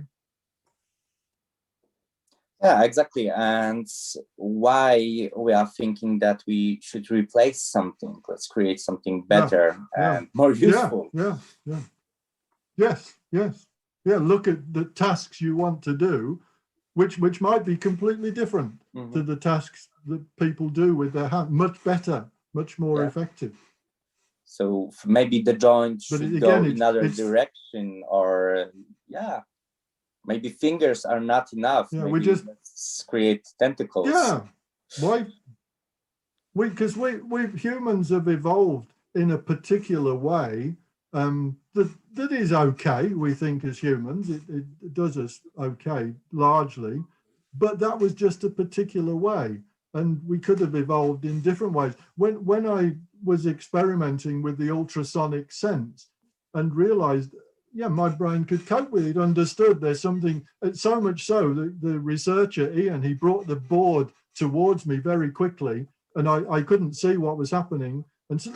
Speaker 5: Yeah, exactly. And why we are thinking that we should replace something, let's create something better and more useful.
Speaker 2: Yes. Look at the tasks you want to do, which might be completely different to the tasks that people do with their hand. Much better, much more effective.
Speaker 5: So maybe the joint should go in another direction, or maybe fingers are not enough.
Speaker 2: Yeah,
Speaker 5: maybe let's create tentacles.
Speaker 2: Yeah, why? Because we humans have evolved in a particular way that is okay, we think, as humans. It does us okay, largely, but that was just a particular way, and we could have evolved in different ways. When I was experimenting with the ultrasonic sense and realized, yeah, my brain could cope with it, understood there's something, so much so that the researcher, Ian, he brought the board towards me very quickly, and I couldn't see what was happening, and so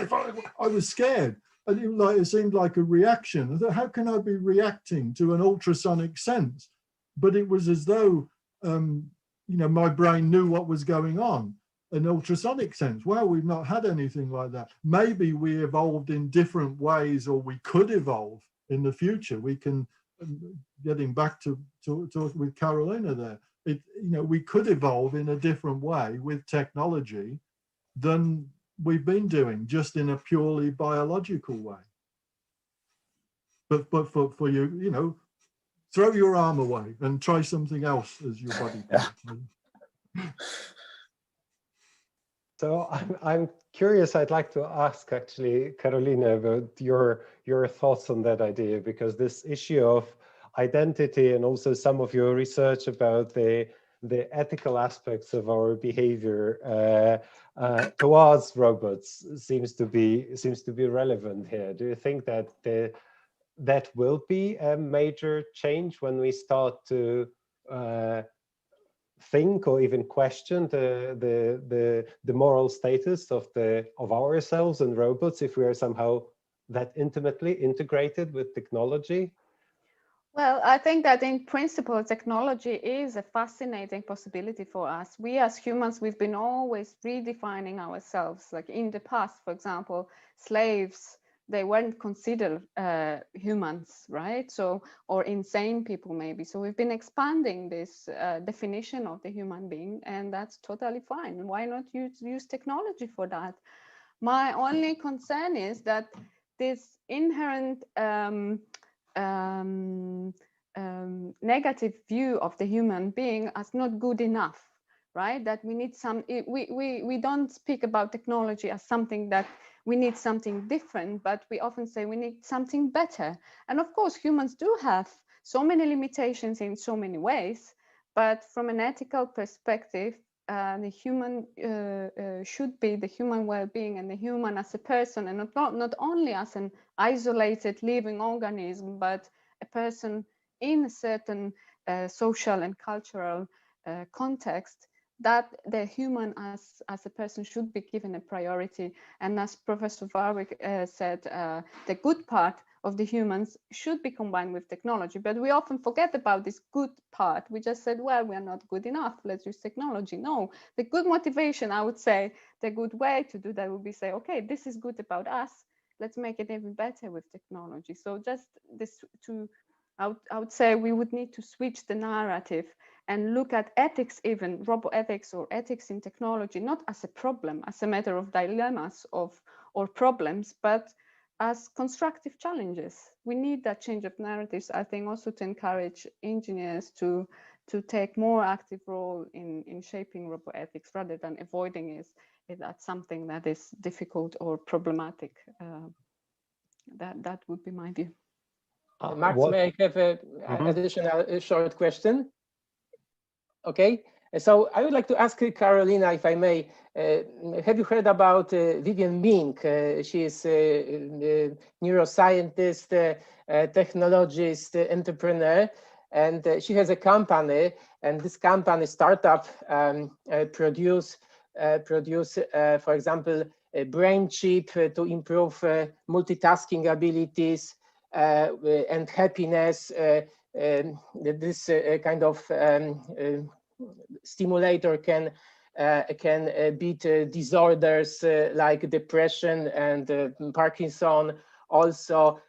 Speaker 2: I was scared. And it seemed like a reaction. I thought, how can I be reacting to an ultrasonic sense? But it was as though, my brain knew what was going on. An ultrasonic sense. Well, we've not had anything like that. Maybe we evolved in different ways, or we could evolve in the future. We can, getting back to talk with Carolina there, we could evolve in a different way with technology than we've been doing, just in a purely biological way. But for you, throw your arm away and try something else as your body part.
Speaker 4: So I'm curious. I'd like to ask actually Carolina about your thoughts on that idea, because this issue of identity and also some of your research about the ethical aspects of our behavior towards robots seems to be relevant here. Do you think that that will be a major change when we start to think or even question the moral status of ourselves and robots, if we are somehow that intimately integrated with technology?
Speaker 6: Well, I think that in principle, technology is a fascinating possibility for us. We as humans, we've been always redefining ourselves. Like in the past, for example, slaves, they weren't considered humans, right? So, or insane people maybe. So we've been expanding this definition of the human being, and that's totally fine. Why not use technology for that? My only concern is that this inherent negative view of the human being as not good enough, right? That we need we don't speak about technology as something that we need something different, but we often say we need something better. And of course, humans do have so many limitations in so many ways, but from an ethical perspective, the human should be the human well-being, and the human as a person, and not only as an isolated living organism, but a person in a certain social and cultural context, that the human as a person should be given a priority. And as Professor Warwick said, the good part of the humans should be combined with technology, but we often forget about this good part. We just said, well, we are not good enough, let's use technology. No, the good motivation, I would say, the good way to do that would be say, okay, this is good about us, let's make it even better with technology. So just this I would say we would need to switch the narrative and look at ethics, even roboethics or ethics in technology, not as a problem, as a matter of dilemmas or problems, but as constructive challenges. We need that change of narratives, I think, also to encourage engineers to to take more active role in shaping roboethics rather than avoiding it if that's something that is difficult or problematic. That would be my view.
Speaker 1: Max, may I have an additional short question? Okay, so I would like to ask Carolina, if I may, have you heard about Vivian Mink? She is a neuroscientist, technologist, entrepreneur, and she has a company, and this company startup produce, for example, a brain chip to improve multitasking abilities and happiness. This kind of stimulator can beat disorders like depression and Parkinson. Also,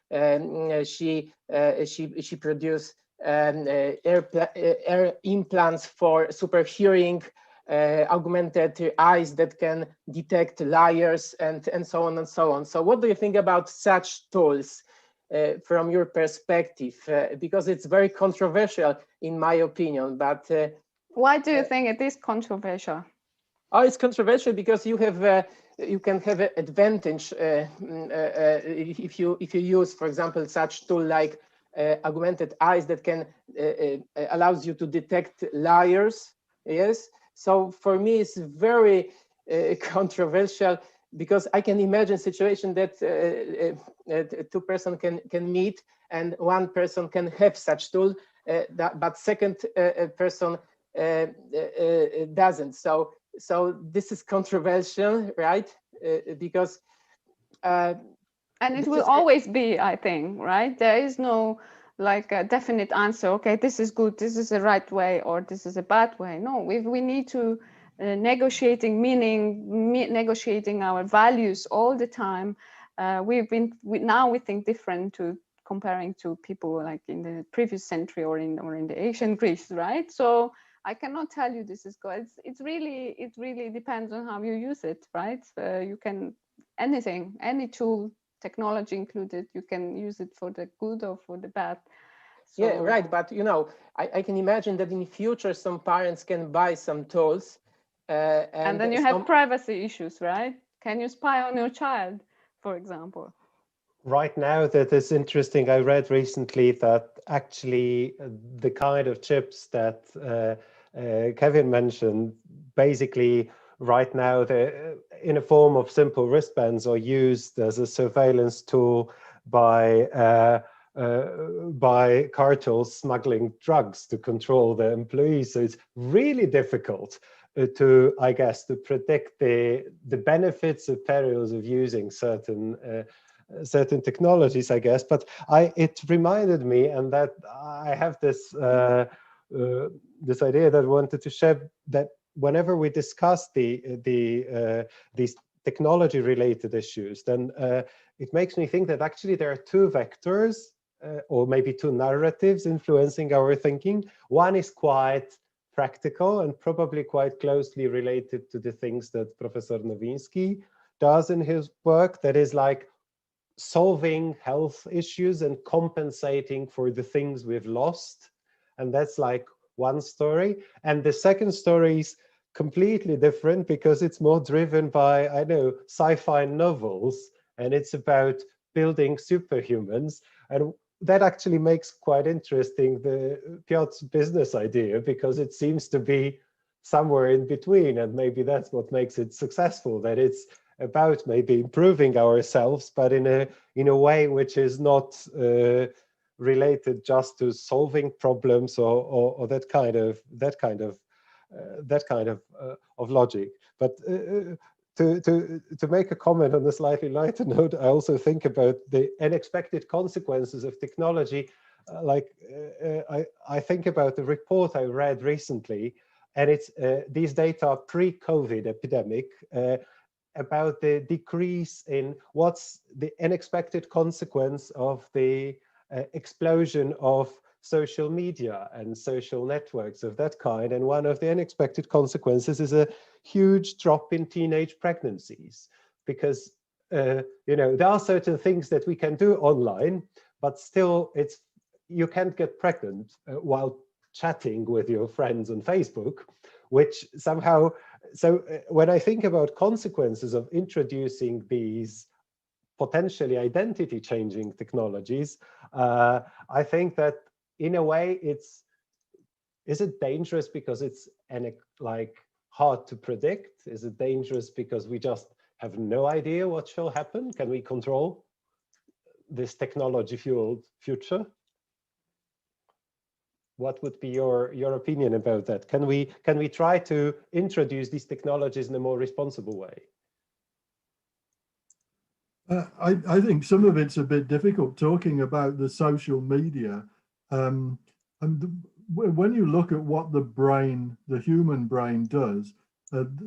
Speaker 1: she produced air implants for super hearing, augmented eyes that can detect liars, and so on and so on. So what do you think about such tools from your perspective? Because it's very controversial in my opinion, but
Speaker 6: why do you think it is controversial?
Speaker 1: Oh, it's controversial because you have you can have an advantage if you use, for example, such tool like augmented eyes that can allows you to detect liars. Yes, so for me it's very controversial, because I can imagine a situation that two persons can meet and one person can have such tool, but second person doesn't. So this is controversial, right? Because
Speaker 6: and it will always be, I think, right? There is no like a definite answer. Okay, this is good, this is the right way, or this is a bad way. No, we need to negotiating meaning, negotiating our values all the time. Now we think different to comparing to people like in the previous century or in the ancient Greece, right? So I cannot tell you this is good. It really depends on how you use it, right? You can anything, any tool, technology included, you can use it for the good or for the bad. So,
Speaker 1: yeah, right. But you know, I can imagine that in the future some parents can buy some tools,
Speaker 6: and then you have privacy issues, right? Can you spy on your child, for example?
Speaker 4: Right now, that is interesting. I read recently that actually the kind of chips that Kevin mentioned, basically right now they're in a form of simple wristbands are used as a surveillance tool by cartels smuggling drugs to control their employees. So it's really difficult to, I guess, to predict the benefits and perils of using certain technologies, I guess. But it reminded me, and that I have this this idea that I wanted to share, that whenever we discuss these technology related issues, then it makes me think that actually there are two vectors or maybe two narratives influencing our thinking. One is quite practical and probably quite closely related to the things that Professor Nowinski does in his work, that is like solving health issues and compensating for the things we've lost. And that's like one story. And the second story is completely different because it's more driven by, I know, sci-fi novels, and it's about building superhumans. And that actually makes quite interesting Piotr's business idea, because it seems to be somewhere in between, and maybe that's what makes it successful, that it's about maybe improving ourselves, but in a way which is not related just to solving problems or that kind of logic. But to make a comment on a slightly lighter note, I also think about the unexpected consequences of technology. I think about the report I read recently, and it's these data pre-COVID epidemic, about the decrease in what's the unexpected consequence of the explosion of social media and social networks of that kind. And one of the unexpected consequences is a huge drop in teenage pregnancies, because there are certain things that we can do online, but still you can't get pregnant while chatting with your friends on Facebook, which somehow, so when I think about consequences of introducing these potentially identity changing technologies, I think that in a way is it dangerous because it's like hard to predict? Is it dangerous because we just have no idea what shall happen? Can we control this technology fueled future? What would be your opinion about that? Can we try to introduce these technologies in a more responsible way?
Speaker 2: I think some of it's a bit difficult talking about the social media. And when you look at what the human brain does,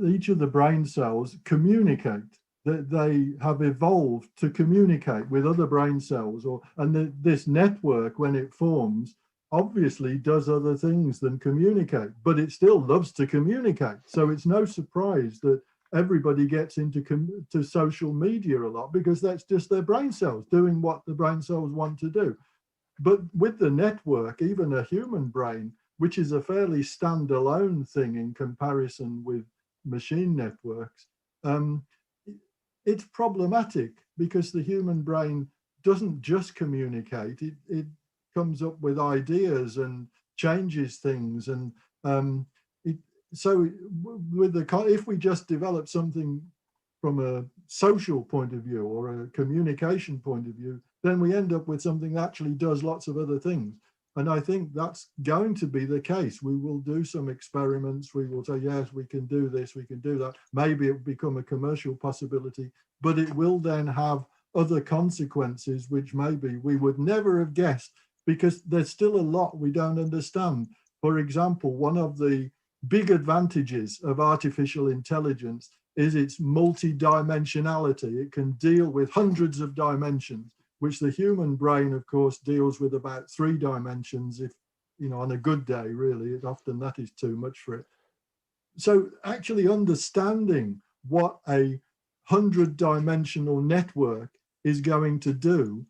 Speaker 2: each of the brain cells communicate. They have evolved to communicate with other brain cells, and this network, when it forms, obviously does other things than communicate, but it still loves to communicate. So it's no surprise that everybody gets into social media a lot, because that's just their brain cells doing what the brain cells want to do. But with the network, even a human brain, which is a fairly standalone thing in comparison with machine networks, it's problematic, because the human brain doesn't just communicate, it comes up with ideas and changes things. And so if we just develop something from a social point of view or a communication point of view, then we end up with something that actually does lots of other things. And I think that's going to be the case. We will do some experiments. We will say, yes, we can do this, we can do that. Maybe it will become a commercial possibility, but it will then have other consequences, which maybe we would never have guessed, because there's still a lot we don't understand. For example, one of the big advantages of artificial intelligence is its multi-dimensionality. It can deal with hundreds of dimensions, which the human brain, of course, deals with about 3 dimensions. If, on a good day, really, often that is too much for it. So actually understanding what a 100-dimensional network is going to do,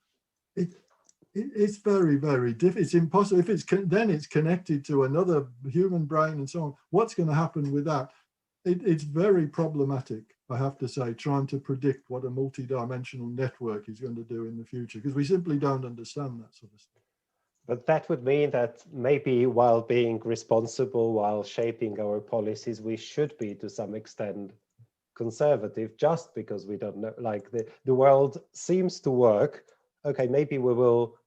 Speaker 2: it's very, very difficult. It's impossible. If then it's connected to another human brain and so on, what's going to happen with that? It's very problematic, I have to say, trying to predict what a multi-dimensional network is going to do in the future, because we simply don't understand that sort of stuff.
Speaker 4: But that would mean that maybe while being responsible, while shaping our policies, we should be to some extent conservative, just because we don't know, like the world seems to work. Okay, maybe we will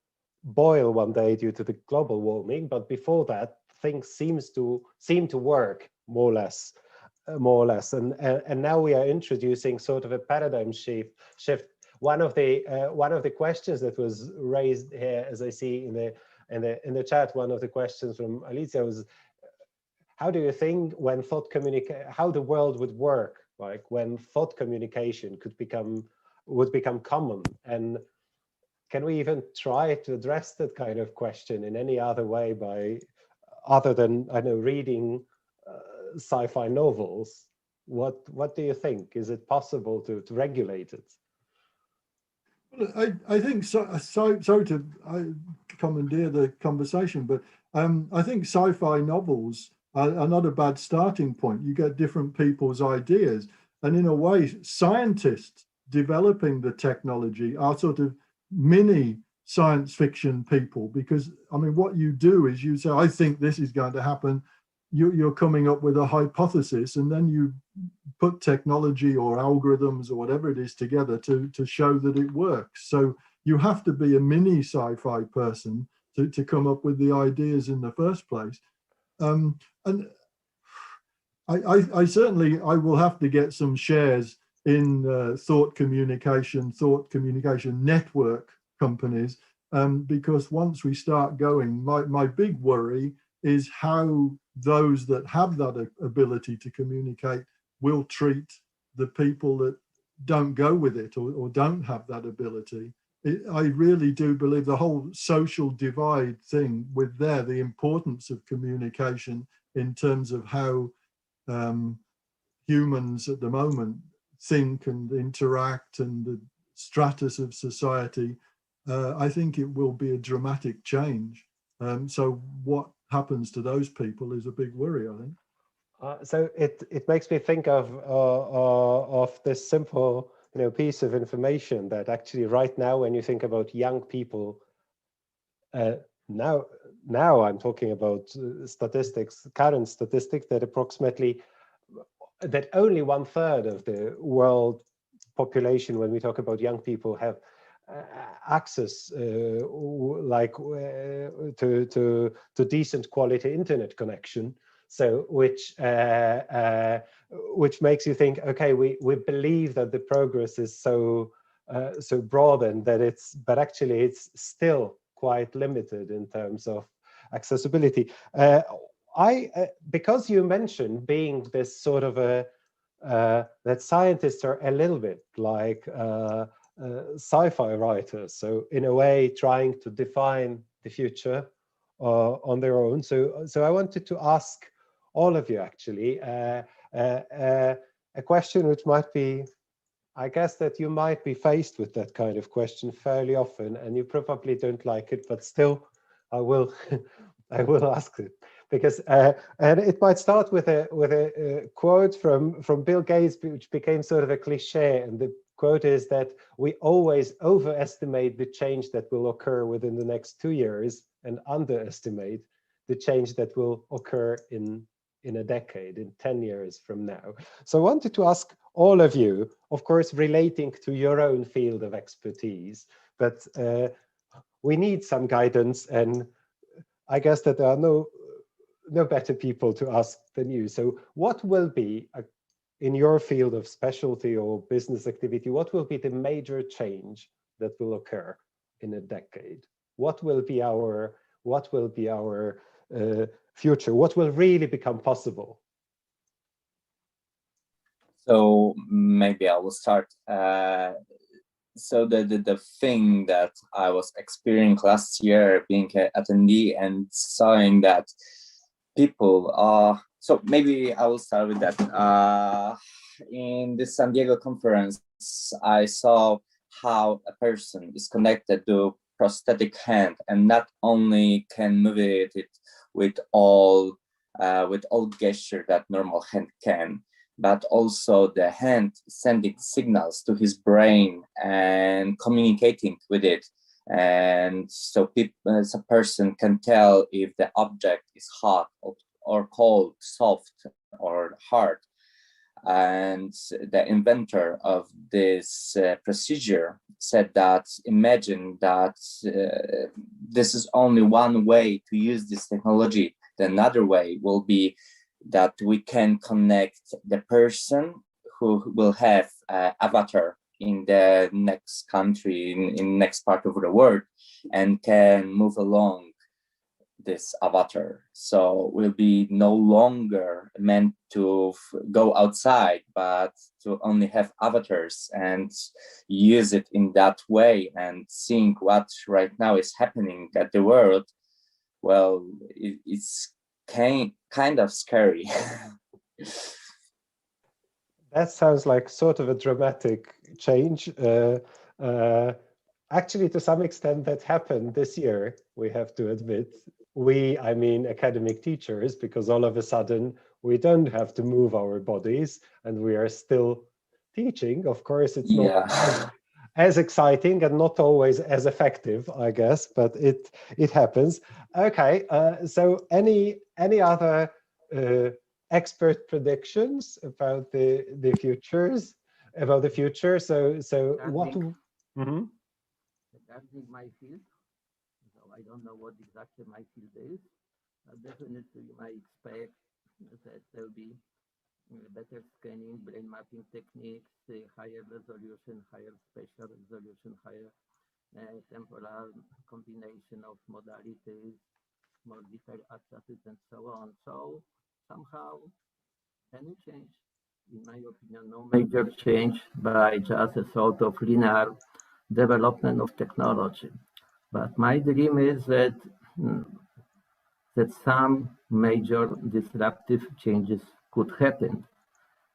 Speaker 4: boil one day due to the global warming, but before that, things seem to work more or less. And now we are introducing sort of a paradigm shift. One of the questions that was raised here, as I see in the chat, one of the questions from Alicia was, how do you think when how the world would work, like when thought communication would become common? And can we even try to address that kind of question in any other way other than, I know, reading sci-fi novels? What do you think? Is it possible to regulate it?
Speaker 2: Well, I think sorry to commandeer the conversation, but I think sci-fi novels are not a bad starting point. You get different people's ideas, and in a way, scientists developing the technology are sort of mini science fiction people, because I mean, what you do is you say, I think this is going to happen. You're coming up with a hypothesis, and then you put technology or algorithms or whatever it is together to show that it works. So you have to be a mini sci-fi person to come up with the ideas in the first place. And I certainly will have to get some shares in thought communication network companies, because once we start going, my big worry is how those that have that ability to communicate will treat the people that don't go with it or don't have that ability. I really do believe the whole social divide thing with the importance of communication in terms of how humans at the moment think and interact, and the stratus of society, I think it will be a dramatic change. So what happens to those people is a big worry, I think.
Speaker 4: So it makes me think of this simple piece of information that actually right now, when you think about young people, now I'm talking about statistics, current statistics, that only 1/3 of the world population, when we talk about young people, have access to decent quality internet connection. So which makes you think, okay, we believe that the progress is so broad, and that but actually it's still quite limited in terms of accessibility. Because you mentioned being this sort of that scientists are a little bit like sci-fi writers, so in a way trying to define the future on their own. So I wanted to ask all of you actually a question which might be, I guess that you might be faced with that kind of question fairly often, and you probably don't like it, but still I will I will ask it, because and it might start with a quote from Bill Gates, which became sort of a cliche, and the quote is that we always overestimate the change that will occur within the next 2 years and underestimate the change that will occur in a decade, in 10 years from now. So I wanted to ask all of you, of course, relating to your own field of expertise, but we need some guidance, and I guess that there are no better people to ask than you. So what will be, in your field of specialty or business activity, what will be the major change that will occur in a decade? What will be our future? What will really become possible?
Speaker 5: So maybe I will start. So the thing that I was experiencing last year, being an attendee and seeing that people are, so maybe I will start with that. In the San Diego conference, I saw how a person is connected to prosthetic hand and not only can move it with all gesture that normal hand can, but also the hand sending signals to his brain and communicating with it. And so a person can tell if the object is hot or cold, soft or hard. And the inventor of this procedure said that, imagine that this is only one way to use this technology. The another way will be that we can connect the person who will have an avatar in the next country, in next part of the world, and can move along this avatar. So we'll be no longer meant to go outside, but to only have avatars and use it in that way, and seeing what right now is happening at the world. Well, it's kind of scary.
Speaker 4: That sounds like sort of a dramatic change. Actually, to some extent, that happened this year, we have to admit. I mean academic teachers, because all of a sudden we don't have to move our bodies and we are still teaching. Of course, it's not as exciting and not always as effective, I guess, but it happens. Okay, so any other expert predictions about the futures, about the future? So what?
Speaker 3: Regarding my field, so I don't know what exactly my field is, but definitely you might expect that there will be better scanning, brain mapping techniques, higher resolution, higher spatial resolution, higher temporal combination of modalities, more detailed atlases, and so on. So somehow, any change, in my opinion, no major change by just a sort of linear development of technology. But my dream is that some major disruptive changes could happen.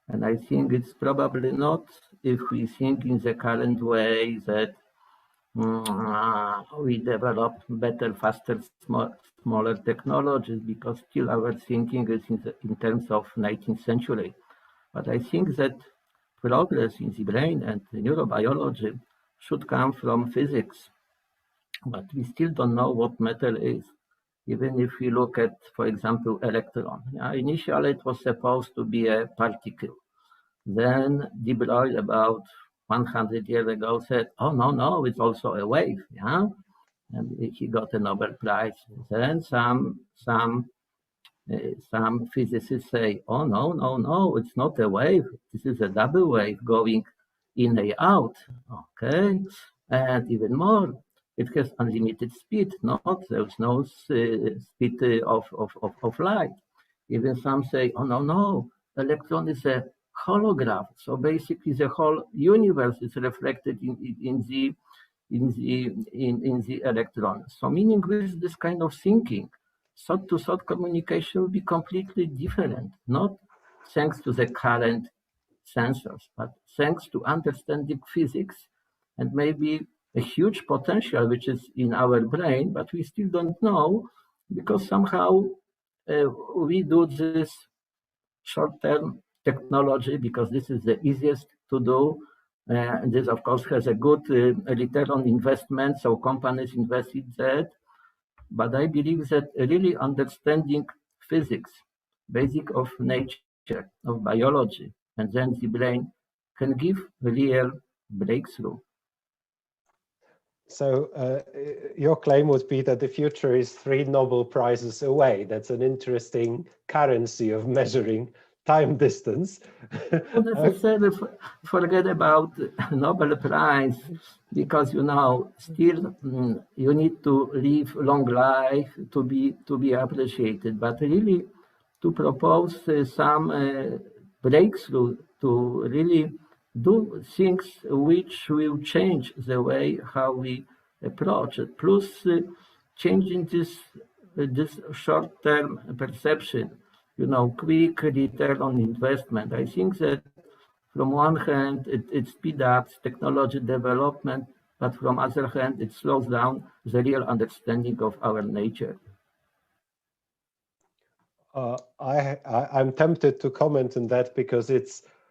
Speaker 3: And I think it's probably not if we think in the current way that we develop better, faster, smaller technologies, because still our thinking is in terms of 19th century. But I think that progress in the brain and the neurobiology should come from physics. But we still don't know what matter is. Even if we look at, for example, electron. Initially, it was supposed to be a particle. Then de Broglie, about 100 years ago, said, "Oh, no, it's also a wave." Yeah, and he got a Nobel Prize. Then some physicists say, "Oh, no, it's not a wave. This is a double wave going in and out." Okay, and even more, it has unlimited speed. There's no speed of light. Even some say, "Oh, no, electron is a holograph." So basically, the whole universe is reflected in the electron. So meaning with this kind of thinking, thought-to-thought communication will be completely different, not thanks to the current sensors, but thanks to understanding physics and maybe a huge potential which is in our brain, but we still don't know, because somehow we do this short-term technology because this is the easiest to do. And this, of course, has a good return on investment, so companies invest in that. But I believe that really understanding physics, basic of nature, of biology, and then the brain can give real breakthrough.
Speaker 4: So your claim would be that the future is 3 Nobel Prizes away. That's an interesting currency of measuring time distance.
Speaker 3: Don't necessarily forget about Nobel Prize, because still you need to live long life to be appreciated. But really, to propose some breakthrough, to really do things which will change the way how we approach it, plus changing this short-term perception, quick return on investment. I think that from one hand, it speeds up technology development, but from other hand, it slows down the real understanding of our nature.
Speaker 4: I'm tempted to comment on that because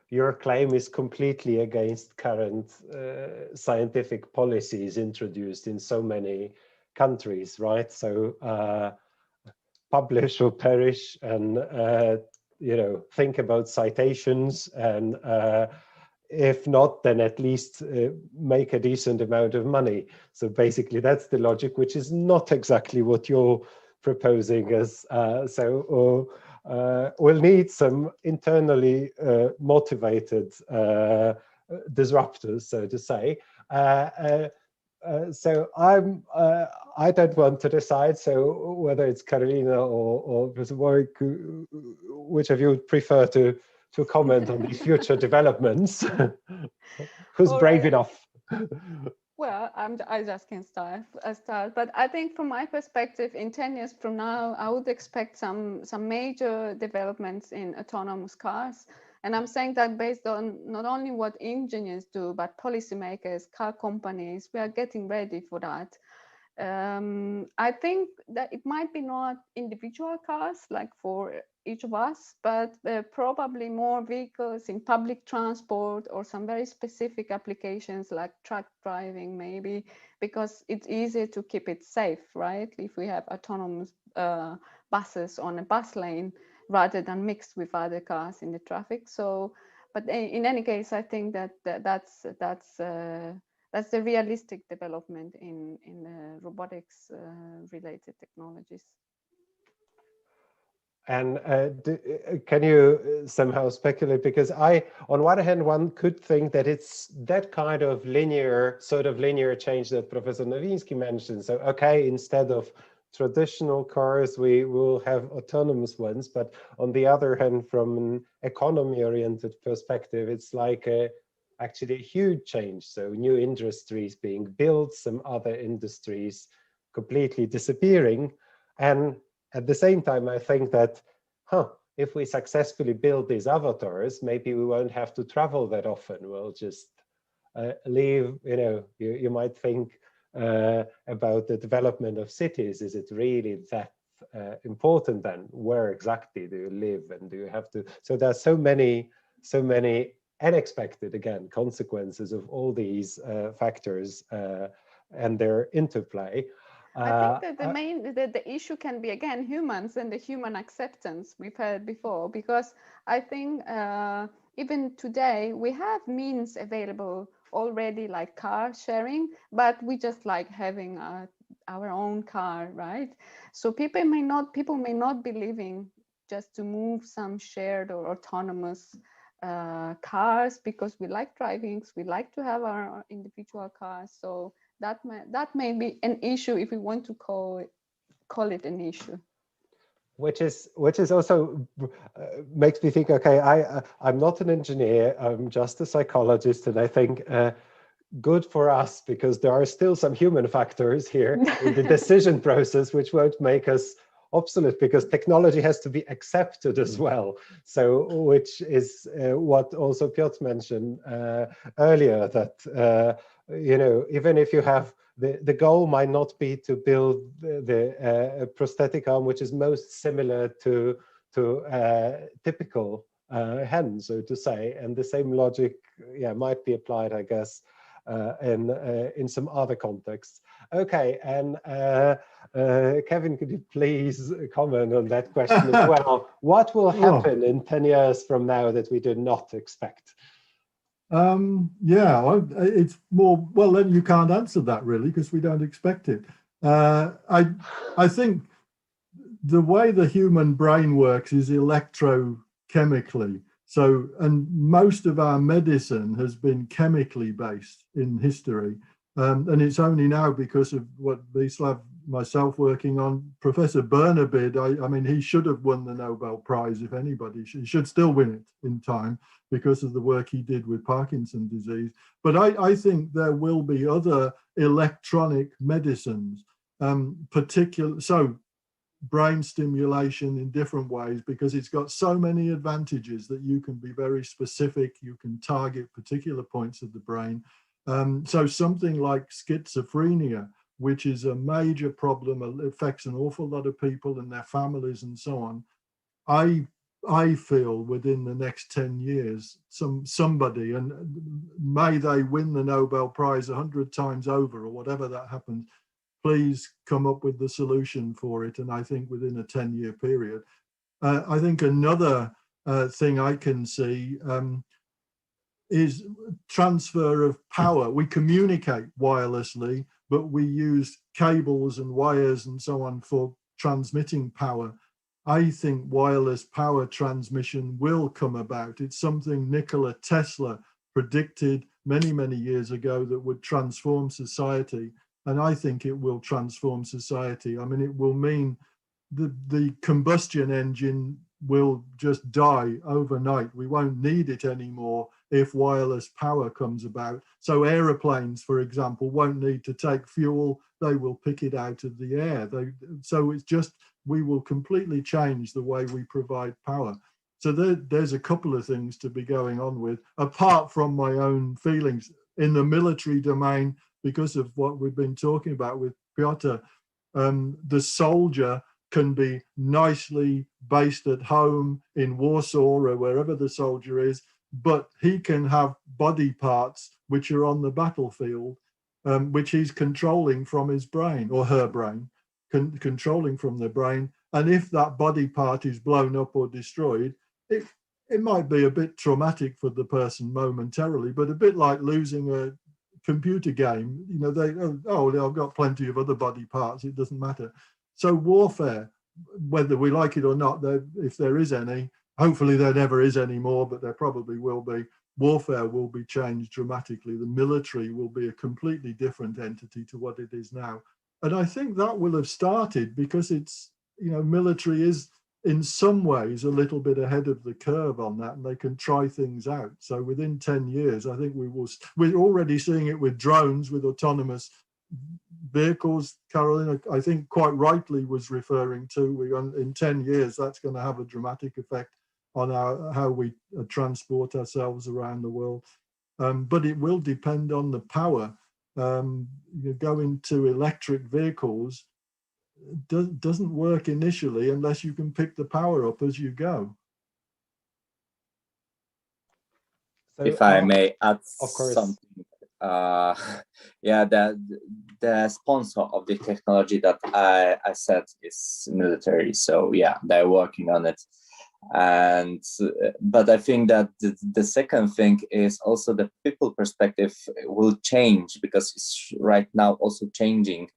Speaker 4: your claim is completely against current scientific policies introduced in so many countries, right? So publish or perish, and think about citations, and if not, then at least make a decent amount of money. So basically, that's the logic, which is not exactly what you're proposing as. We'll need some internally motivated disruptors, so to say. So I don't want to decide. So whether it's Karolina or Professor Warwick, which of you would prefer to comment on these future developments? Who's brave enough?
Speaker 6: Well, I just can start. But I think from my perspective, in 10 years from now, I would expect some major developments in autonomous cars. And I'm saying that based on not only what engineers do, but policymakers, car companies, we are getting ready for that. I think that it might be not individual cars like for each of us, but probably more vehicles in public transport or some very specific applications like truck driving, maybe, because it's easier to keep it safe, right? If we have autonomous buses on a bus lane rather than mixed with other cars in the traffic. So, but in any case, I think that's the realistic development in robotics related technologies.
Speaker 4: And can you somehow speculate? Because on one hand, one could think that it's that kind of linear change that Professor Nowinski mentioned. So, okay, instead of traditional cars, we will have autonomous ones. But on the other hand, from an economy-oriented perspective, it's like actually a huge change. So new industries being built, some other industries completely disappearing. And at the same time, I think that, if we successfully build these avatars, maybe we won't have to travel that often. We'll just leave, you might think about the development of cities, is it really that important then? Where exactly do you live, and do you have to? So there's so many unexpected, again, consequences of all these factors and their interplay.
Speaker 6: I think that the issue can be, again, humans and the human acceptance we've heard before, because I think even today we have means available already, like car sharing, but we just like having our own car, right? So people may not be living just to move some shared or autonomous cars, because we like driving, we like to have our individual cars. So that may be an issue, if we want to call it an issue.
Speaker 4: Which is also makes me think, okay, I'm not an engineer, I'm just a psychologist, and I think good for us, because there are still some human factors here in the decision process which won't make us obsolete, because technology has to be accepted as well. So, which is what also Piotr mentioned earlier, that you know, even if you have the goal might not be to build the prosthetic arm which is most similar to typical hand, so to say, and the same logic, yeah, might be applied, I guess, in some other contexts. Okay, and Kevin, could you please comment on that question as well? What will happen in 10 years from now that we do not expect?
Speaker 2: Yeah, it's more, well, then you can't answer that really, because we don't expect it. I think the way the human brain works is electrochemically. So, and most of our medicine has been chemically based in history. And it's only now, because of what Wisław, myself working on, Professor Bernabid, I mean, he should have won the Nobel Prize, if anybody. He should still win it in time, because of the work he did with Parkinson's disease. But I think there will be other electronic medicines, so brain stimulation in different ways, because it's got so many advantages that you can be very specific, you can target particular points of the brain. So something like schizophrenia, which is a major problem, it affects an awful lot of people and their families and so on. I feel within the next 10 years, somebody, and may they win the Nobel Prize 100 times over or whatever that happens, please come up with the solution for it. And I think within a 10-year period. I think another thing I can see is transfer of power. We communicate wirelessly, but we use cables and wires and so on for transmitting power. I think wireless power transmission will come about. It's something Nikola Tesla predicted many, many years ago that would transform society. And I think it will transform society. I mean, it will mean the combustion engine will just die overnight. We won't need it anymore if wireless power comes about. So aeroplanes, for example, won't need to take fuel. They will pick it out of the air. So it's just, we will completely change the way we provide power. So there's a couple of things to be going on with, apart from my own feelings in the military domain, because of what we've been talking about with Piotr. The soldier can be nicely based at home in Warsaw or wherever the soldier is, but he can have body parts which are on the battlefield, which he's controlling from his brain, or her brain, controlling from the brain. And if that body part is blown up or destroyed, it might be a bit traumatic for the person momentarily, but a bit like losing a computer game. You know, I've got plenty of other body parts, it doesn't matter. So warfare, whether we like it or not, if there is any, hopefully there never is any more, but there probably will be, warfare will be changed dramatically. The military will be a completely different entity to what it is now. And I think that will have started because it's, you know, military is in some ways a little bit ahead of the curve on that, and they can try things out. So within 10 years, I think we're already seeing it with drones, with autonomous vehicles. Carolina, I think quite rightly was referring to, in 10 years, that's going to have a dramatic effect on how we transport ourselves around the world. But it will depend on the power. you go into electric vehicles, doesn't work initially unless you can pick the power up as you go.
Speaker 5: So, if I may add
Speaker 4: of course.
Speaker 5: something, yeah, the sponsor of the technology that I said is military, so yeah, they're working on it. And but I think that the second thing is also the people perspective will change, because it's right now also changing,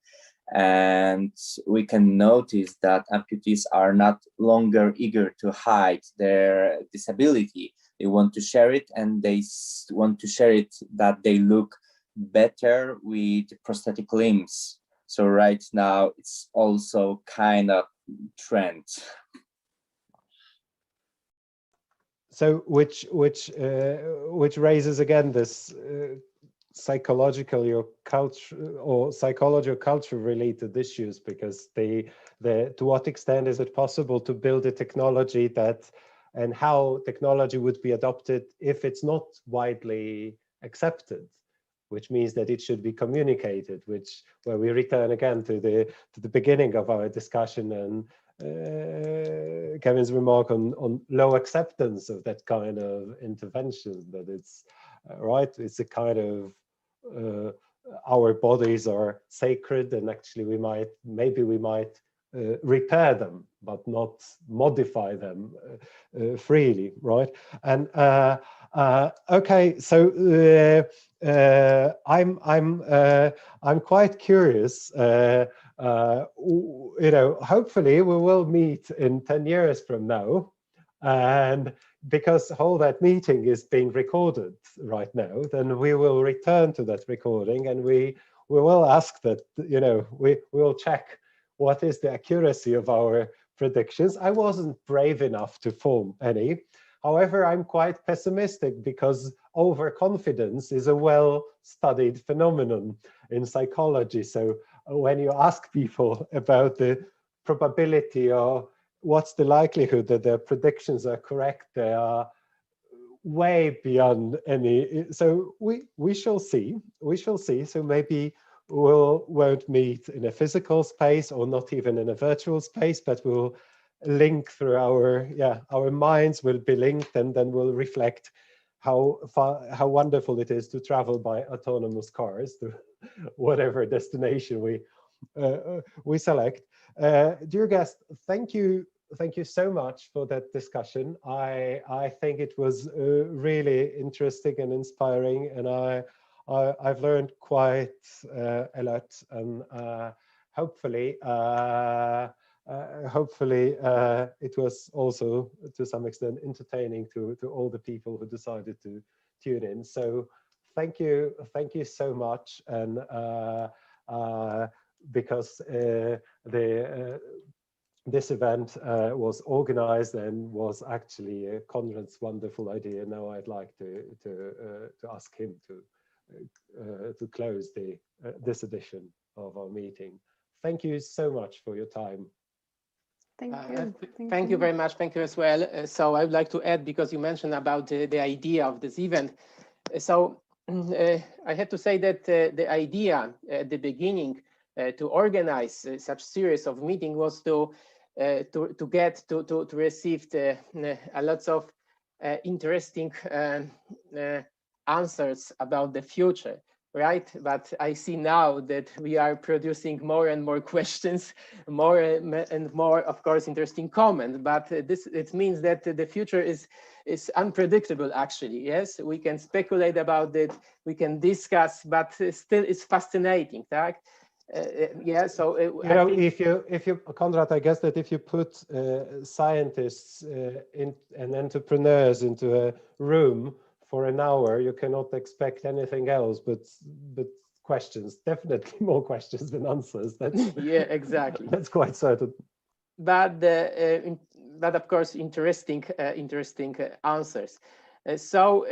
Speaker 5: and we can notice that amputees are not longer eager to hide their disability. They want to share it, and they want to share it that they look better with prosthetic limbs. So right now it's also kind of trend.
Speaker 4: So which raises again this psychological or psychology or culture related issues, because to what extent is it possible to build a technology that, and how technology would be adopted if it's not widely accepted, which means that it should be communicated, where we return again to the beginning of our discussion and Kevin's remark on low acceptance of that kind of intervention, that it's right, it's a kind of our bodies are sacred, and actually we might repair them but not modify them freely, right? And okay, so I'm quite curious. You know, hopefully we will meet in 10 years from now, and because all that meeting is being recorded right now, then we will return to that recording, and we will ask that, you know, we will check what is the accuracy of our predictions. I wasn't brave enough to form any. However, I'm quite pessimistic, because overconfidence is a well-studied phenomenon in psychology. So when you ask people about the probability or what's the likelihood that their predictions are correct, they are way beyond any. So we shall see. We shall see. So maybe won't meet in a physical space, or not even in a virtual space, but we'll link through our minds will be linked, and then we'll reflect how wonderful it is to travel by autonomous cars to whatever destination we select. Dear guest, thank you so much for that discussion. I think it was really interesting and inspiring, and I've learned quite a lot, and hopefully it was also to some extent entertaining to all the people who decided to tune in. So thank you so much. And because this event was organized and was actually Konrad's wonderful idea, now I'd like to ask him to close this edition of our meeting. Thank you so much for your time.
Speaker 6: Thank you.
Speaker 1: Thank you very much. Thank you as well. So I would like to add, because you mentioned about the idea of this event. So I have to say that the idea at the beginning to organize such series of meetings was to receive a lot of interesting answers about the future, right? But I see now that we are producing more and more questions, more and more, of course, interesting comments. But it means that the future is unpredictable, actually. Yes, we can speculate about it, we can discuss, but still it's fascinating, right? Yeah, so
Speaker 4: you know, if you Konrad, I guess that if you put scientists and entrepreneurs into a room for an hour, you cannot expect anything else but questions. Definitely more questions than answers. That's
Speaker 1: yeah, exactly.
Speaker 4: That's quite certain.
Speaker 1: But of course, interesting answers. So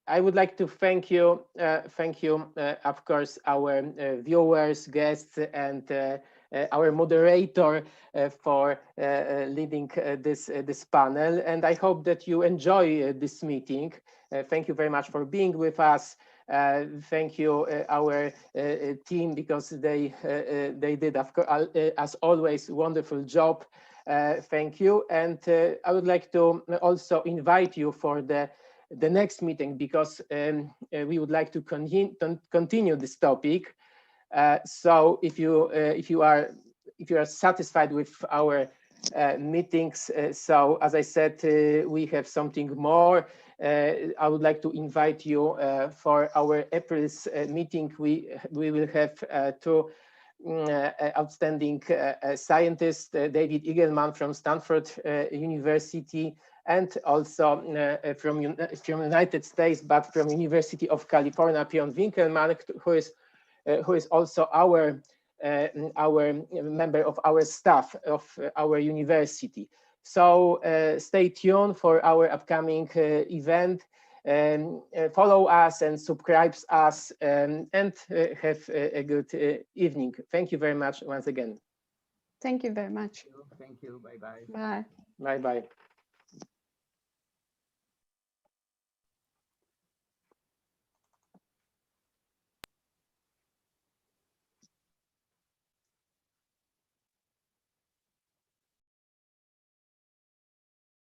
Speaker 1: I would like to thank you, of course, our viewers, guests, and our moderator for leading this panel. And I hope that you enjoy this meeting. Thank you very much for being with us. Thank you, our team, because they did, of course, as always, wonderful job. Thank you. And I would like to also invite you for the next meeting, because we would like to continue this topic. So if you are satisfied with our meetings, so as I said, we have something more. I would like to invite you for our April's meeting. We will have two outstanding scientists, David Eagleman from Stanford University, and also from United States, but from University of California, Pion Winkelmann, who is also our member of our staff of our university. So stay tuned for our upcoming event. Follow us and subscribe us, and have a good evening. Thank you very much once again.
Speaker 6: Thank you very much.
Speaker 3: Thank you. Bye-bye.
Speaker 6: Bye.
Speaker 1: Bye-bye.